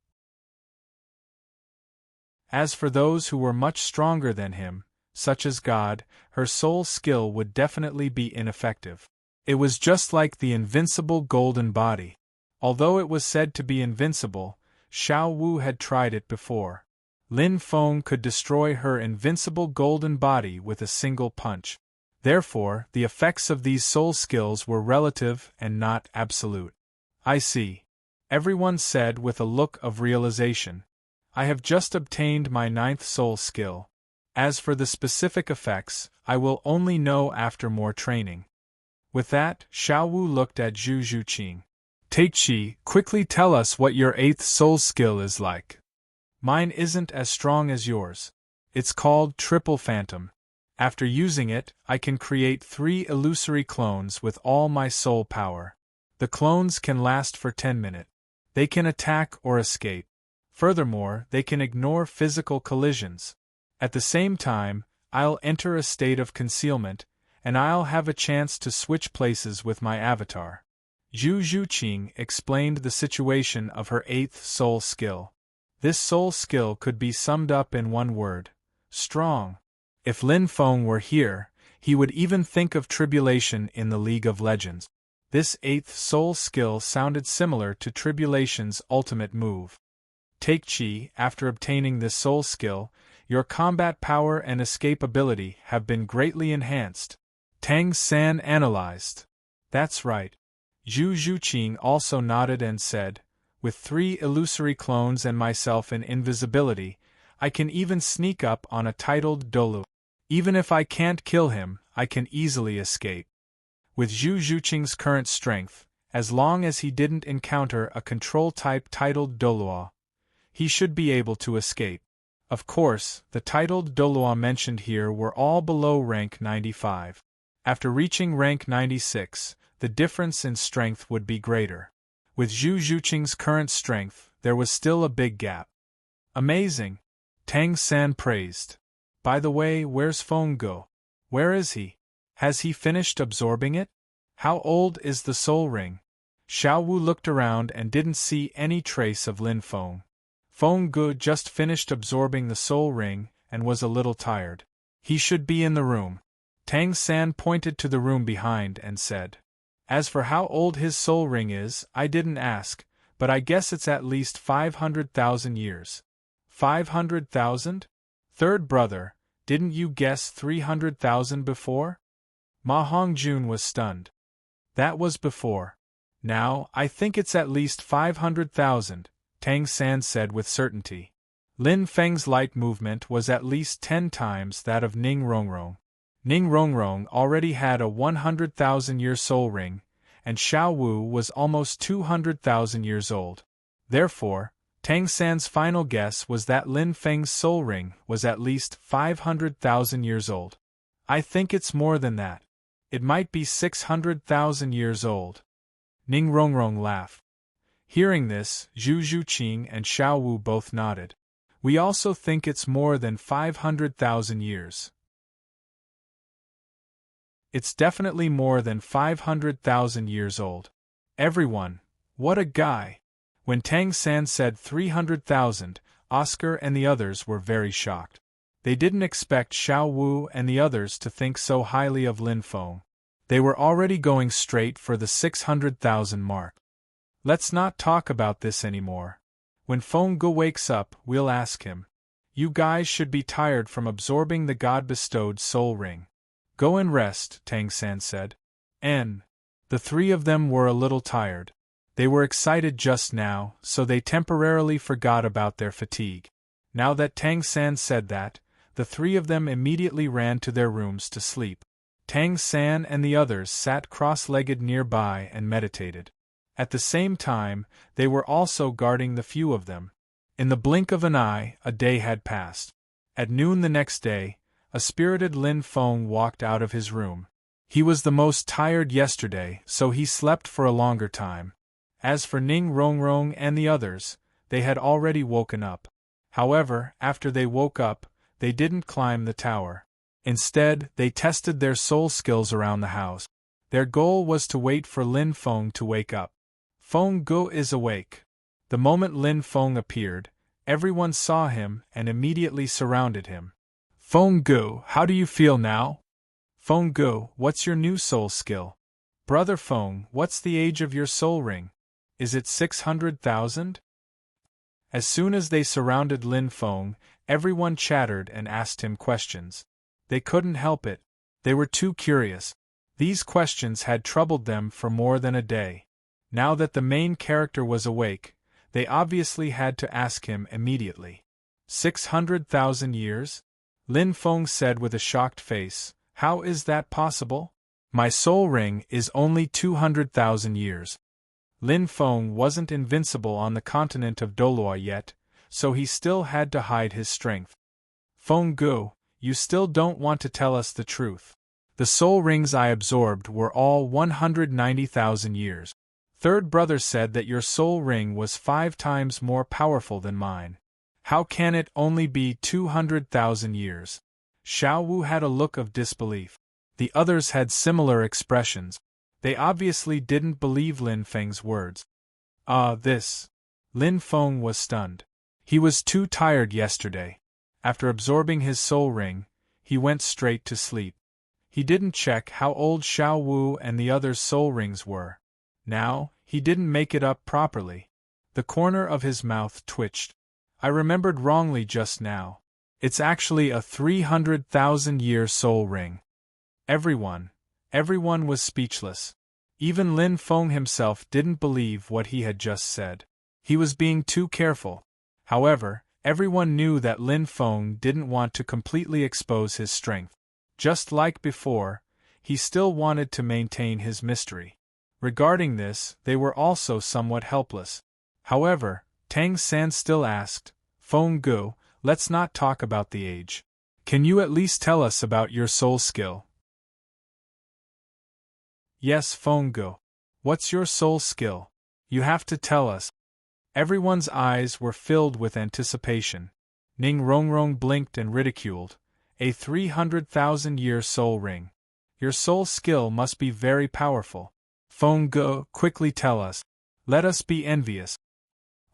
Speaker 1: As for those who were much stronger than him, such as God, her soul skill would definitely be ineffective. It was just like the invincible golden body. Although it was said to be invincible, Xiao Wu had tried it before. Lin Feng could destroy her invincible golden body with a single punch. Therefore, the effects of these soul skills were relative and not absolute. I see. Everyone said with a look of realization. I have just obtained my 9th soul skill. As for the specific effects, I will only know after more training. With that, Xiao Wu looked at Zhu Zhuqing. Takechi, quickly tell us what your 8th soul skill is like. Mine isn't as strong as yours. It's called Triple Phantom. After using it, I can create 3 illusory clones with all my soul power. The clones can last for 10 minutes. They can attack or escape. Furthermore, they can ignore physical collisions. At the same time, I'll enter a state of concealment, and I'll have a chance to switch places with my avatar. Zhu Zhuqing explained the situation of her 8th soul skill. This soul skill could be summed up in one word: strong. If Lin Feng were here, he would even think of Tribulation in the League of Legends. This 8th soul skill sounded similar to Tribulation's ultimate move. Takechi, after obtaining this soul skill, your combat power and escape ability have been greatly enhanced. Tang San analyzed. That's right. Zhu Zhuqing also nodded and said, with 3 illusory clones and myself in invisibility, I can even sneak up on a titled Dolu. Even if I can't kill him, I can easily escape. With Zhu Zhuqing's current strength, as long as he didn't encounter a control-type titled Dolua, he should be able to escape. Of course, the titled Dolua mentioned here were all below rank 95. After reaching rank 96, the difference in strength would be greater. With Zhu Zhuqing's current strength, there was still a big gap. Amazing! Tang San praised. By the way, where's Feng Go? Where is he? Has he finished absorbing it? How old is the soul ring? Xiao Wu looked around and didn't see any trace of Lin Feng. Feng Go just finished absorbing the soul ring and was a little tired. He should be in the room. Tang San pointed to the room behind and said, as for how old his soul ring is, I didn't ask, but I guess it's at least 500,000 years. 500,000? Third brother, didn't you guess 300,000 before? Ma Hongjun was stunned. That was before. Now, I think it's at least 500,000, Tang San said with certainty. Lin Feng's light movement was at least 10 times that of Ning Rongrong. Ning Rongrong already had a 100,000-year soul ring, and Xiao Wu was almost 200,000 years old. Therefore, Tang San's final guess was that Lin Feng's soul ring was at least 500,000 years old. I think it's more than that. It might be 600,000 years old. Ning Rongrong laughed. Hearing this, Zhu Zhuqing and Xiao Wu both nodded. We also think it's more than 500,000 years. It's definitely more than 500,000 years old. Everyone, what a guy! When Tang San said 300,000, Oscar and the others were very shocked. They didn't expect Xiao Wu and the others to think so highly of Lin Feng. They were already going straight for the 600,000 mark. Let's not talk about this anymore. When Feng Ge wakes up, we'll ask him. You guys should be tired from absorbing the God-bestowed soul ring. Go and rest, Tang San said. The 3 of them were a little tired. They were excited just now, so they temporarily forgot about their fatigue. Now that Tang San said that, the 3 of them immediately ran to their rooms to sleep. Tang San and the others sat cross-legged nearby and meditated. At the same time, they were also guarding the few of them. In the blink of an eye, a day had passed. At noon the next day, a spirited Lin Feng walked out of his room. He was the most tired yesterday, so he slept for a longer time. As for Ning Rongrong and the others, they had already woken up. However, after they woke up, they didn't climb the tower. Instead, they tested their soul skills around the house. Their goal was to wait for Lin Feng to wake up. Feng Ge is awake. The moment Lin Feng appeared, everyone saw him and immediately surrounded him. Feng Ge, how do you feel now? Feng Ge, what's your new soul skill? Brother Feng, what's the age of your soul ring? Is it 600,000? As soon as they surrounded Lin Feng, everyone chattered and asked him questions. They couldn't help it. They were too curious. These questions had troubled them for more than a day. Now that the main character was awake, they obviously had to ask him immediately. 600,000 years? Lin Feng said with a shocked face. How is that possible? My soul ring is only 200,000 years. Lin Feng wasn't invincible on the continent of Doloi yet, so he still had to hide his strength. Feng Gu, you still don't want to tell us the truth. The soul rings I absorbed were all 190,000 years. Third brother said that your soul ring was 5 times more powerful than mine. How can it only be 200,000 years? Xiao Wu had a look of disbelief. The others had similar expressions. They obviously didn't believe Lin Feng's words. This. Lin Feng was stunned. He was too tired yesterday. After absorbing his soul ring, he went straight to sleep. He didn't check how old Xiao Wu and the others' soul rings were. Now, he didn't make it up properly. The corner of his mouth twitched. I remembered wrongly just now. It's actually a 300,000-year soul ring. Everyone was speechless. Even Lin Feng himself didn't believe what he had just said. He was being too careful. However, everyone knew that Lin Feng didn't want to completely expose his strength. Just like before, he still wanted to maintain his mystery. Regarding this, they were also somewhat helpless. However, Tang San still asked, Feng Gu, let's not talk about the age. Can you at least tell us about your soul skill? Yes, Feng Gu. What's your soul skill? You have to tell us. Everyone's eyes were filled with anticipation. Ning Rongrong blinked and ridiculed. A 300,000-year soul ring. Your soul skill must be very powerful. Feng Gu, quickly tell us. Let us be envious.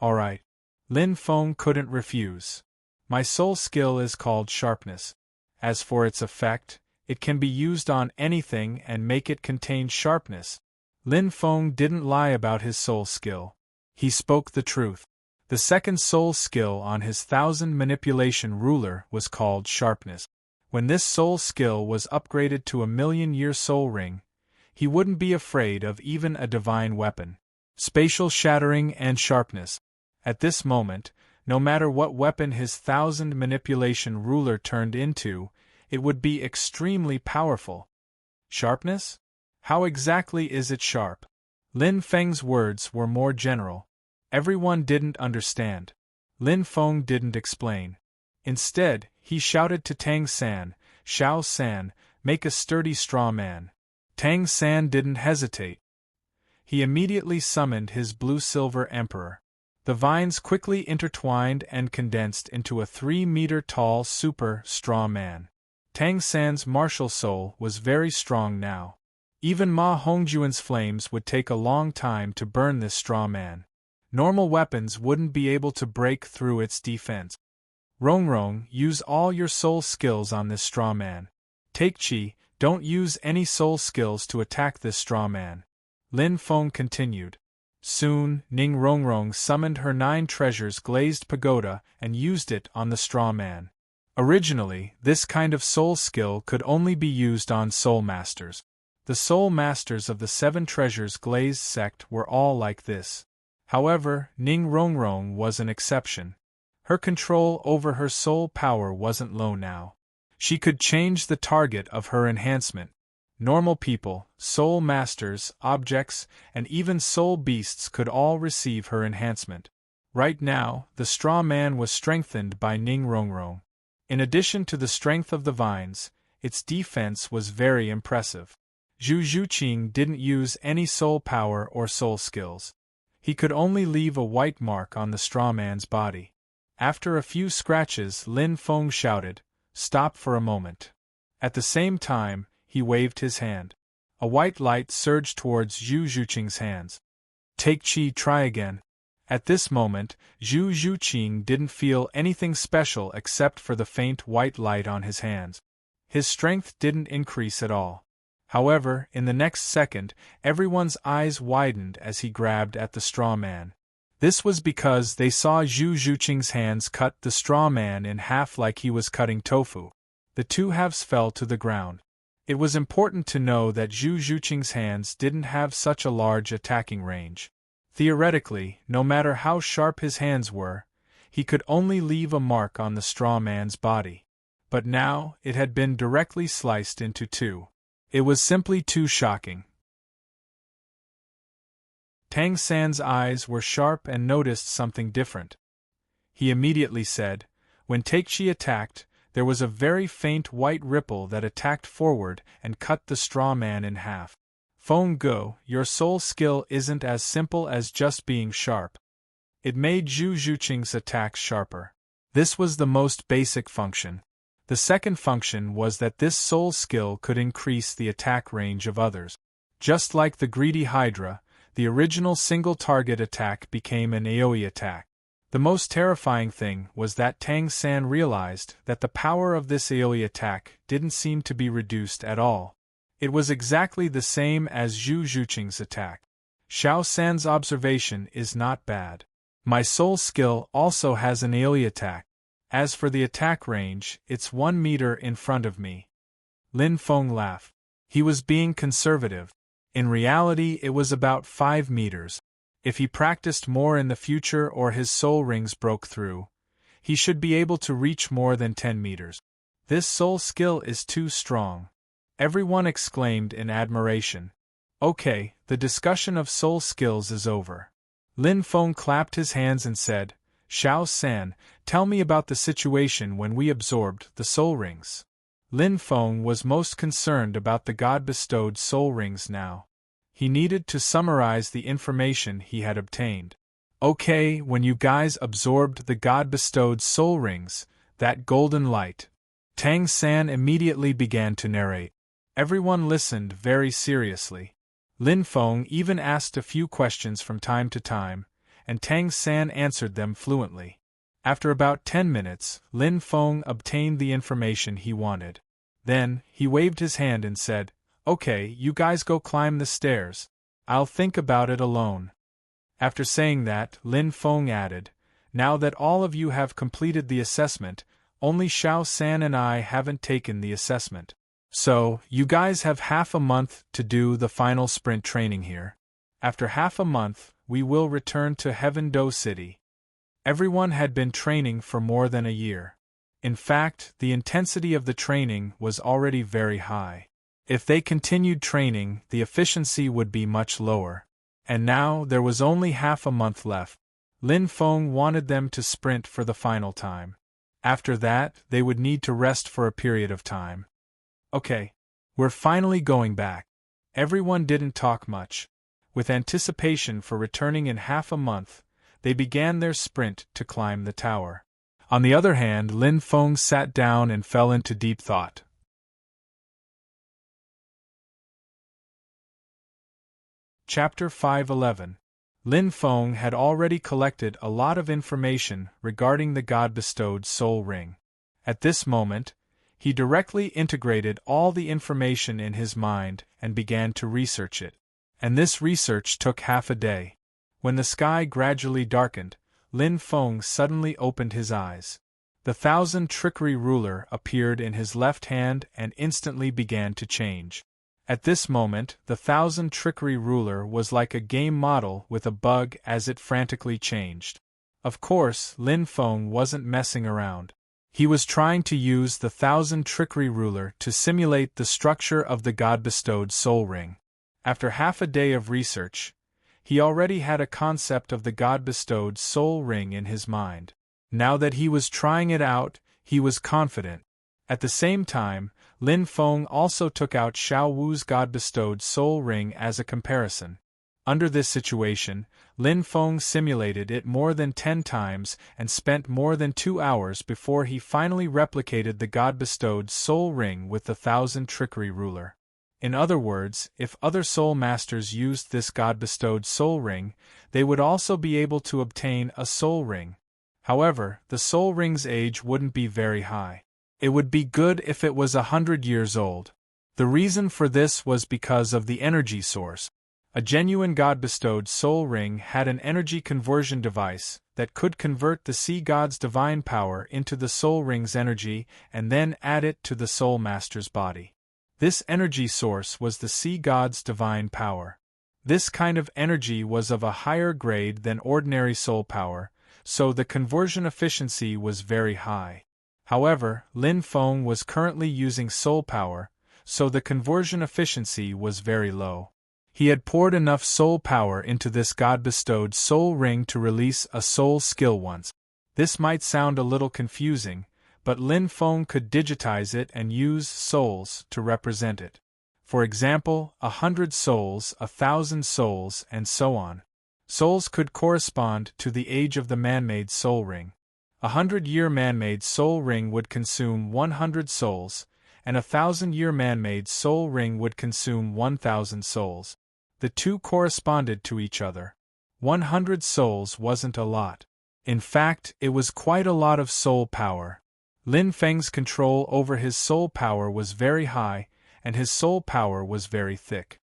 Speaker 1: Alright. Lin Feng couldn't refuse. My soul skill is called sharpness. As for its effect, it can be used on anything and make it contain sharpness. Lin Feng didn't lie about his soul skill. He spoke the truth. The second soul skill on his 1000 manipulation ruler was called sharpness. When this soul skill was upgraded to a 1,000,000-year soul ring, he wouldn't be afraid of even a divine weapon. Spatial shattering and sharpness. At this moment, no matter what weapon his 1000 manipulation ruler turned into, it would be extremely powerful. Sharpness? How exactly is it sharp? Lin Feng's words were more general. Everyone didn't understand. Lin Feng didn't explain. Instead, he shouted to Tang San, Xiao San, make a sturdy straw man. Tang San didn't hesitate. He immediately summoned his blue-silver emperor. The vines quickly intertwined and condensed into a 3-meter-tall super straw man. Tang San's martial soul was very strong now. Even Ma Hongjuan's flames would take a long time to burn this straw man. Normal weapons wouldn't be able to break through its defense. Rongrong, use all your soul skills on this straw man. Take Qi, don't use any soul skills to attack this straw man. Lin Feng continued. Soon, Ning Rongrong summoned her 9 treasures glazed pagoda and used it on the straw man. Originally, this kind of soul skill could only be used on soul masters. The soul masters of the 7 treasures glazed sect were all like this. However, Ning Rongrong was an exception. Her control over her soul power wasn't low now. She could change the target of her enhancement. Normal people, soul masters, objects, and even soul beasts could all receive her enhancement. Right now, the straw man was strengthened by Ning Rongrong. In addition to the strength of the vines, its defense was very impressive. Zhu Zhuqing didn't use any soul power or soul skills. He could only leave a white mark on the straw man's body. After a few scratches, Lin Feng shouted, "Stop for a moment." At the same time, he waved his hand. A white light surged towards Zhu Zhuqing's hands. Take Qi, try again. At this moment, Zhu Zhuqing didn't feel anything special except for the faint white light on his hands. His strength didn't increase at all. However, in the next second, everyone's eyes widened as he grabbed at the straw man. This was because they saw Zhu Zhuqing's hands cut the straw man in half like he was cutting tofu. The 2 halves fell to the ground. It was important to know that Zhu Zhuqing's hands didn't have such a large attacking range. Theoretically, no matter how sharp his hands were, he could only leave a mark on the straw man's body. But now, it had been directly sliced into two. It was simply too shocking. Tang San's eyes were sharp and noticed something different. He immediately said, "When Takeshi attacked, there was a very faint white ripple that attacked forward and cut the straw man in half. Feng Go, your soul skill isn't as simple as just being sharp. It made Zhu Zhuqing's attacks sharper. This was the most basic function. The second function was that this soul skill could increase the attack range of others. Just like the greedy Hydra, the original single-target attack became an AoE attack. The most terrifying thing was that Tang San realized that the power of this AoE attack didn't seem to be reduced at all. It was exactly the same as Zhu Zhuqing's attack. Xiao San's observation is not bad. My soul skill also has an AoE attack. As for the attack range, it's 1 meter in front of me." Lin Feng laughed. He was being conservative. In reality, it was about 5 meters. If he practiced more in the future or his soul rings broke through, he should be able to reach more than 10 meters. This soul skill is too strong. Everyone exclaimed in admiration. Okay, the discussion of soul skills is over. Lin Feng clapped his hands and said, "Xiao San, tell me about the situation when we absorbed the soul rings." Lin Feng was most concerned about the God-bestowed soul rings now. He needed to summarize the information he had obtained. "Okay, when you guys absorbed the God-bestowed soul rings, that golden light." Tang San immediately began to narrate. Everyone listened very seriously. Lin Feng even asked a few questions from time to time, and Tang San answered them fluently. After about 10 minutes, Lin Feng obtained the information he wanted. Then, he waved his hand and said, "Okay, you guys go climb the stairs. I'll think about it alone." After saying that, Lin Feng added, "Now that all of you have completed the assessment, only Xiao San and I haven't taken the assessment. So, you guys have half a month to do the final sprint training here. After half a month, we will return to Heaven Do City." Everyone had been training for more than a year. In fact, the intensity of the training was already very high. If they continued training, the efficiency would be much lower. And now, there was only half a month left. Lin Feng wanted them to sprint for the final time. After that, they would need to rest for a period of time. "Okay. We're finally going back." Everyone didn't talk much. With anticipation for returning in half a month, they began their sprint to climb the tower. On the other hand, Lin Feng sat down and fell into deep thought. Chapter 511. Lin Feng had already collected a lot of information regarding the God-bestowed soul ring. At this moment, he directly integrated all the information in his mind and began to research it. And this research took half a day. When the sky gradually darkened, Lin Feng suddenly opened his eyes. The 1,000 trickery ruler appeared in his left hand and instantly began to change. At this moment, the 1,000 trickery ruler was like a game model with a bug as it frantically changed. Of course, Lin Feng wasn't messing around. He was trying to use the 1,000 trickery ruler to simulate the structure of the God-bestowed soul ring. After half a day of research, he already had a concept of the God-bestowed soul ring in his mind. Now that he was trying it out, he was confident. At the same time, Lin Feng also took out Xiao Wu's God-bestowed soul ring as a comparison. Under this situation, Lin Feng simulated it more than 10 times and spent more than 2 hours before he finally replicated the God-bestowed soul ring with the 1,000 trickery ruler. In other words, if other soul masters used this God-bestowed soul ring, they would also be able to obtain a soul ring. However, the soul ring's age wouldn't be very high. It would be good if it was 100 years old. The reason for this was because of the energy source. A genuine God-bestowed soul ring had an energy conversion device that could convert the sea god's divine power into the soul ring's energy and then add it to the soul master's body. This energy source was the sea god's divine power. This kind of energy was of a higher grade than ordinary soul power, so the conversion efficiency was very high. However, Lin Feng was currently using soul power, so the conversion efficiency was very low. He had poured enough soul power into this God-bestowed soul ring to release a soul skill once. This might sound a little confusing, but Lin Feng could digitize it and use souls to represent it. For example, 100 souls, 1,000 souls, and so on. Souls could correspond to the age of the man-made soul ring. 100-year man-made soul ring would consume 100 souls, and 1,000-year man-made soul ring would consume 1,000 souls. The two corresponded to each other. 100 souls wasn't a lot. In fact, it was quite a lot of soul power. Lin Feng's control over his soul power was very high, and his soul power was very thick.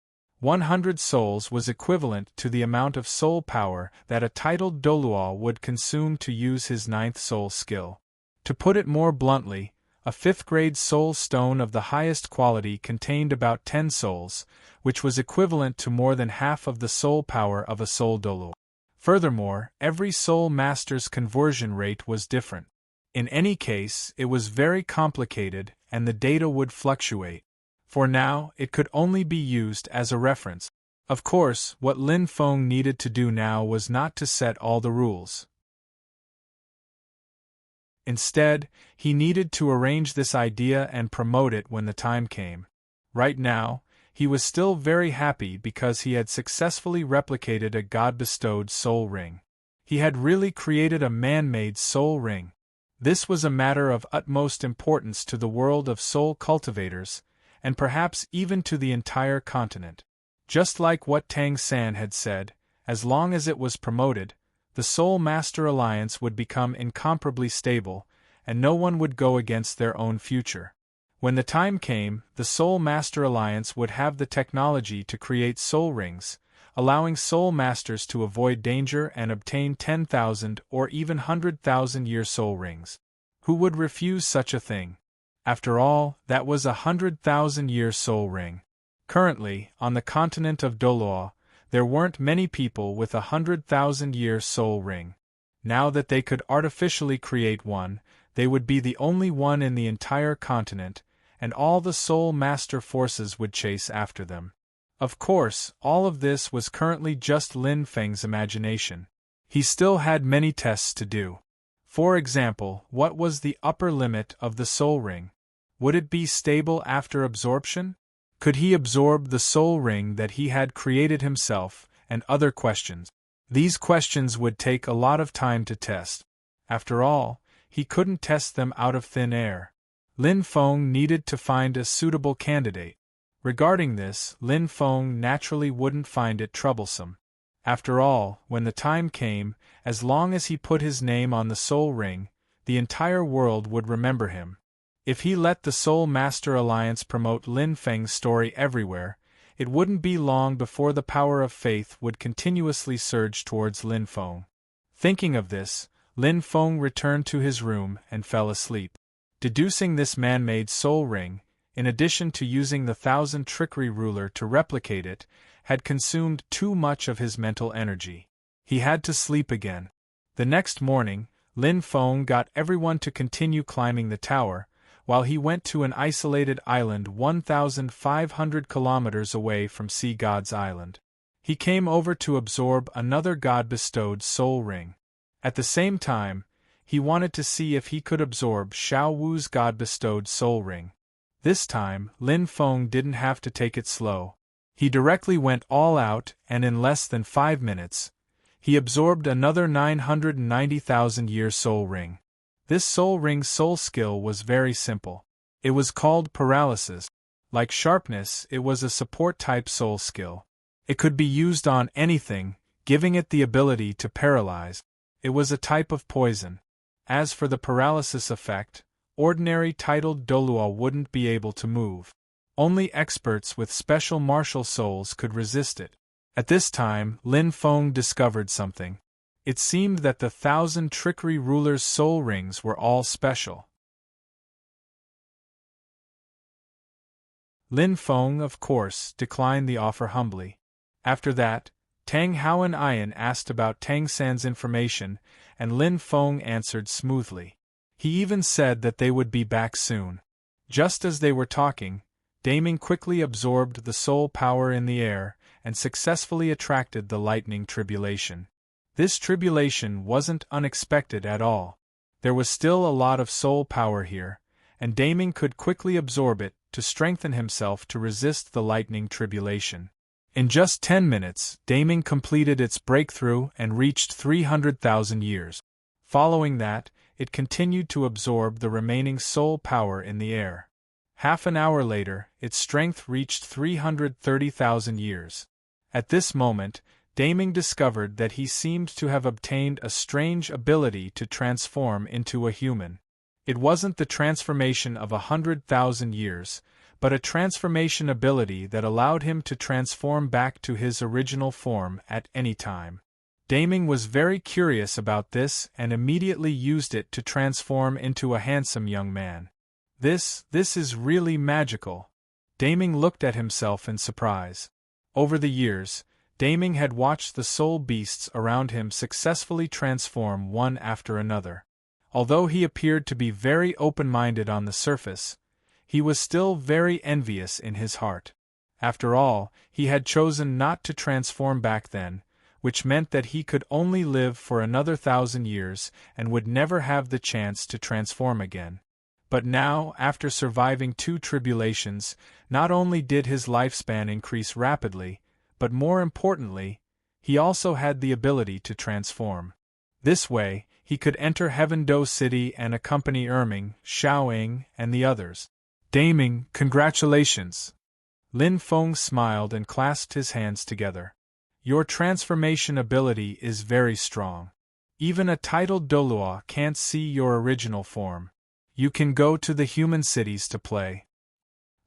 Speaker 1: 100 souls was equivalent to the amount of soul power that a titled Doluo would consume to use his 9th soul skill. To put it more bluntly, a 5th-grade soul stone of the highest quality contained about 10 souls, which was equivalent to more than half of the soul power of a soul Doluo. Furthermore, every soul master's conversion rate was different. In any case, it was very complicated, and the data would fluctuate. For now, it could only be used as a reference. Of course, what Lin Feng needed to do now was not to set all the rules. Instead, he needed to arrange this idea and promote it when the time came. Right now, he was still very happy because he had successfully replicated a God-bestowed soul ring. He had really created a man-made soul ring. This was a matter of utmost importance to the world of soul cultivators, and perhaps even to the entire continent. Just like what Tang San had said, as long as it was promoted, the Soul Master Alliance would become incomparably stable, and no one would go against their own future. When the time came, the Soul Master Alliance would have the technology to create soul rings, allowing soul masters to avoid danger and obtain 10,000 or even 100,000-year soul rings. Who would refuse such a thing? After all, that was a 100,000-year soul ring. Currently, on the continent of Doluo, there weren't many people with a 100,000-year soul ring. Now that they could artificially create one, they would be the only one in the entire continent, and all the soul master forces would chase after them. Of course, all of this was currently just Lin Feng's imagination. He still had many tests to do. For example, what was the upper limit of the soul ring? Would it be stable after absorption? Could he absorb the soul ring that he had created himself, and other questions? These questions would take a lot of time to test. After all, he couldn't test them out of thin air. Lin Feng needed to find a suitable candidate. Regarding this, Lin Feng naturally wouldn't find it troublesome. After all, when the time came, as long as he put his name on the soul ring, the entire world would remember him. If he let the Soul Master Alliance promote Lin Feng's story everywhere, it wouldn't be long before the power of faith would continuously surge towards Lin Feng. Thinking of this, Lin Feng returned to his room and fell asleep. Deducing this man-made soul ring, in addition to using the 1,000 trickery ruler to replicate it, had consumed too much of his mental energy. He had to sleep again. The next morning, Lin Feng got everyone to continue climbing the tower, while he went to an isolated island 1,500 kilometers away from Sea God's Island. He came over to absorb another God-bestowed soul ring. At the same time, he wanted to see if he could absorb Xiao Wu's God-bestowed soul ring. This time, Lin Feng didn't have to take it slow. He directly went all out, and in less than 5 minutes, he absorbed another 990,000-year soul ring. This soul ring's soul skill was very simple. It was called paralysis. Like sharpness, it was a support-type soul skill. It could be used on anything, giving it the ability to paralyze. It was a type of poison. As for the paralysis effect, ordinary titled Doluo wouldn't be able to move. Only experts with special martial souls could resist it. At this time, Lin Feng discovered something. It seemed that the 1,000 trickery rulers' soul rings were all special. Lin Feng, of course, declined the offer humbly. After that, Tang Hao and Ian asked about Tang San's information, and Lin Feng answered smoothly. He even said that they would be back soon. Just as they were talking, Daming quickly absorbed the soul power in the air and successfully attracted the lightning tribulation. This tribulation wasn't unexpected at all. There was still a lot of soul power here, and Daming could quickly absorb it to strengthen himself to resist the lightning tribulation. In just 10 minutes, Daming completed its breakthrough and reached 300,000 years. Following that, it continued to absorb the remaining soul power in the air. Half an hour later, its strength reached 330,000 years. At this moment, Daming discovered that he seemed to have obtained a strange ability to transform into a human. It wasn't the transformation of 100,000 years, but a transformation ability that allowed him to transform back to his original form at any time. Daming was very curious about this and immediately used it to transform into a handsome young man. This is really magical. Daming looked at himself in surprise. Over the years, Daming had watched the soul beasts around him successfully transform one after another. Although he appeared to be very open-minded on the surface, he was still very envious in his heart. After all, he had chosen not to transform back then, which meant that he could only live for another 1,000 years and would never have the chance to transform again. But now, after surviving 2 tribulations, not only did his lifespan increase rapidly, but more importantly, he also had the ability to transform. This way, he could enter Heaven Do City and accompany Erming, Xiaoying, and the others. Daming, congratulations! Lin Feng smiled and clasped his hands together. Your transformation ability is very strong. Even a titled Dolua can't see your original form. You can go to the human cities to play.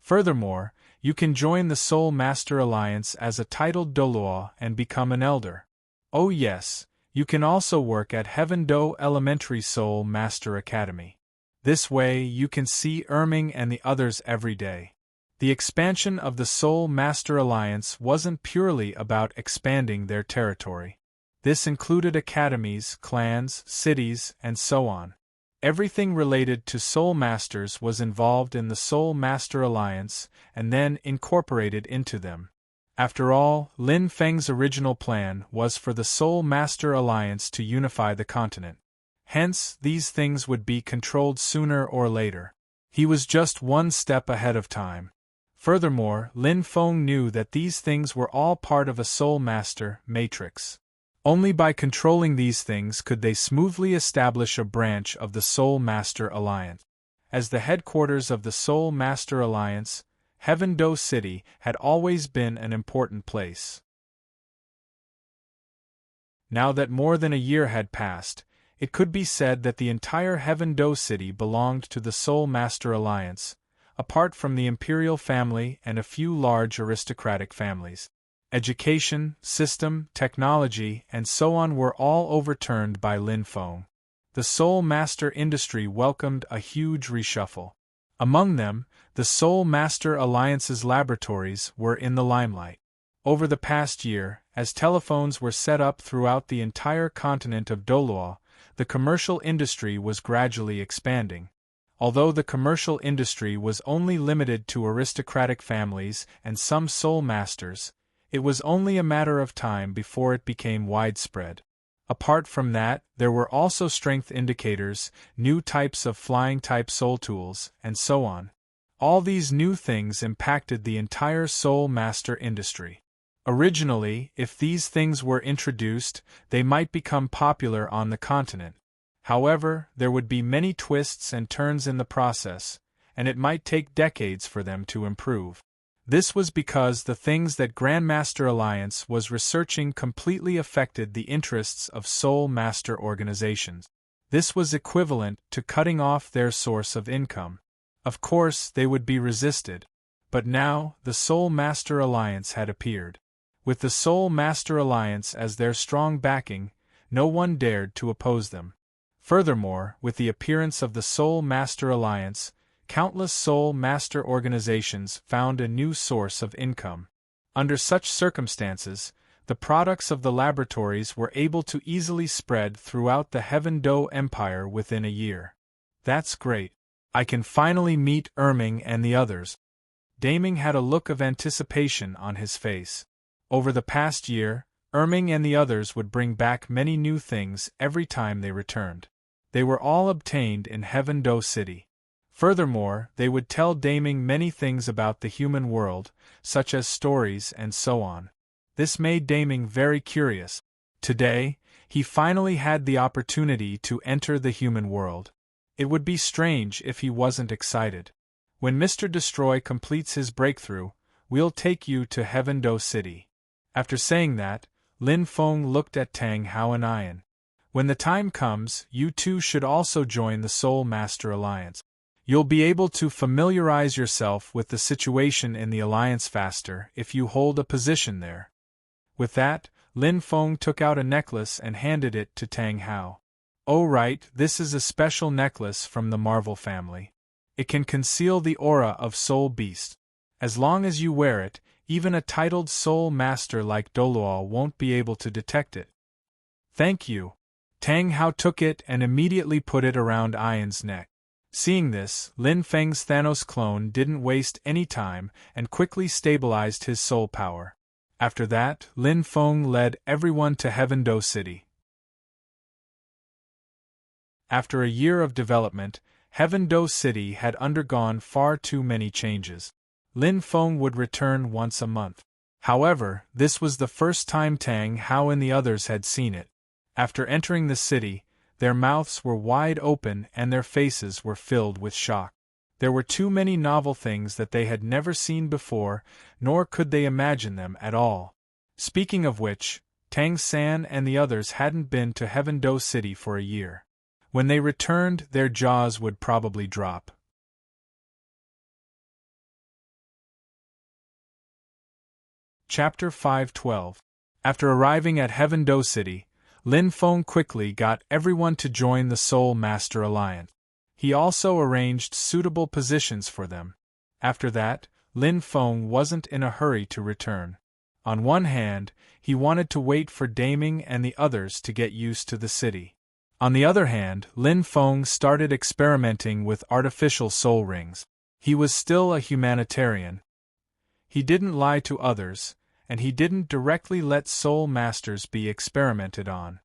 Speaker 1: Furthermore, you can join the Soul Master Alliance as a titled Dolua and become an elder. Oh yes, you can also work at Heaven Do Elementary Soul Master Academy. This way you can see Erming and the others every day. The expansion of the Soul Master Alliance wasn't purely about expanding their territory. This included academies, clans, cities, and so on. Everything related to Soul Masters was involved in the Soul Master Alliance and then incorporated into them. After all, Lin Feng's original plan was for the Soul Master Alliance to unify the continent. Hence, these things would be controlled sooner or later. He was just one step ahead of time. Furthermore, Lin Feng knew that these things were all part of a Soul Master matrix. Only by controlling these things could they smoothly establish a branch of the Soul Master Alliance. As the headquarters of the Soul Master Alliance, Heaven Do City had always been an important place. Now that more than a year had passed, it could be said that the entire Heaven Do City belonged to the Soul Master Alliance, apart from the imperial family and a few large aristocratic families. Education, system, technology, and so on were all overturned by Lin Feng. The Soul Master industry welcomed a huge reshuffle. Among them, the Soul Master Alliance's laboratories were in the limelight. Over the past year, as telephones were set up throughout the entire continent of Dolua, the commercial industry was gradually expanding. Although the commercial industry was only limited to aristocratic families and some Soul Masters, it was only a matter of time before it became widespread. Apart from that, there were also strength indicators, new types of flying-type soul tools, and so on. All these new things impacted the entire Soul Master industry. Originally, if these things were introduced, they might become popular on the continent. However, there would be many twists and turns in the process, and it might take decades for them to improve. This was because the things that Grandmaster Alliance was researching completely affected the interests of Soul Master organizations. This was equivalent to cutting off their source of income. Of course, they would be resisted. But now, the Soul Master Alliance had appeared. With the Soul Master Alliance as their strong backing, no one dared to oppose them. Furthermore, with the appearance of the Soul Master Alliance, countless Soul Master organizations found a new source of income. Under such circumstances, The products of the laboratories were able to easily spread throughout the Heaven Do Empire within a year. That's great. I can finally meet Erming and the others. Daming had a look of anticipation on his face. Over the past year, Erming and the others would bring back many new things every time they returned. They were all obtained in Heaven Do City. Furthermore, they would tell Daming many things about the human world, such as stories and so on. This made Daming very curious. Today, he finally had the opportunity to enter the human world. It would be strange if he wasn't excited. When Mr. Destroy completes his breakthrough, we'll take you to Heaven Do City. After saying that, Lin Feng looked at Tang Hao and Ian. When the time comes, you two should also join the Soul Master Alliance. You'll be able to familiarize yourself with the situation in the Alliance faster if you hold a position there. With that, Lin Feng took out a necklace and handed it to Tang Hao. Oh right, this is a special necklace from the Marvel family. It can conceal the aura of Soul Beast. As long as you wear it, even a titled Soul Master like Doluo won't be able to detect it. Thank you. Tang Hao took it and immediately put it around Ian's neck. Seeing this, Lin Feng's Thanos clone didn't waste any time and quickly stabilized his soul power. After that, Lin Feng led everyone to Heaven Do City. After a year of development, Heaven Do City had undergone far too many changes. Lin Feng would return once a month. However, this was the first time Tang Hao and the others had seen it. After entering the city, their mouths were wide open and their faces were filled with shock. There were too many novel things that they had never seen before, nor could they imagine them at all. Speaking of which, Tang San and the others hadn't been to Heaven Do City for a year. When they returned, their jaws would probably drop. Chapter 512. After arriving at Heaven Do City, Lin Feng quickly got everyone to join the Soul Master Alliance. He also arranged suitable positions for them. After that, Lin Feng wasn't in a hurry to return. On one hand, he wanted to wait for Daming and the others to get used to the city. On the other hand, Lin Feng started experimenting with artificial soul rings. He was still a humanitarian. He didn't lie to others, and he didn't directly let soul masters be experimented on.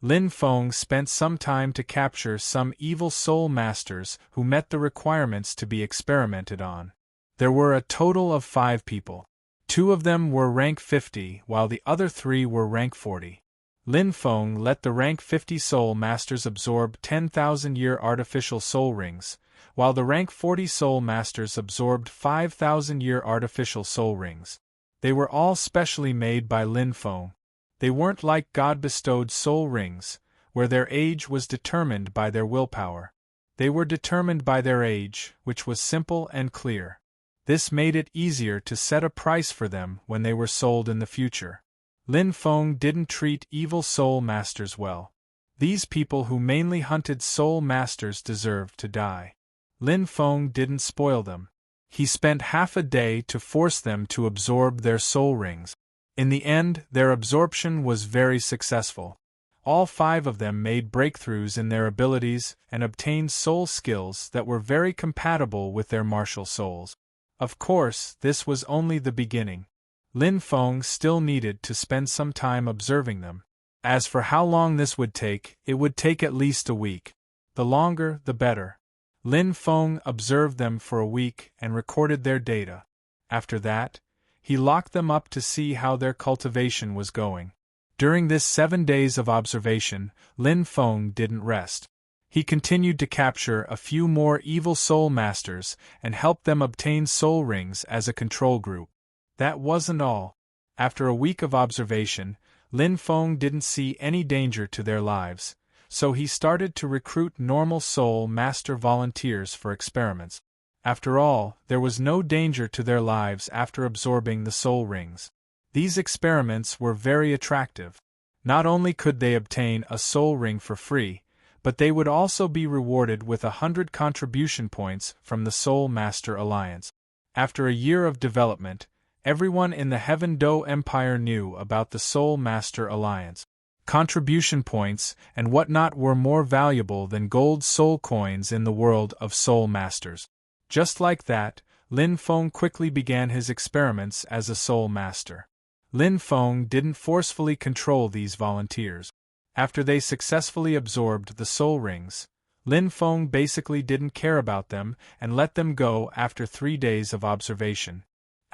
Speaker 1: Lin Feng spent some time to capture some evil soul masters who met the requirements to be experimented on. There were a total of 5 people. 2 of them were rank 50, while the other 3 were rank 40. Lin Feng let the rank 50 soul masters absorb 10,000-year artificial soul rings, while the rank 40 soul masters absorbed 5,000-year artificial soul rings. They were all specially made by Lin Feng. They weren't like God-bestowed soul rings, where their age was determined by their willpower. They were determined by their age, which was simple and clear. This made it easier to set a price for them when they were sold in the future. Lin Feng didn't treat evil soul masters well. These people who mainly hunted soul masters deserved to die. Lin Feng didn't spoil them. He spent half a day to force them to absorb their soul rings. In the end, their absorption was very successful. All 5 of them made breakthroughs in their abilities and obtained soul skills that were very compatible with their martial souls. Of course, this was only the beginning. Lin Feng still needed to spend some time observing them. As for how long this would take, it would take at least a week. The longer, the better. Lin Feng observed them for a week and recorded their data. After that, he locked them up to see how their cultivation was going. During this 7 days of observation, Lin Feng didn't rest. He continued to capture a few more evil soul masters and help them obtain soul rings as a control group. That wasn't all. After a week of observation, Lin Feng didn't see any danger to their lives, so he started to recruit normal soul master volunteers for experiments. After all, there was no danger to their lives after absorbing the soul rings. These experiments were very attractive. Not only could they obtain a soul ring for free, but they would also be rewarded with 100 contribution points from the Soul Master Alliance. After a year of development, Everyone in the Heaven Do Empire knew about the Soul Master Alliance. Contribution points and whatnot were more valuable than gold soul coins in the world of Soul Masters. Just like that, Lin Feng quickly began his experiments as a Soul Master. Lin Feng didn't forcefully control these volunteers. After they successfully absorbed the soul rings, Lin Feng basically didn't care about them and let them go after 3 days of observation.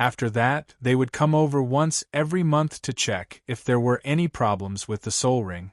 Speaker 1: After that, they would come over once every month to check if there were any problems with the soul ring.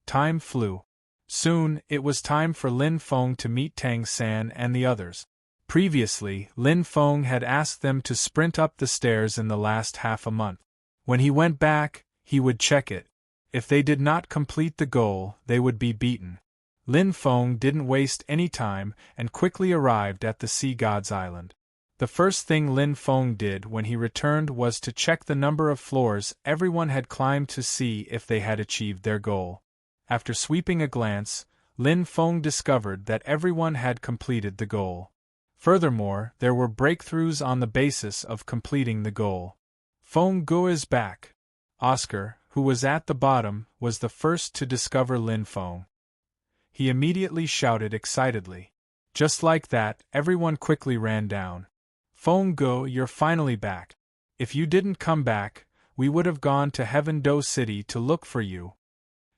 Speaker 1: Time flew. Soon, it was time for Lin Feng to meet Tang San and the others. Previously, Lin Feng had asked them to sprint up the stairs in the last half a month. When he went back, he would check it. If they did not complete the goal, they would be beaten. Lin Feng didn't waste any time and quickly arrived at the Sea God's Island. The first thing Lin Feng did when he returned was to check the number of floors everyone had climbed to see if they had achieved their goal. After sweeping a glance, Lin Feng discovered that everyone had completed the goal. Furthermore, there were breakthroughs on the basis of completing the goal. Feng Guo is back. Oscar, who was at the bottom, was the first to discover Lin Feng. He immediately shouted excitedly. Just like that, everyone quickly ran down. Feng Guo, you're finally back. If you didn't come back, we would have gone to Heaven Do City to look for you.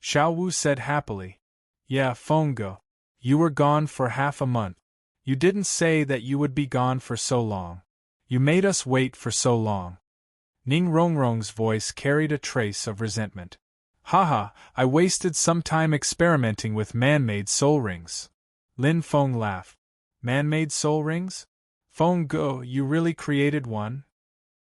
Speaker 1: Xiao Wu said happily. Yeah, Feng Guo. You were gone for half a month. You didn't say that you would be gone for so long. You made us wait for so long. Ning Rongrong's voice carried a trace of resentment. Haha, I wasted some time experimenting with man-made soul rings. Lin Feng laughed. Man-made soul rings? Feng Guo, you really created one?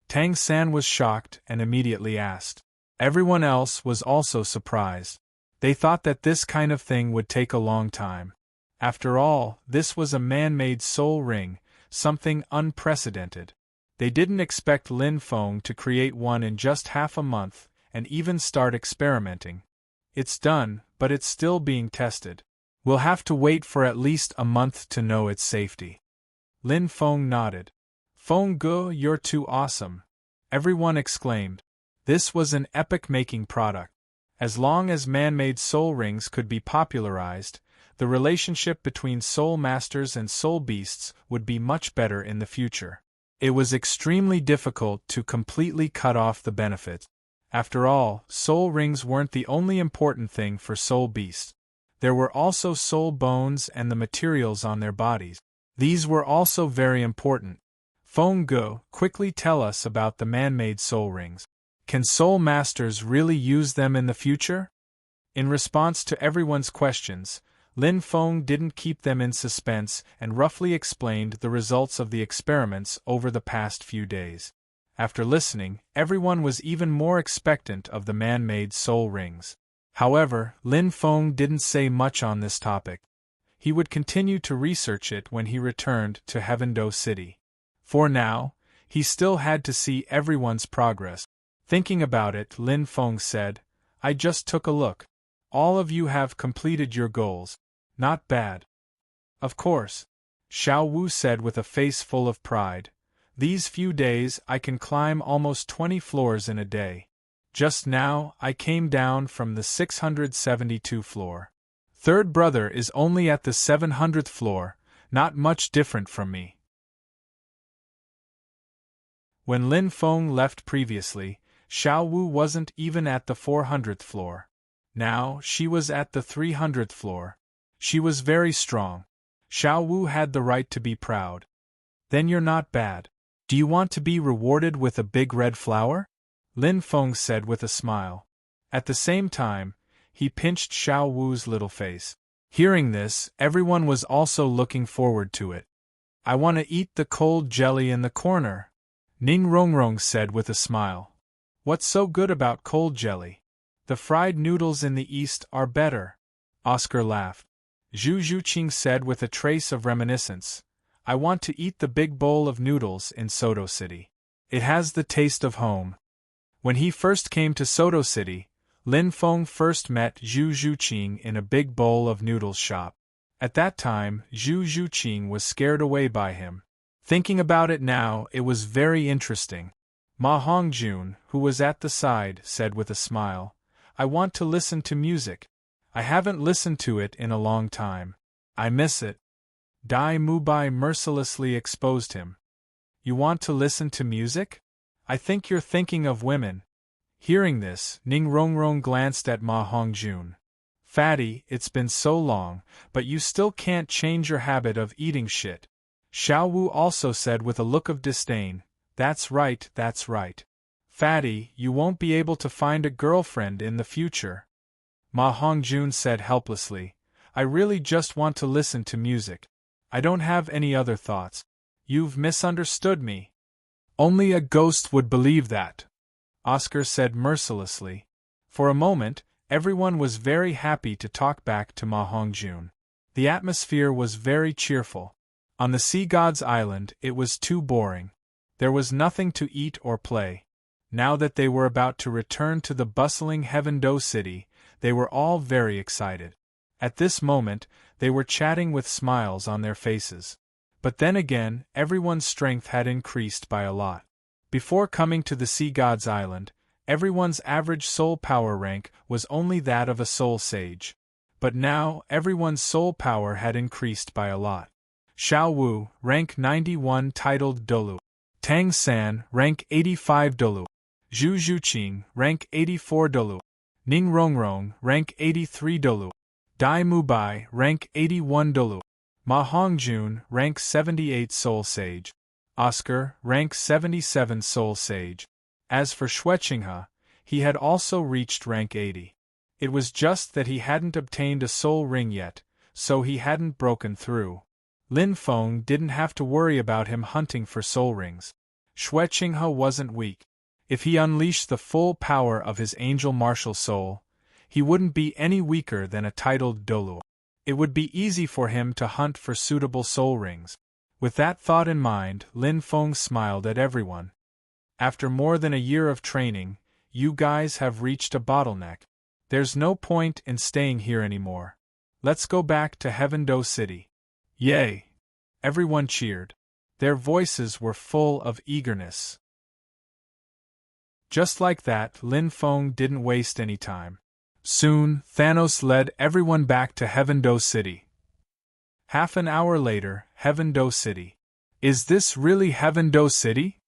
Speaker 1: Tang San was shocked and immediately asked. Everyone else was also surprised. They thought that this kind of thing would take a long time. After all, this was a man-made soul ring, something unprecedented. They didn't expect Lin Feng to create one in just half a month, and even start experimenting. It's done, but it's still being tested. We'll have to wait for at least a month to know its safety. Lin Feng nodded. Feng Guo, you're too awesome. Everyone exclaimed. This was an epic-making product. As long as man-made soul rings could be popularized, the relationship between soul masters and soul beasts would be much better in the future. It was extremely difficult to completely cut off the benefits. After all, soul rings weren't the only important thing for soul beasts. There were also soul bones and the materials on their bodies. These were also very important. Feng Guo, quickly tell us about the man-made soul rings. Can soul masters really use them in the future? In response to everyone's questions, Lin Feng didn't keep them in suspense and roughly explained the results of the experiments over the past few days. After listening, everyone was even more expectant of the man-made soul rings. However, Lin Feng didn't say much on this topic. He would continue to research it when he returned to Heaven Do City. For now, he still had to see everyone's progress. Thinking about it, Lin Feng said, I just took a look. All of you have completed your goals. Not bad. Of course. Xiao Wu said with a face full of pride. These few days I can climb almost 20 floors in a day. Just now, I came down from the 672 floor. Third brother is only at the 700th floor, not much different from me. When Lin Feng left previously, Xiao Wu wasn't even at the 400th floor. Now, she was at the 300th floor. She was very strong. Xiao Wu had the right to be proud. Then you're not bad. Do you want to be rewarded with a big red flower? Lin Feng said with a smile. At the same time, he pinched Xiao Wu's little face. Hearing this, everyone was also looking forward to it. I want to eat the cold jelly in the corner, Ning Rongrong said with a smile. What's so good about cold jelly? The fried noodles in the east are better. Oscar laughed. Zhu Zhuqing said with a trace of reminiscence. I want to eat the big bowl of noodles in Soto City. It has the taste of home. When he first came to Soto City, Lin Feng first met Zhu Zhuqing in a big bowl of noodles shop. At that time, Zhu Zhuqing was scared away by him. Thinking about it now, it was very interesting. Ma Hongjun, who was at the side, said with a smile, "I want to listen to music. I haven't listened to it in a long time. I miss it." Dai Mubai mercilessly exposed him. "You want to listen to music? I think you're thinking of women." Hearing this, Ning Rongrong glanced at Ma Hongjun. "Fatty, it's been so long, but you still can't change your habit of eating shit." Xiao Wu also said with a look of disdain, that's right. Fatty, you won't be able to find a girlfriend in the future." Ma Hongjun said helplessly, "I really just want to listen to music. I don't have any other thoughts." "You've misunderstood me." "Only a ghost would believe that," Oscar said mercilessly. For a moment, everyone was very happy to talk back to Ma Hongjun. The atmosphere was very cheerful. On the Sea God's Island, it was too boring. There was nothing to eat or play. Now that they were about to return to the bustling Heaven-Do City, they were all very excited. At this moment, they were chatting with smiles on their faces. But then again, everyone's strength had increased by a lot. Before coming to the Sea God's Island, everyone's average soul power rank was only that of a soul sage. But now, everyone's soul power had increased by a lot. Xiao Wu, rank 91, titled Dolu. Tang San, rank 85, Dolu. Zhu Zhuqing, rank 84, Dolu. Ning Rongrong, rank 83, Dolu. Dai Mubai, rank 81, Dolu. Ma Hongjun, rank 78, Soul Sage. Oscar, rank 77, Soul Sage. As for Xueqinghe, he had also reached rank 80. It was just that he hadn't obtained a soul ring yet, so he hadn't broken through. Lin Feng didn't have to worry about him hunting for soul rings. Xueqinghe wasn't weak. If he unleashed the full power of his angel martial soul, he wouldn't be any weaker than a titled Dolu. It would be easy for him to hunt for suitable soul rings. With that thought in mind, Lin Feng smiled at everyone. "After more than a year of training, you guys have reached a bottleneck. There's no point in staying here anymore. Let's go back to Heaven-Do City." "Yay!" Everyone cheered. Their voices were full of eagerness. Just like that, Lin Feng didn't waste any time. Soon, Thanos led everyone back to Heaven-Do City. Half an hour later, Heaven-Do City. "Is this really Heaven-Do City?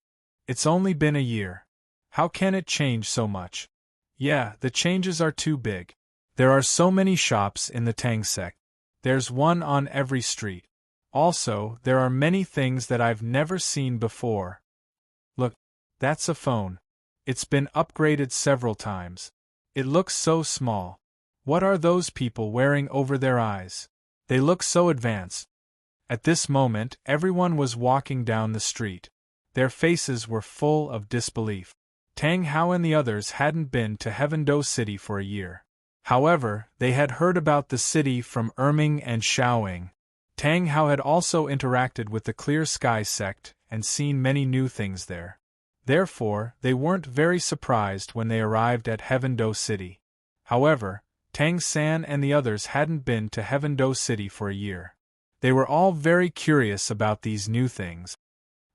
Speaker 1: It's only been a year. How can it change so much?" "Yeah, the changes are too big. There are so many shops in the Tang sect. There's one on every street. Also, there are many things that I've never seen before. Look, that's a phone. It's been upgraded several times. It looks so small. What are those people wearing over their eyes? They look so advanced." At this moment, everyone was walking down the street. Their faces were full of disbelief. Tang Hao and the others hadn't been to Heaven-Do City for a year. However, they had heard about the city from Erming and Xiaoying. Tang Hao had also interacted with the Clear Sky sect and seen many new things there. Therefore, they weren't very surprised when they arrived at Heaven-Do City. However, Tang San and the others hadn't been to Heaven-Do City for a year. They were all very curious about these new things.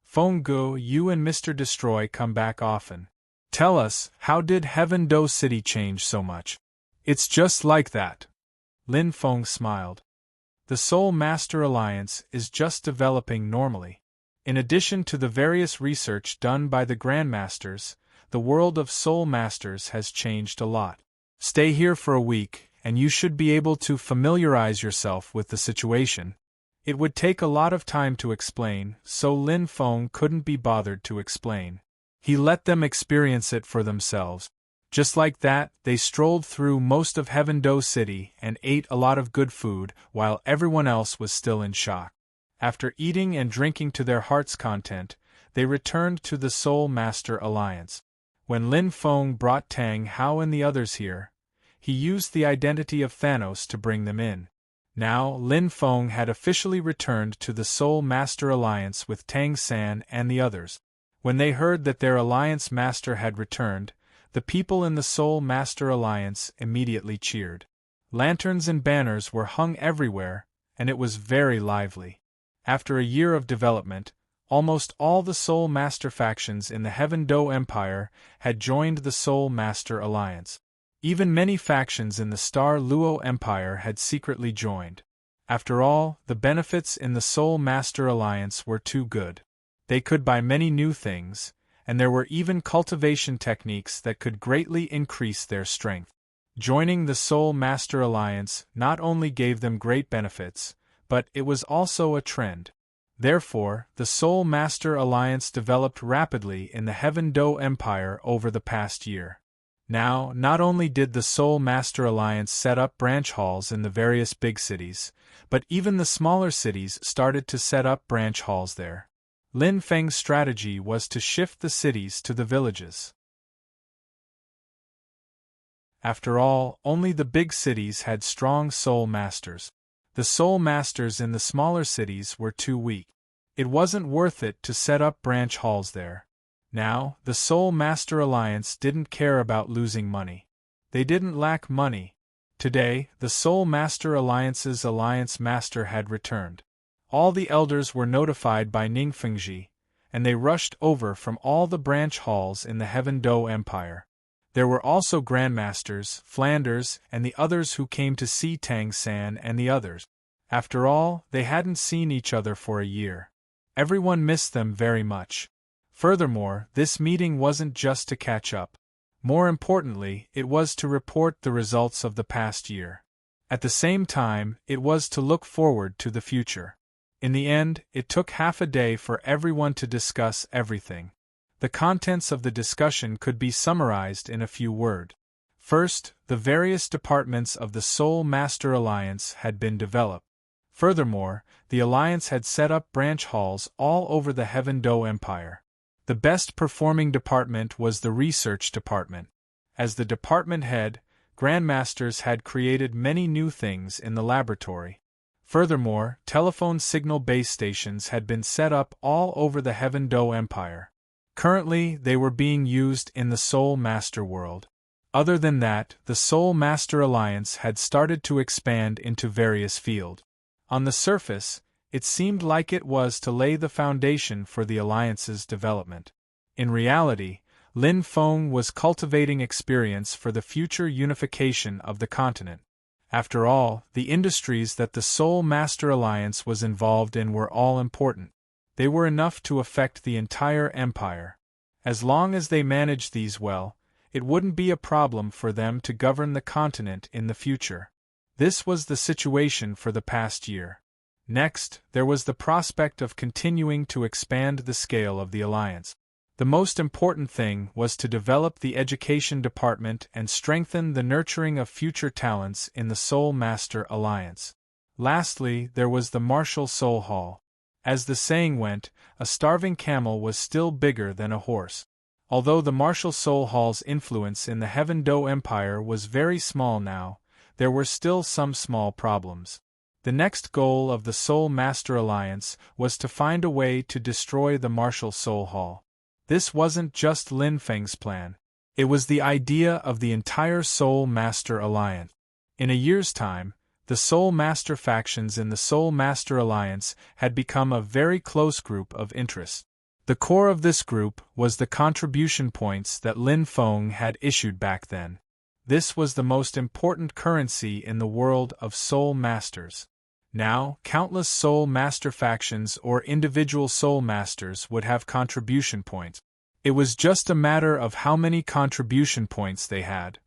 Speaker 1: "Feng Gu, you and Mr. Destroy come back often. Tell us, how did Heaven-Do City change so much?" "It's just like that." Lin Feng smiled. "The Soul Master Alliance is just developing normally. In addition to the various research done by the Grandmasters, the world of Soul Masters has changed a lot. Stay here for a week, and you should be able to familiarize yourself with the situation." It would take a lot of time to explain, so Lin Feng couldn't be bothered to explain. He let them experience it for themselves. Just like that, they strolled through most of Heaven-Do City and ate a lot of good food, while everyone else was still in shock. After eating and drinking to their heart's content, they returned to the Soul Master Alliance. When Lin Feng brought Tang Hao and the others here, he used the identity of Thanos to bring them in. Now, Lin Feng had officially returned to the Soul Master Alliance with Tang San and the others. When they heard that their Alliance Master had returned, the people in the Soul Master Alliance immediately cheered. Lanterns and banners were hung everywhere, and it was very lively. After a year of development, almost all the Soul Master factions in the Heaven Do Empire had joined the Soul Master Alliance. Even many factions in the Star Luo Empire had secretly joined. After all, the benefits in the Soul Master Alliance were too good. They could buy many new things, and there were even cultivation techniques that could greatly increase their strength. Joining the Soul Master Alliance not only gave them great benefits, but it was also a trend. Therefore, the Soul Master Alliance developed rapidly in the Heaven Do Empire over the past year. Now, not only did the Soul Master Alliance set up branch halls in the various big cities, but even the smaller cities started to set up branch halls there. Lin Feng's strategy was to shift the cities to the villages. After all, only the big cities had strong Soul Masters. The Soul Masters in the smaller cities were too weak. It wasn't worth it to set up branch halls there. Now, the Soul Master Alliance didn't care about losing money. They didn't lack money. Today, the Soul Master Alliance's Alliance Master had returned. All the elders were notified by Ningfengji, and they rushed over from all the branch halls in the Heaven Do Empire. There were also Grandmasters, Flanders, and the others who came to see Tang San and the others. After all, they hadn't seen each other for a year. Everyone missed them very much. Furthermore, this meeting wasn't just to catch up. More importantly, it was to report the results of the past year. At the same time, it was to look forward to the future. In the end, it took half a day for everyone to discuss everything. The contents of the discussion could be summarized in a few words. First, the various departments of the Soul Master Alliance had been developed. Furthermore, the Alliance had set up branch halls all over the Heaven Do Empire. The best performing department was the Research Department. As the department head, Grandmasters had created many new things in the laboratory. Furthermore, telephone signal base stations had been set up all over the Heaven Do Empire. Currently, they were being used in the Soul Master world. Other than that, the Soul Master Alliance had started to expand into various fields. On the surface, it seemed like it was to lay the foundation for the Alliance's development. In reality, Lin Feng was cultivating experience for the future unification of the continent. After all, the industries that the Soul Master Alliance was involved in were all important. They were enough to affect the entire empire. As long as they managed these well, it wouldn't be a problem for them to govern the continent in the future. This was the situation for the past year. Next, there was the prospect of continuing to expand the scale of the alliance. The most important thing was to develop the education department and strengthen the nurturing of future talents in the Soul Master Alliance. Lastly, there was the Martial Soul Hall. As the saying went, a starving camel was still bigger than a horse. Although the Martial Soul Hall's influence in the Heaven Do Empire was very small now, there were still some small problems. The next goal of the Soul Master Alliance was to find a way to destroy the Martial Soul Hall. This wasn't just Lin Feng's plan. It was the idea of the entire Soul Master Alliance. In a year's time, the Soul Master factions in the Soul Master Alliance had become a very close group of interest. The core of this group was the contribution points that Lin Feng had issued back then. This was the most important currency in the world of Soul Masters. Now, countless Soul Master factions or individual Soul Masters would have contribution points. It was just a matter of how many contribution points they had.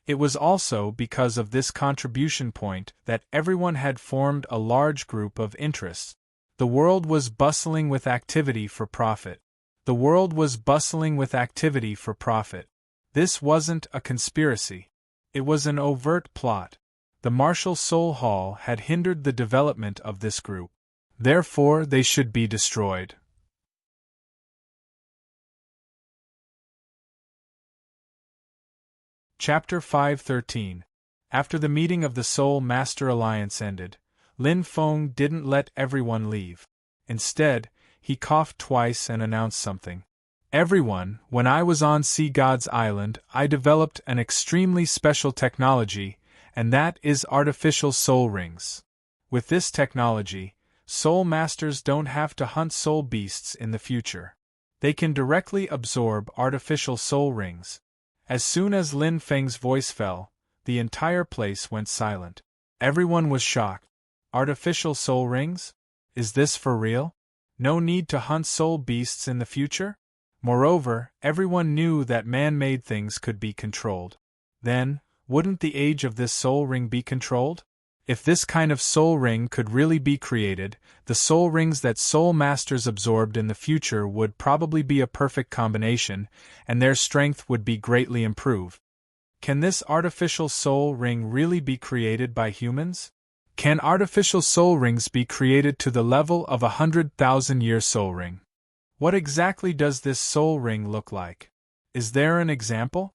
Speaker 1: It was also because of this contribution point that everyone had formed a large group of interests. The world was bustling with activity for profit. The world was bustling with activity for profit. This wasn't a conspiracy. It was an overt plot. The Martial Soul Hall had hindered the development of this group. Therefore, they should be destroyed. Chapter 513. After the meeting of the Soul Master Alliance ended, Lin Feng didn't let everyone leave. Instead, he coughed twice and announced something. Everyone, when I was on Sea God's Island, I developed an extremely special technology, and that is artificial soul rings. With this technology, soul masters don't have to hunt soul beasts in the future. They can directly absorb artificial soul rings. As soon as Lin Feng's voice fell, the entire place went silent. Everyone was shocked. Artificial soul rings? Is this for real? No need to hunt soul beasts in the future? Moreover, everyone knew that man-made things could be controlled. Then, wouldn't the age of this soul ring be controlled? If this kind of soul ring could really be created, the soul rings that soul masters absorbed in the future would probably be a perfect combination, and their strength would be greatly improved. Can this artificial soul ring really be created by humans? Can artificial soul rings be created to the level of 100,000-year soul ring? What exactly does this soul ring look like? Is there an example?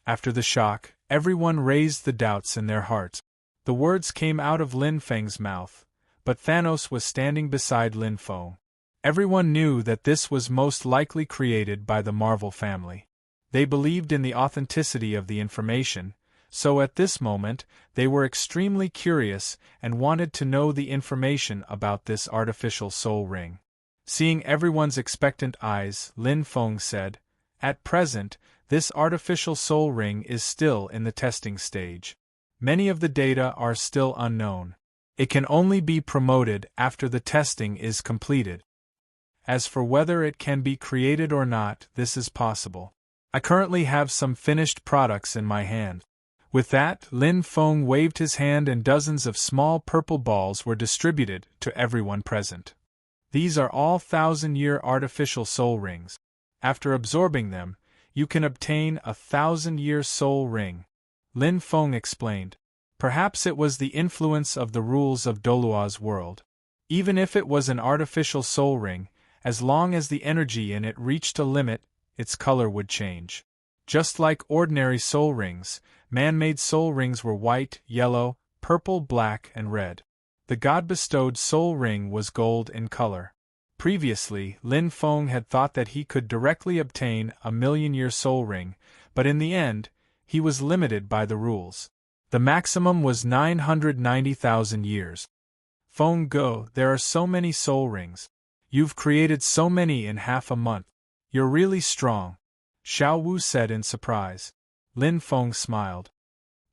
Speaker 1: After the shock, everyone raised the doubts in their hearts. The words came out of Lin Feng's mouth, but Thanos was standing beside Lin Feng. Everyone knew that this was most likely created by the Marvel family. They believed in the authenticity of the information, so at this moment, they were extremely curious and wanted to know the information about this artificial soul ring. Seeing everyone's expectant eyes, Lin Feng said, "At present, this artificial soul ring is still in the testing stage. Many of the data are still unknown. It can only be promoted after the testing is completed. As for whether it can be created or not, this is possible. I currently have some finished products in my hand." With that, Lin Feng waved his hand and dozens of small purple balls were distributed to everyone present. These are all 1,000-year artificial soul rings. After absorbing them, you can obtain a 1,000-year soul ring. Lin Feng explained. Perhaps it was the influence of the rules of Dolua's world. Even if it was an artificial soul ring, as long as the energy in it reached a limit, its color would change. Just like ordinary soul rings, man-made soul rings were white, yellow, purple, black, and red. The God-bestowed soul ring was gold in color. Previously, Lin Feng had thought that he could directly obtain a 1,000,000-year soul ring, but in the end, he was limited by the rules. The maximum was 990,000 years. Feng Go, there are so many soul rings. You've created so many in half a month. You're really strong, Xiao Wu said in surprise. Lin Feng smiled.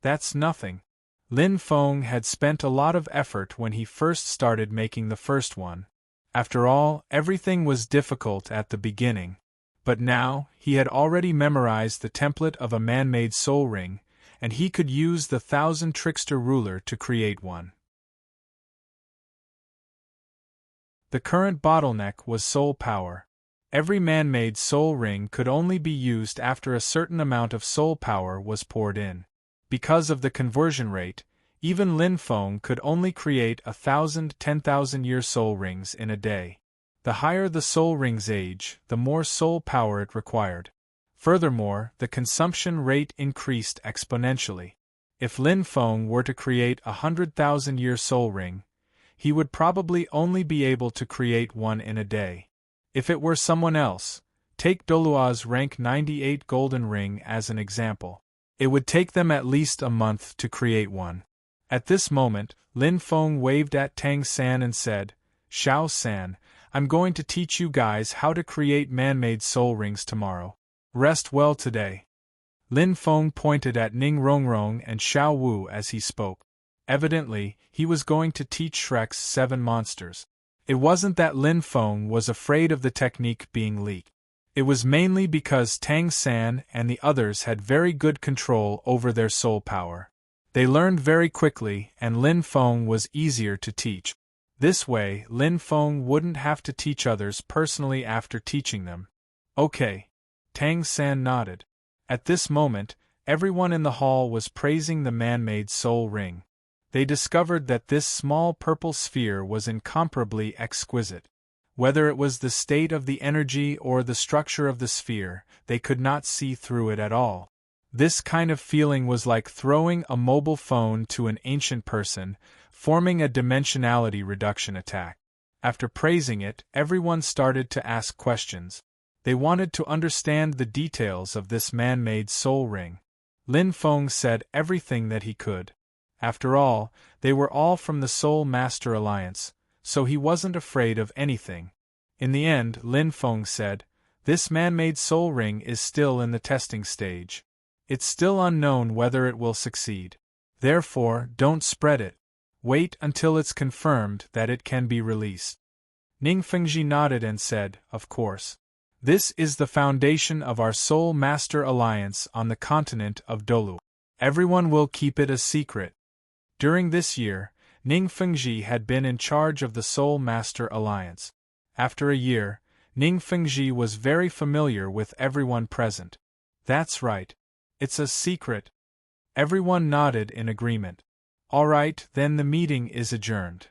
Speaker 1: That's nothing. Lin Feng had spent a lot of effort when he first started making the first one. After all, everything was difficult at the beginning. But now, he had already memorized the template of a man-made soul ring, and he could use the 1,000 trickster ruler to create one. The current bottleneck was soul power. Every man-made soul ring could only be used after a certain amount of soul power was poured in. Because of the conversion rate, even Lin Feng could only create 1,000 10,000-year soul rings in a day. The higher the soul ring's age, the more soul power it required. Furthermore, the consumption rate increased exponentially. If Lin Feng were to create a 100,000-year soul ring, he would probably only be able to create one in a day. If it were someone else, take Dolua's rank 98 golden ring as an example. It would take them at least a month to create one. At this moment, Lin Feng waved at Tang San and said, "Xiao San, I'm going to teach you guys how to create man-made soul rings tomorrow. Rest well today." Lin Feng pointed at Ning Rongrong and Xiao Wu as he spoke. Evidently, he was going to teach Shrek's 7 monsters. It wasn't that Lin Feng was afraid of the technique being leaked. It was mainly because Tang San and the others had very good control over their soul power. They learned very quickly, and Lin Feng was easier to teach. This way, Lin Feng wouldn't have to teach others personally after teaching them. Okay. Tang San nodded. At this moment, everyone in the hall was praising the man-made soul ring. They discovered that this small purple sphere was incomparably exquisite. Whether it was the state of the energy or the structure of the sphere, they could not see through it at all. This kind of feeling was like throwing a mobile phone to an ancient person, forming a dimensionality reduction attack. After praising it, everyone started to ask questions. They wanted to understand the details of this man-made soul ring. Lin Feng said everything that he could. After all, they were all from the Soul Master Alliance, so he wasn't afraid of anything. In the end, Lin Feng said, "This man-made soul ring is still in the testing stage. It's still unknown whether it will succeed. Therefore, don't spread it. Wait until it's confirmed that it can be released." Ning Fengji nodded and said, "Of course. This is the foundation of our Soul Master Alliance on the continent of Dolu. Everyone will keep it a secret." During this year, Ning Fengji had been in charge of the Soul Master Alliance. After a year, Ning Fengji was very familiar with everyone present. "That's right. It's a secret." Everyone nodded in agreement. "All right, then the meeting is adjourned."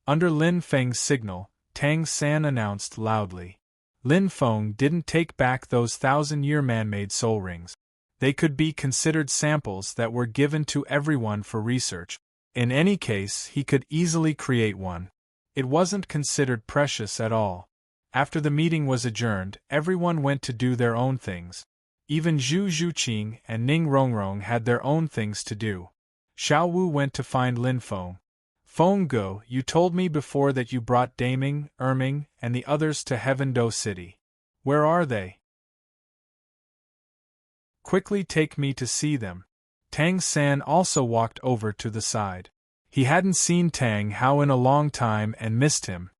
Speaker 1: Under Lin Feng's signal, Tang San announced loudly. Lin Feng didn't take back those 1,000-year man-made soul rings. They could be considered samples that were given to everyone for research. In any case, he could easily create one. It wasn't considered precious at all. After the meeting was adjourned, everyone went to do their own things. Even Zhu Zhuqing and Ning Rongrong had their own things to do. Xiao Wu went to find Lin Feng. "Feng Ge, you told me before that you brought Daming, Erming, and the others to Heaven-Do City. Where are they? Quickly take me to see them." Tang San also walked over to the side. He hadn't seen Tang Hao in a long time and missed him.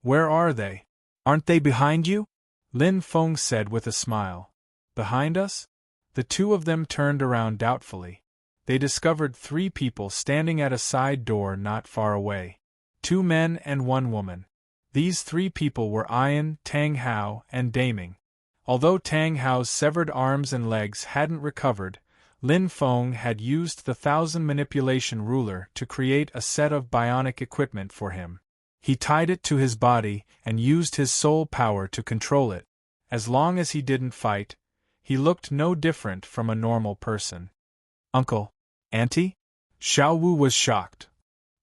Speaker 1: "Where are they? Aren't they behind you?" Lin Feng said with a smile. "Behind us?" The two of them turned around doubtfully. They discovered 3 people standing at a side door not far away. 2 men and 1 woman. These 3 people were Ian, Tang Hao, and Daming. Although Tang Hao's severed arms and legs hadn't recovered, Lin Feng had used the 1,000 manipulation ruler to create a set of bionic equipment for him. He tied it to his body and used his soul power to control it. As long as he didn't fight, he looked no different from a normal person. "Uncle? Auntie?" Xiao Wu was shocked.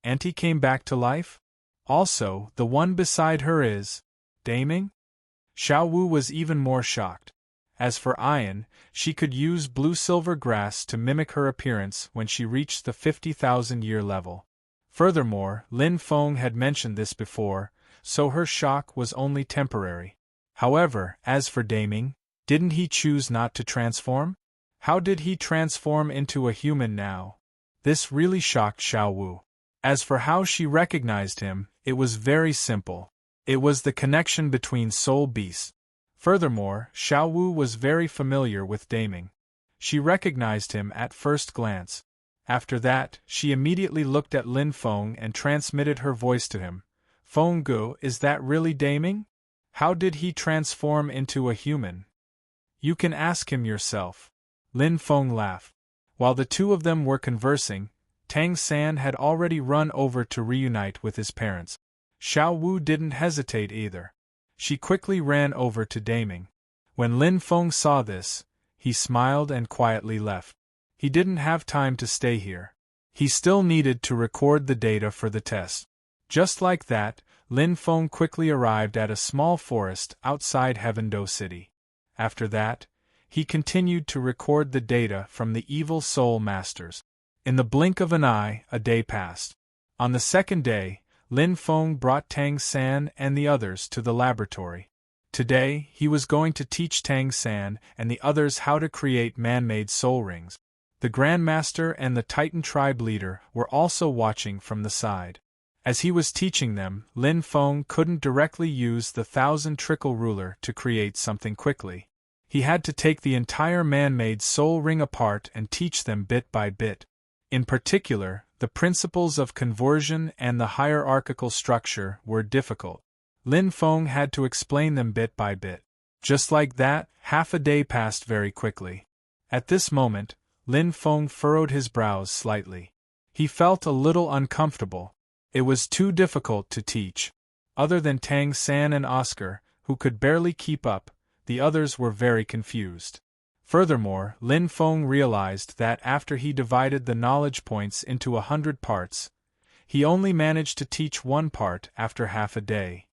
Speaker 1: "Auntie came back to life? Also, the one beside her is Daming?" Xiao Wu was even more shocked. As for Ian, she could use blue-silver grass to mimic her appearance when she reached the 50,000-year level. Furthermore, Lin Feng had mentioned this before, so her shock was only temporary. However, as for Daming, didn't he choose not to transform? How did he transform into a human now? This really shocked Xiao Wu. As for how she recognized him, it was very simple. It was the connection between soul beasts. Furthermore, Xiao Wu was very familiar with Daming. She recognized him at first glance. After that, she immediately looked at Lin Feng and transmitted her voice to him. "Feng Ge, is that really Daming? How did he transform into a human?" "You can ask him yourself." Lin Feng laughed. While the two of them were conversing, Tang San had already run over to reunite with his parents. Xiao Wu didn't hesitate either. She quickly ran over to Daming. When Lin Feng saw this, he smiled and quietly left. He didn't have time to stay here. He still needed to record the data for the test. Just like that, Lin Feng quickly arrived at a small forest outside Heaven-Do City. After that, he continued to record the data from the evil soul masters. In the blink of an eye, a day passed. On the second day, Lin Feng brought Tang San and the others to the laboratory. Today, he was going to teach Tang San and the others how to create man-made soul rings. The Grand Master and the Titan tribe leader were also watching from the side. As he was teaching them, Lin Feng couldn't directly use the 1,000 trickle ruler to create something quickly. He had to take the entire man-made soul ring apart and teach them bit by bit. In particular, the principles of conversion and the hierarchical structure were difficult. Lin Feng had to explain them bit by bit. Just like that, half a day passed very quickly. At this moment, Lin Feng furrowed his brows slightly. He felt a little uncomfortable. It was too difficult to teach. Other than Tang San and Oscar, who could barely keep up, the others were very confused. Furthermore, Lin Feng realized that after he divided the knowledge points into 100 parts, he only managed to teach 1 part after half a day.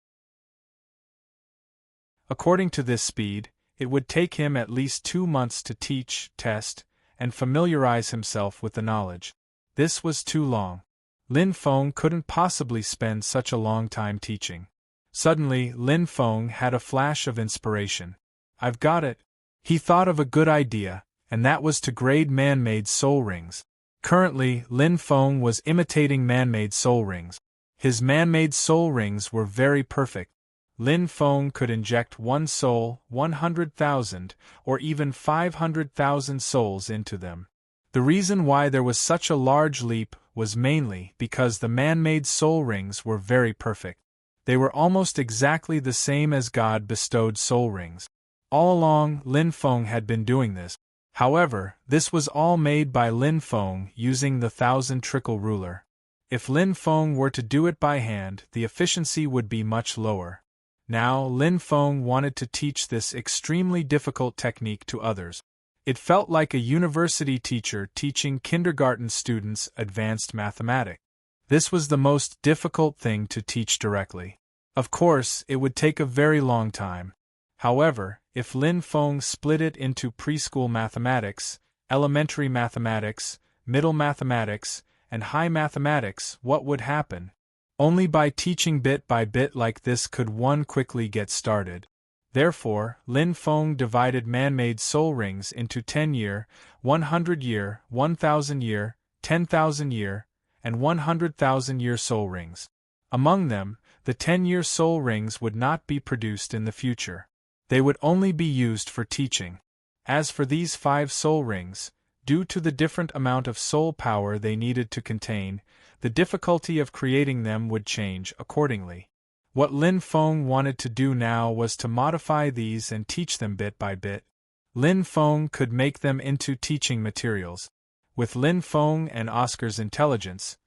Speaker 1: According to this speed, it would take him at least 2 months to teach, test, and familiarize himself with the knowledge. This was too long. Lin Feng couldn't possibly spend such a long time teaching. Suddenly, Lin Feng had a flash of inspiration. I've got it. He thought of a good idea, and that was to grade man-made soul rings. Currently, Lin Feng was imitating man-made soul rings. His man-made soul rings were very perfect. Lin Feng could inject one soul, 100,000, or even 500,000 souls into them. The reason why there was such a large leap was mainly because the man-made soul rings were very perfect. They were almost exactly the same as God-bestowed soul rings. All along, Lin Feng had been doing this. However, this was all made by Lin Feng using the 1,000-trickle ruler. If Lin Feng were to do it by hand, the efficiency would be much lower. Now, Lin Feng wanted to teach this extremely difficult technique to others. It felt like a university teacher teaching kindergarten students advanced mathematics. This was the most difficult thing to teach directly. Of course, it would take a very long time. However, if Lin Feng split it into preschool mathematics, elementary mathematics, middle mathematics, and high mathematics, what would happen? Only by teaching bit by bit like this could one quickly get started. Therefore, Lin Feng divided man-made soul rings into 10-year, 100-year, 1,000-year, 10,000-year, and 100,000-year soul rings. Among them, the 10-year soul rings would not be produced in the future. They would only be used for teaching. As for these 5 soul rings, due to the different amount of soul power they needed to contain, the difficulty of creating them would change accordingly. What Lin Feng wanted to do now was to modify these and teach them bit by bit. Lin Feng could make them into teaching materials. With Lin Feng and Oscar's intelligence,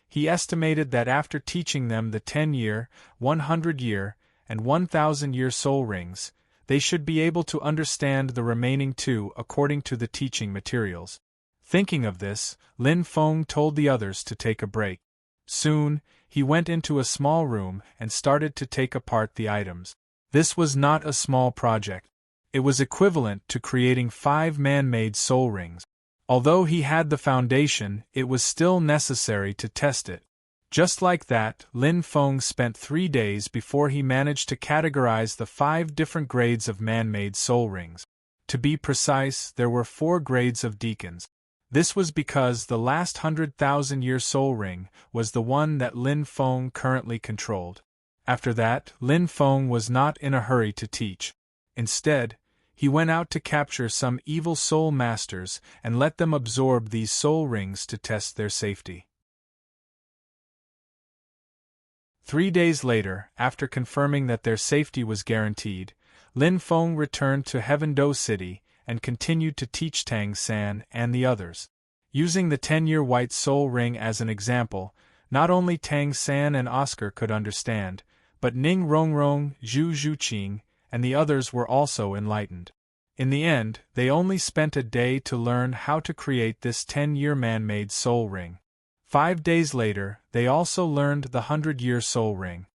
Speaker 1: he estimated that after teaching them the 10-year, 100-year, and 1,000-year soul rings, they should be able to understand the remaining 2 according to the teaching materials. Thinking of this, Lin Feng told the others to take a break. Soon, he went into a small room and started to take apart the items. This was not a small project. It was equivalent to creating 5 man-made soul rings. Although he had the foundation, it was still necessary to test it. Just like that, Lin Feng spent 3 days before he managed to categorize the 5 different grades of man-made soul rings. To be precise, there were 4 grades of deacons. This was because the last 100,000-year soul ring was the one that Lin Feng currently controlled. After that, Lin Feng was not in a hurry to teach. Instead, he went out to capture some evil soul masters and let them absorb these soul rings to test their safety. 3 days later, after confirming that their safety was guaranteed, Lin Feng returned to Heavendoe City and continued to teach Tang San and the others. Using the 10-year white soul ring as an example, not only Tang San and Oscar could understand, but Ning Rongrong, Zhu Zhuqing, and the others were also enlightened. In the end, they only spent a day to learn how to create this 10-year man-made soul ring. 5 days later, they also learned the 100-year soul ring.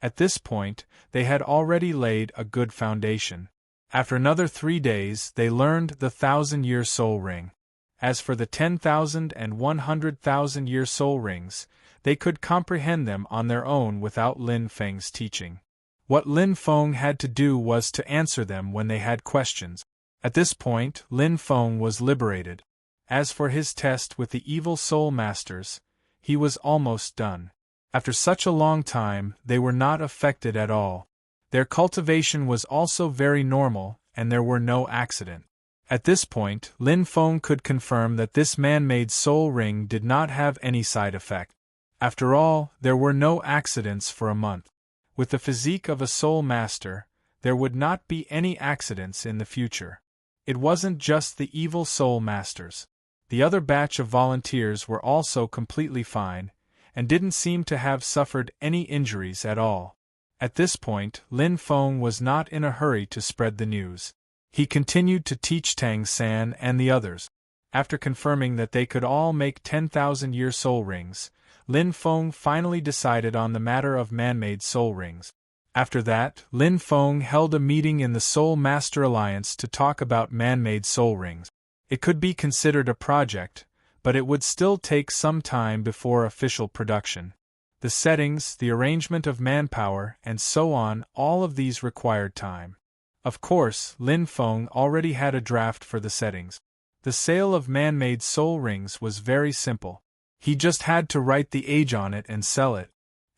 Speaker 1: At this point, they had already laid a good foundation. After another 3 days, they learned the 1,000-year soul ring. As for the 10,000 and 100,000-year soul rings, they could comprehend them on their own without Lin Feng's teaching. What Lin Feng had to do was to answer them when they had questions. At this point, Lin Feng was liberated. As for his test with the evil soul masters, he was almost done. After such a long time, they were not affected at all. Their cultivation was also very normal, and there were no accidents. At this point, Lin Feng could confirm that this man-made soul ring did not have any side effect. After all, there were no accidents for a month. With the physique of a soul master, there would not be any accidents in the future. It wasn't just the evil soul masters. The other batch of volunteers were also completely fine, and didn't seem to have suffered any injuries at all. At this point, Lin Feng was not in a hurry to spread the news. He continued to teach Tang San and the others. After confirming that they could all make 10,000-year soul rings, Lin Feng finally decided on the matter of man-made soul rings. After that, Lin Feng held a meeting in the Soul Master Alliance to talk about man-made soul rings. It could be considered a project, but it would still take some time before official production. The settings, the arrangement of manpower, and so on, all of these required time. Of course, Lin Feng already had a draft for the settings. The sale of man-made soul rings was very simple. He just had to write the age on it and sell it.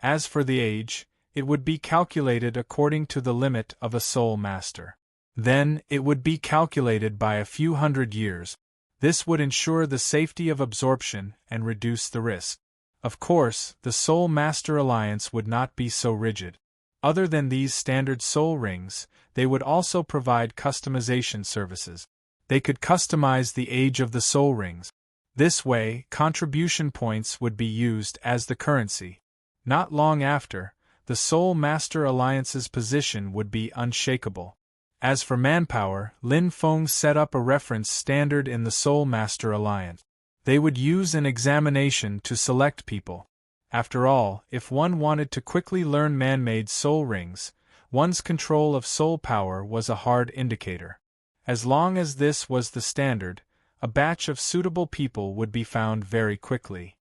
Speaker 1: As for the age, it would be calculated according to the limit of a soul master. Then, it would be calculated by a few hundred years. This would ensure the safety of absorption and reduce the risk. Of course, the Soul Master Alliance would not be so rigid. Other than these standard soul rings, they would also provide customization services. They could customize the age of the soul rings. This way, contribution points would be used as the currency. Not long after, the Soul Master Alliance's position would be unshakable. As for manpower, Lin Feng set up a reference standard in the Soul Master Alliance. They would use an examination to select people. After all, if one wanted to quickly learn man-made soul rings, one's control of soul power was a hard indicator. As long as this was the standard, a batch of suitable people would be found very quickly.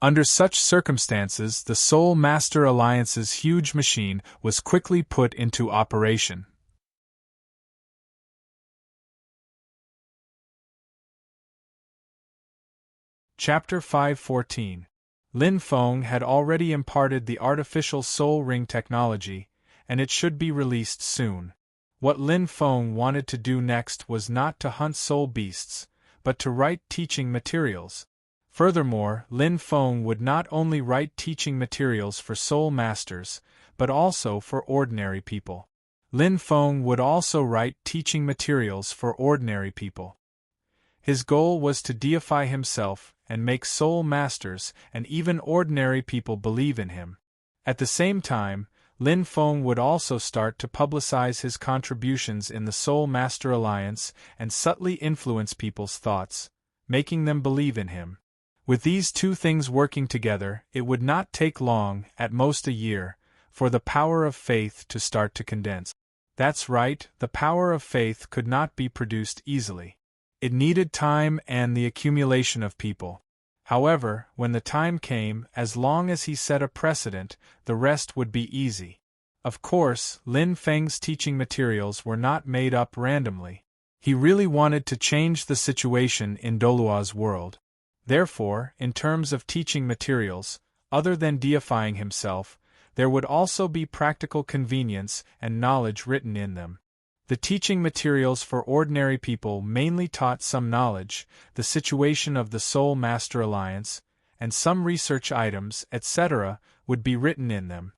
Speaker 1: Under such circumstances, the Soul Master Alliance's huge machine was quickly put into operation. Chapter 514. Lin Feng had already imparted the artificial soul ring technology, and it should be released soon. What Lin Feng wanted to do next was not to hunt soul beasts, but to write teaching materials. Furthermore, Lin Feng would not only write teaching materials for soul masters, but also for ordinary people. Lin Feng would also write teaching materials for ordinary people. His goal was to deify himself and make soul masters and even ordinary people believe in him. At the same time, Lin Feng would also start to publicize his contributions in the Soul Master Alliance and subtly influence people's thoughts, making them believe in him. With these two things working together, it would not take long, at most a year, for the power of faith to start to condense. That's right, the power of faith could not be produced easily. It needed time and the accumulation of people. However, when the time came, as long as he set a precedent, the rest would be easy. Of course, Lin Feng's teaching materials were not made up randomly. He really wanted to change the situation in Dolua's world. Therefore, in terms of teaching materials, other than deifying himself, there would also be practical convenience and knowledge written in them. The teaching materials for ordinary people mainly taught some knowledge, the situation of the Soul Master Alliance, and some research items, etc., would be written in them.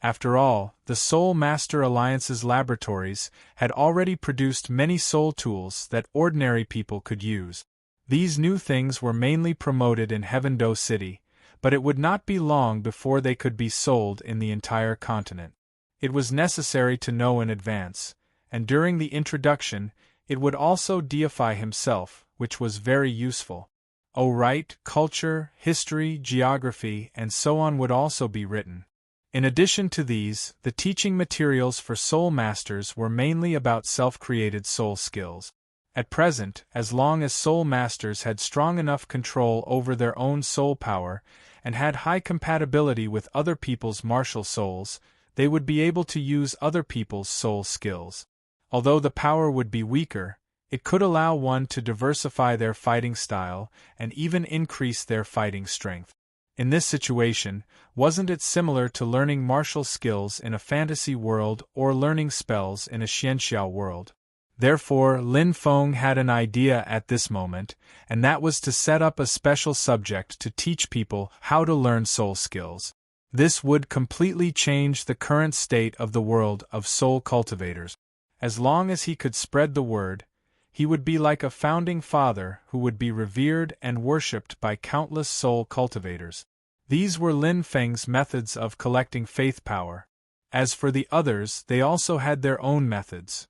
Speaker 1: After all, the Soul Master Alliance's laboratories had already produced many soul tools that ordinary people could use. These new things were mainly promoted in Heavendo City, but it would not be long before they could be sold in the entire continent. It was necessary to know in advance, and during the introduction, it would also deify himself, which was very useful. Right, culture, history, geography, and so on would also be written. In addition to these, the teaching materials for soul masters were mainly about self-created soul skills. At present, as long as soul masters had strong enough control over their own soul power and had high compatibility with other people's martial souls, they would be able to use other people's soul skills. Although the power would be weaker, it could allow one to diversify their fighting style and even increase their fighting strength. In this situation, wasn't it similar to learning martial skills in a fantasy world or learning spells in a xianxiao world? Therefore, Lin Feng had an idea at this moment, and that was to set up a special subject to teach people how to learn soul skills. This would completely change the current state of the world of soul cultivators. As long as he could spread the word, he would be like a founding father who would be revered and worshipped by countless soul cultivators. These were Lin Feng's methods of collecting faith power. As for the others, they also had their own methods.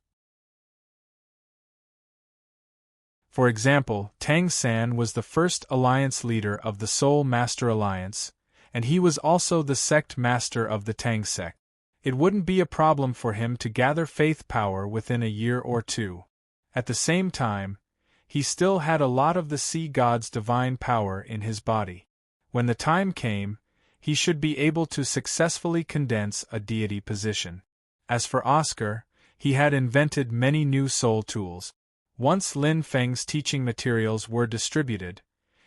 Speaker 1: For example, Tang San was the first alliance leader of the Soul Master Alliance, and he was also the sect master of the Tang sect. It wouldn't be a problem for him to gather faith power within a year or two. At the same time, he still had a lot of the sea god's divine power in his body. When the time came, he should be able to successfully condense a deity position. As for Oscar, he had invented many new soul tools. Once Lin Feng's teaching materials were distributed,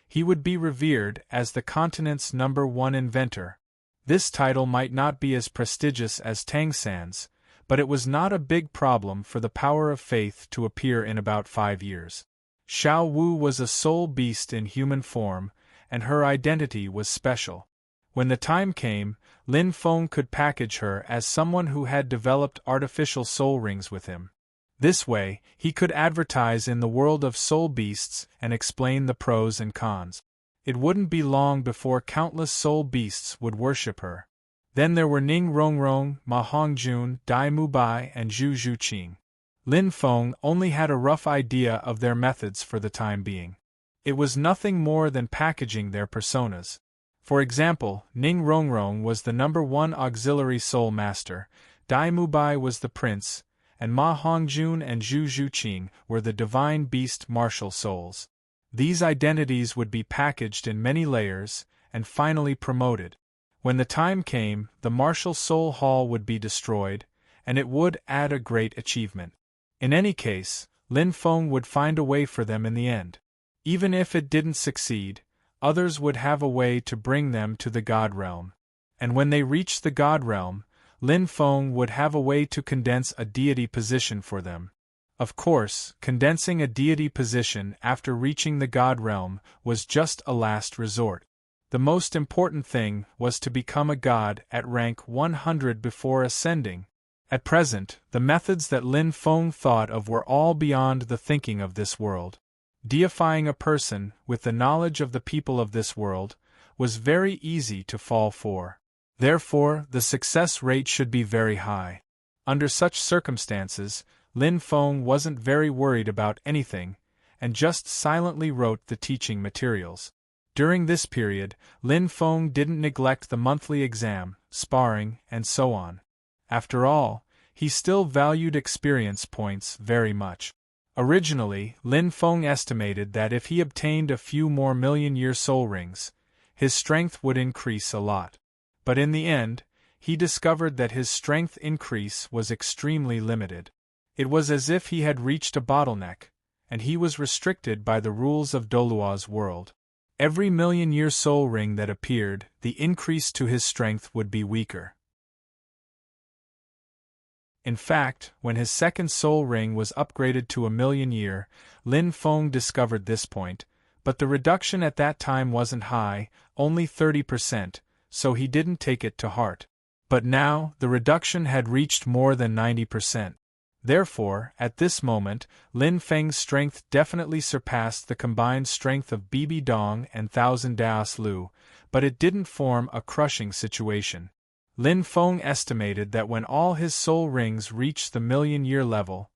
Speaker 1: he would be revered as the continent's #1 inventor. This title might not be as prestigious as Tang San's, but it was not a big problem for the power of faith to appear in about 5 years. Xiao Wu was a soul beast in human form, and her identity was special. When the time came, Lin Feng could package her as someone who had developed artificial soul rings with him. This way, he could advertise in the world of soul beasts and explain the pros and cons. It wouldn't be long before countless soul beasts would worship her. Then there were Ning Rongrong, Ma Hongjun, Dai Mubai, and Zhu Zhuqing. Lin Feng only had a rough idea of their methods for the time being. It was nothing more than packaging their personas. For example, Ning Rongrong was the #1 auxiliary soul master, Dai Mubai was the prince, and Ma Hongjun and Zhu Zhuqing were the divine beast martial souls. These identities would be packaged in many layers, and finally promoted. When the time came, the martial soul hall would be destroyed, and it would add a great achievement. In any case, Lin Feng would find a way for them in the end. Even if it didn't succeed, others would have a way to bring them to the God realm. And when they reached the God realm, Lin Feng would have a way to condense a deity position for them. Of course, condensing a deity position after reaching the God realm was just a last resort. The most important thing was to become a god at rank 100 before ascending. At present, the methods that Lin Feng thought of were all beyond the thinking of this world. Deifying a person with the knowledge of the people of this world was very easy to fall for. Therefore, the success rate should be very high. Under such circumstances, Lin Feng wasn't very worried about anything, and just silently wrote the teaching materials. During this period, Lin Feng didn't neglect the monthly exam, sparring, and so on. After all, he still valued experience points very much. Originally, Lin Feng estimated that if he obtained a few more million-year soul rings, his strength would increase a lot. But in the end, he discovered that his strength increase was extremely limited. It was as if he had reached a bottleneck, and he was restricted by the rules of Dolua's world. Every million-year soul ring that appeared, the increase to his strength would be weaker. In fact, when his second soul ring was upgraded to 1,000,000-year, Lin Feng discovered this point, but the reduction at that time wasn't high, only 30%, so he didn't take it to heart. But now, the reduction had reached more than 90%. Therefore, at this moment, Lin Feng's strength definitely surpassed the combined strength of Bibi Dong and 1,000 Daos Lu, but it didn't form a crushing situation. Lin Feng estimated that when all his soul rings reached the million-year level,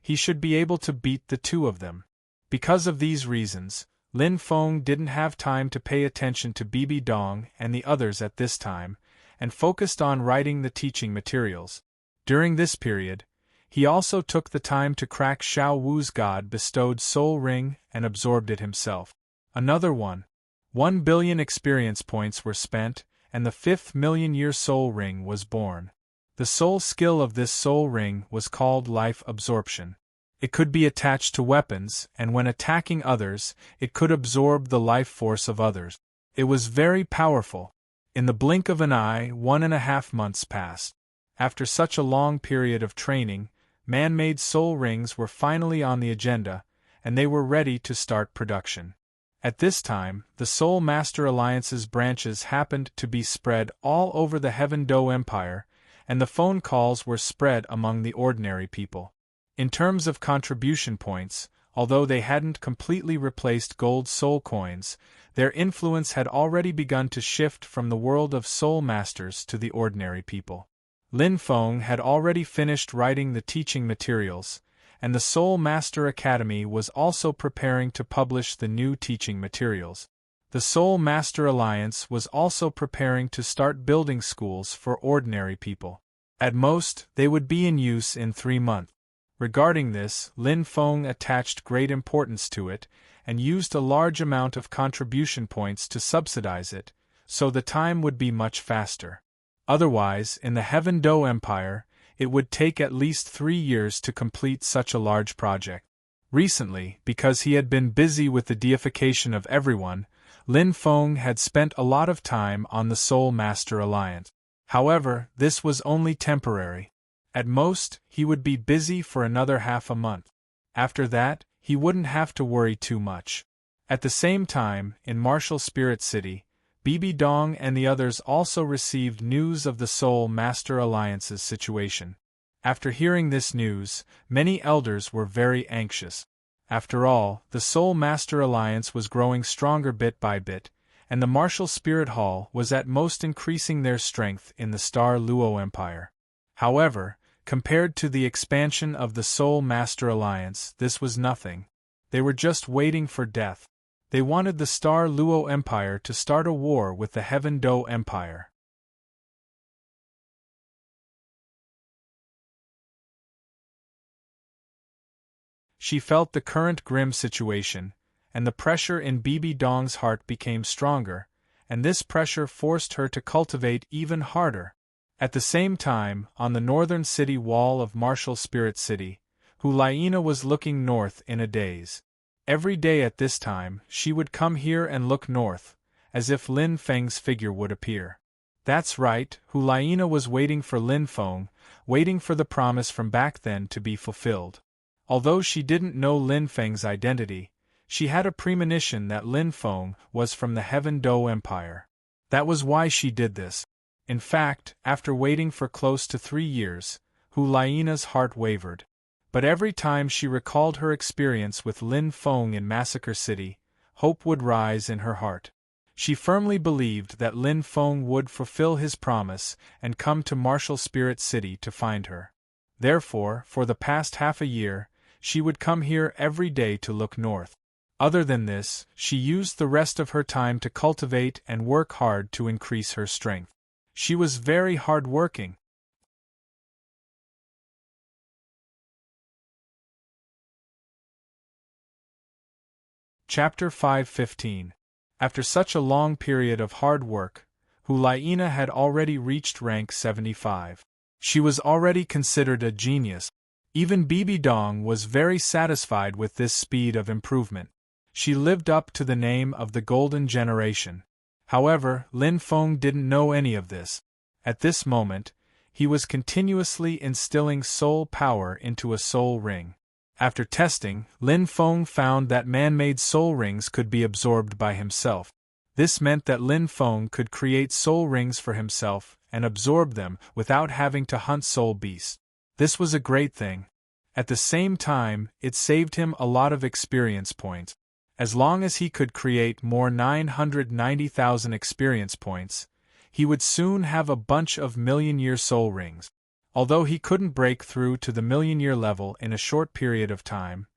Speaker 1: he should be able to beat the two of them. Because of these reasons, Lin Feng didn't have time to pay attention to Bibi Dong and the others at this time, and focused on writing the teaching materials. During this period, he also took the time to crack Xiao Wu's God-bestowed soul ring and absorbed it himself. Another 1 billion experience points were spent, and the 5th million-year soul ring was born. The sole skill of this soul ring was called life absorption. It could be attached to weapons, and when attacking others, it could absorb the life force of others. It was very powerful. In the blink of an eye, 1.5 months passed. After such a long period of training, man-made soul rings were finally on the agenda, and they were ready to start production. At this time, the Soul Master Alliance's branches happened to be spread all over the Heaven Do Empire, and the phone calls were spread among the ordinary people. In terms of contribution points, although they hadn't completely replaced gold soul coins, their influence had already begun to shift from the world of soul masters to the ordinary people. Lin Feng had already finished writing the teaching materials, and the Soul Master Academy was also preparing to publish the new teaching materials. The Soul Master Alliance was also preparing to start building schools for ordinary people. At most, they would be in use in 3 months. Regarding this, Lin Feng attached great importance to it, and used a large amount of contribution points to subsidize it, so the time would be much faster. Otherwise, in the Heaven Do Empire, it would take at least 3 years to complete such a large project. Recently, because he had been busy with the deification of everyone, Lin Feng had spent a lot of time on the Soul Master Alliance. However, this was only temporary. At most, he would be busy for another half a month. After that, he wouldn't have to worry too much. At the same time, in Martial Spirit City, Bibi Dong and the others also received news of the Soul Master Alliance's situation. After hearing this news, many elders were very anxious. After all, the Soul Master Alliance was growing stronger bit by bit, and the Martial Spirit Hall was at most increasing their strength in the Star Luo Empire. However, compared to the expansion of the Soul Master Alliance, this was nothing. They were just waiting for death. They wanted the Star Luo Empire to start a war with the Heaven Do Empire. She felt the current grim situation, and the pressure in Bibi Dong's heart became stronger, and this pressure forced her to cultivate even harder. At the same time, on the northern city wall of Martial Spirit City, Hulaina was looking north in a daze. Every day at this time, she would come here and look north, as if Lin Feng's figure would appear. That's right, Hulaina was waiting for Lin Feng, waiting for the promise from back then to be fulfilled. Although she didn't know Lin Feng's identity, she had a premonition that Lin Feng was from the Heaven Do Empire. That was why she did this. In fact, after waiting for close to 3 years, Hulaina's heart wavered. But every time she recalled her experience with Lin Feng in Massacre City, hope would rise in her heart. She firmly believed that Lin Feng would fulfill his promise and come to Martial Spirit City to find her. Therefore, for the past half a year, she would come here every day to look north. Other than this, she used the rest of her time to cultivate and work hard to increase her strength. She was very hard-working. Chapter 5:15. After such a long period of hard work, Hulaina had already reached rank 75. She was already considered a genius. Even Bibi Dong was very satisfied with this speed of improvement. She lived up to the name of the Golden Generation. However, Lin Feng didn't know any of this. At this moment, he was continuously instilling soul power into a soul ring. After testing, Lin Feng found that man-made soul rings could be absorbed by himself. This meant that Lin Feng could create soul rings for himself and absorb them without having to hunt soul beasts. This was a great thing. At the same time, it saved him a lot of experience points. As long as he could create more 990,000 experience points, he would soon have a bunch of million-year soul rings. Although he couldn't break through to the million-year level in a short period of time,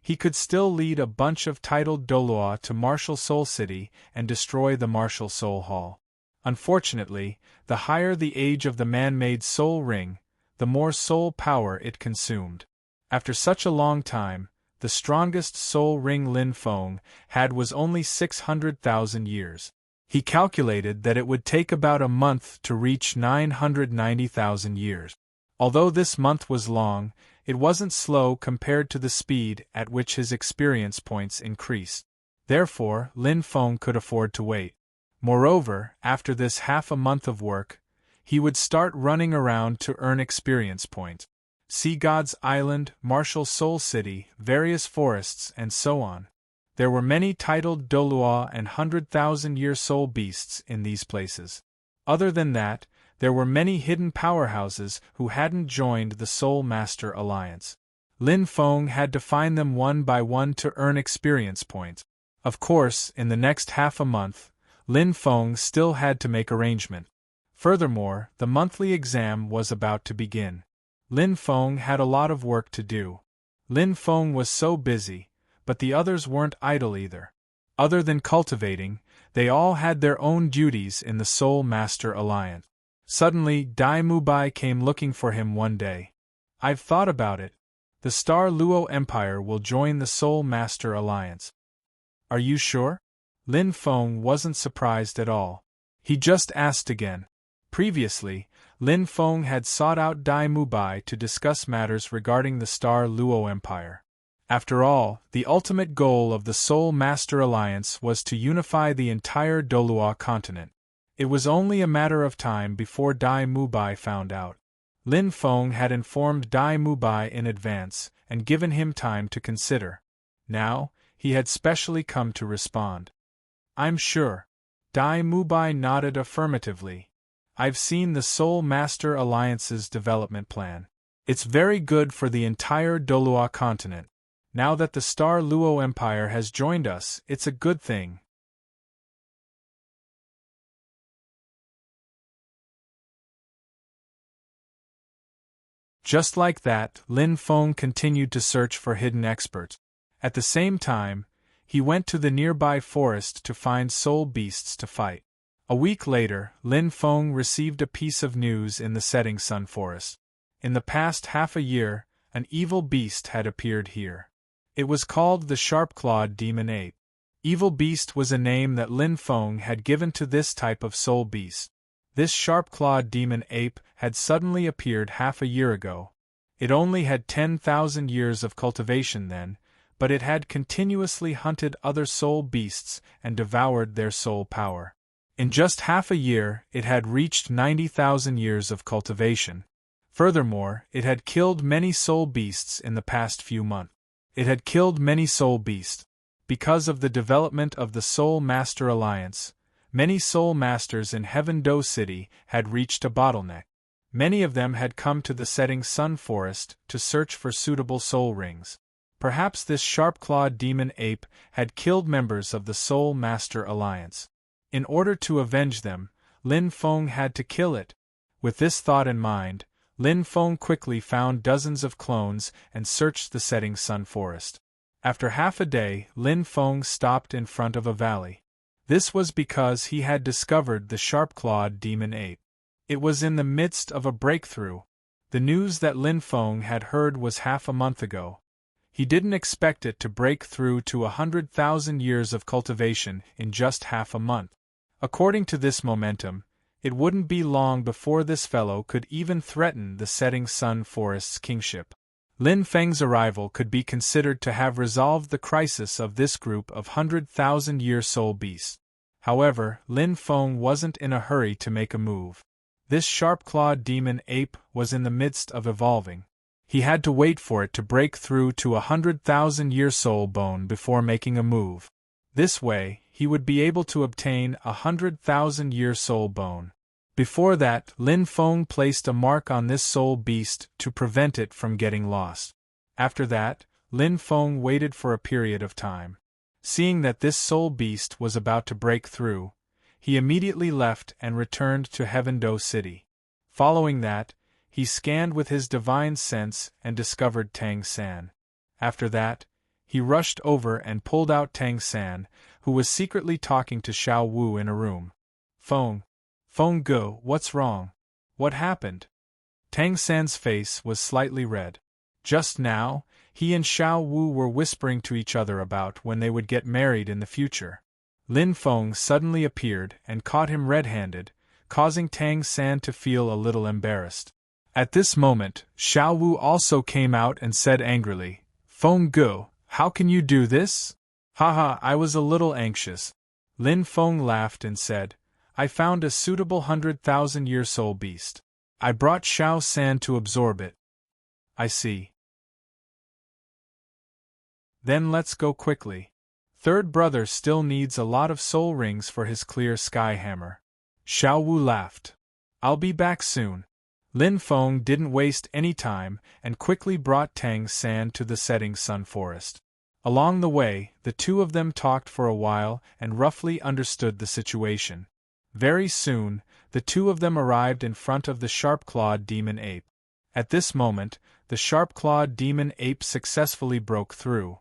Speaker 1: he could still lead a bunch of titled Doloa to Martial Soul City and destroy the Martial Soul Hall. Unfortunately, the higher the age of the man-made soul ring, the more soul power it consumed. After such a long time, the strongest soul ring Lin Feng had was only 600,000 years. He calculated that it would take about a month to reach 990,000 years. Although this month was long, it wasn't slow compared to the speed at which his experience points increased. Therefore, Lin Feng could afford to wait. Moreover, after this half a month of work, he would start running around to earn experience points. Sea God's Island, Martial Soul City, various forests, and so on. There were many titled Dolua and 100,000-year soul beasts in these places. Other than that, there were many hidden powerhouses who hadn't joined the Soul Master Alliance. Lin Feng had to find them one by one to earn experience points. Of course, in the next half a month, Lin Feng still had to make arrangement. Furthermore, the monthly exam was about to begin. Lin Feng had a lot of work to do. Lin Feng was so busy, but the others weren't idle either. Other than cultivating, they all had their own duties in the Soul Master Alliance. Suddenly, Dai Mubai came looking for him one day. "I've thought about it. The Star Luo Empire will join the Soul Master Alliance. Are you sure? Lin Feng wasn't surprised at all. He just asked again. Previously, Lin Feng had sought out Dai Mubai to discuss matters regarding the Star Luo Empire. After all, the ultimate goal of the Soul Master Alliance was to unify the entire Dolua continent. It was only a matter of time before Dai Mubai found out. Lin Feng had informed Dai Mubai in advance and given him time to consider. Now, he had specially come to respond. I'm sure. Dai Mubai nodded affirmatively. I've seen the Soul Master Alliance's development plan. It's very good for the entire Dolua continent. Now that the Star Luo Empire has joined us, it's a good thing. Just like that, Lin Feng continued to search for hidden experts. At the same time, he went to the nearby forest to find soul beasts to fight. A week later, Lin Feng received a piece of news in the setting sun forest. In the past half a year, an evil beast had appeared here. It was called the sharp-clawed demon ape. Evil beast was a name that Lin Feng had given to this type of soul beast. This sharp-clawed demon ape had suddenly appeared half a year ago. It only had 10,000 years of cultivation then, but it had continuously hunted other soul beasts and devoured their soul power. In just half a year, it had reached 90,000 years of cultivation. Furthermore, it had killed many soul beasts in the past few months. It had killed many soul beasts. Because of the development of the Soul Master Alliance, many soul masters in Heaven Do City had reached a bottleneck. Many of them had come to the setting sun forest to search for suitable soul rings. Perhaps this sharp-clawed demon ape had killed members of the Soul Master Alliance. In order to avenge them, Lin Feng had to kill it. With this thought in mind, Lin Feng quickly found dozens of clones and searched the setting sun forest. After half a day, Lin Feng stopped in front of a valley. This was because he had discovered the sharp-clawed demon ape. It was in the midst of a breakthrough. The news that Lin Feng had heard was half a month ago. He didn't expect it to break through to 100,000 years of cultivation in just half a month. According to this momentum, it wouldn't be long before this fellow could even threaten the setting sun forest's kingship. Lin Feng's arrival could be considered to have resolved the crisis of this group of 100,000-year soul beasts. However, Lin Feng wasn't in a hurry to make a move. This sharp-clawed demon ape was in the midst of evolving. He had to wait for it to break through to 100,000-year soul bone before making a move. This way, he would be able to obtain 100,000-year soul bone. Before that, Lin Feng placed a mark on this soul beast to prevent it from getting lost. After that, Lin Feng waited for a period of time. Seeing that this soul beast was about to break through, he immediately left and returned to Heaven Do City. Following that, he scanned with his divine sense and discovered Tang San. After that, he rushed over and pulled out Tang San, who was secretly talking to Xiao Wu in a room. Feng Ge, what's wrong? What happened? Tang San's face was slightly red. Just now, he and Xiao Wu were whispering to each other about when they would get married in the future. Lin Feng suddenly appeared and caught him red-handed, causing Tang San to feel a little embarrassed. At this moment, Xiao Wu also came out and said angrily, Feng Ge, how can you do this? Haha, I was a little anxious. Lin Feng laughed and said, I found a suitable 100,000-year soul beast. I brought Xiao San to absorb it. I see. Then let's go quickly. Third brother still needs a lot of soul rings for his clear sky hammer. Xiao Wu laughed. I'll be back soon. Lin Feng didn't waste any time and quickly brought Tang San to the setting sun forest. Along the way, the two of them talked for a while and roughly understood the situation. Very soon, the two of them arrived in front of the sharp-clawed demon ape. At this moment, the sharp-clawed demon ape successfully broke through.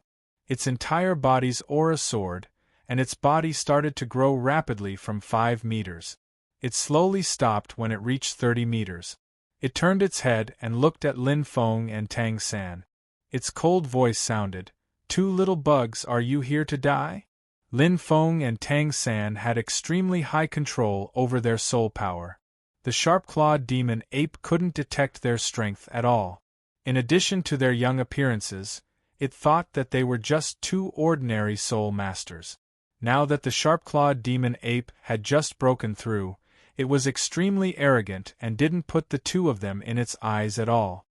Speaker 1: Its entire body's aura soared, and its body started to grow rapidly from 5 meters. It slowly stopped when it reached 30 meters. It turned its head and looked at Lin Feng and Tang San. Its cold voice sounded, "Two little bugs, are you here to die?" Lin Feng and Tang San had extremely high control over their soul power. The sharp-clawed demon ape couldn't detect their strength at all. In addition to their young appearances, it thought that they were just two ordinary soul masters. Now that the sharp-clawed demon ape had just broken through, it was extremely arrogant and didn't put the two of them in its eyes at all.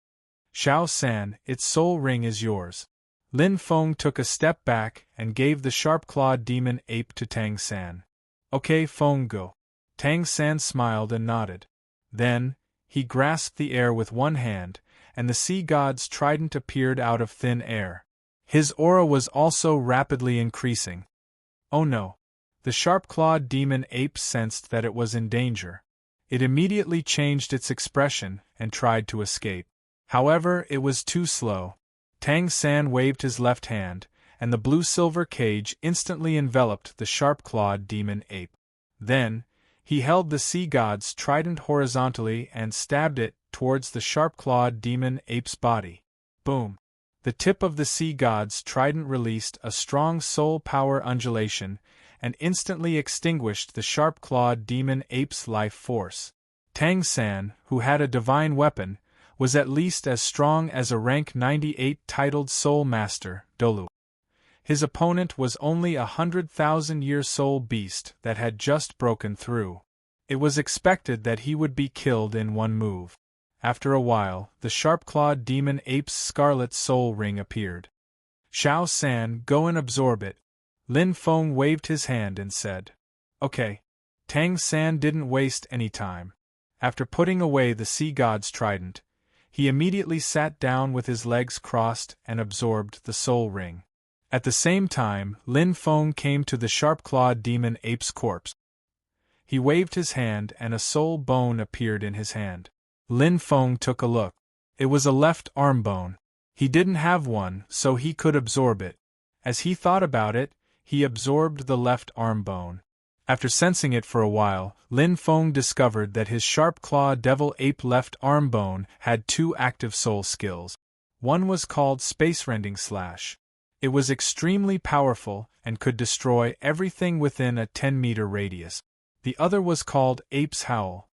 Speaker 1: "Xiao San, its soul ring is yours." Lin Feng took a step back and gave the sharp-clawed demon ape to Tang San. "Okay, Feng, go." Tang San smiled and nodded. Then, he grasped the air with one hand, and the sea god's trident appeared out of thin air. His aura was also rapidly increasing. Oh no! The sharp-clawed demon ape sensed that it was in danger. It immediately changed its expression and tried to escape. However, it was too slow. Tang San waved his left hand, and the blue-silver cage instantly enveloped the sharp-clawed demon ape. Then, he held the sea god's trident horizontally and stabbed it towards the sharp-clawed demon ape's body. Boom! The tip of the sea god's trident released a strong soul power undulation and instantly extinguished the sharp-clawed demon ape's life force. Tang San, who had a divine weapon, was at least as strong as a rank 98 titled Soul Master, Dolu. His opponent was only a 100,000-year soul beast that had just broken through. It was expected that he would be killed in one move. After a while, the sharp-clawed demon ape's scarlet soul ring appeared. "Xiao San, go and absorb it." Lin Feng waved his hand and said, "Okay." Tang San didn't waste any time. After putting away the sea god's trident, he immediately sat down with his legs crossed and absorbed the soul ring. At the same time, Lin Feng came to the sharp-clawed demon ape's corpse. He waved his hand and a soul bone appeared in his hand. Lin Feng took a look. It was a left arm bone. He didn't have one, so he could absorb it. As he thought about it, he absorbed the left arm bone. After sensing it for a while, Lin Feng discovered that his sharp-claw devil ape left arm bone had two active soul skills. One was called Space Rending Slash. It was extremely powerful and could destroy everything within a 10-meter radius. The other was called Ape's Howl.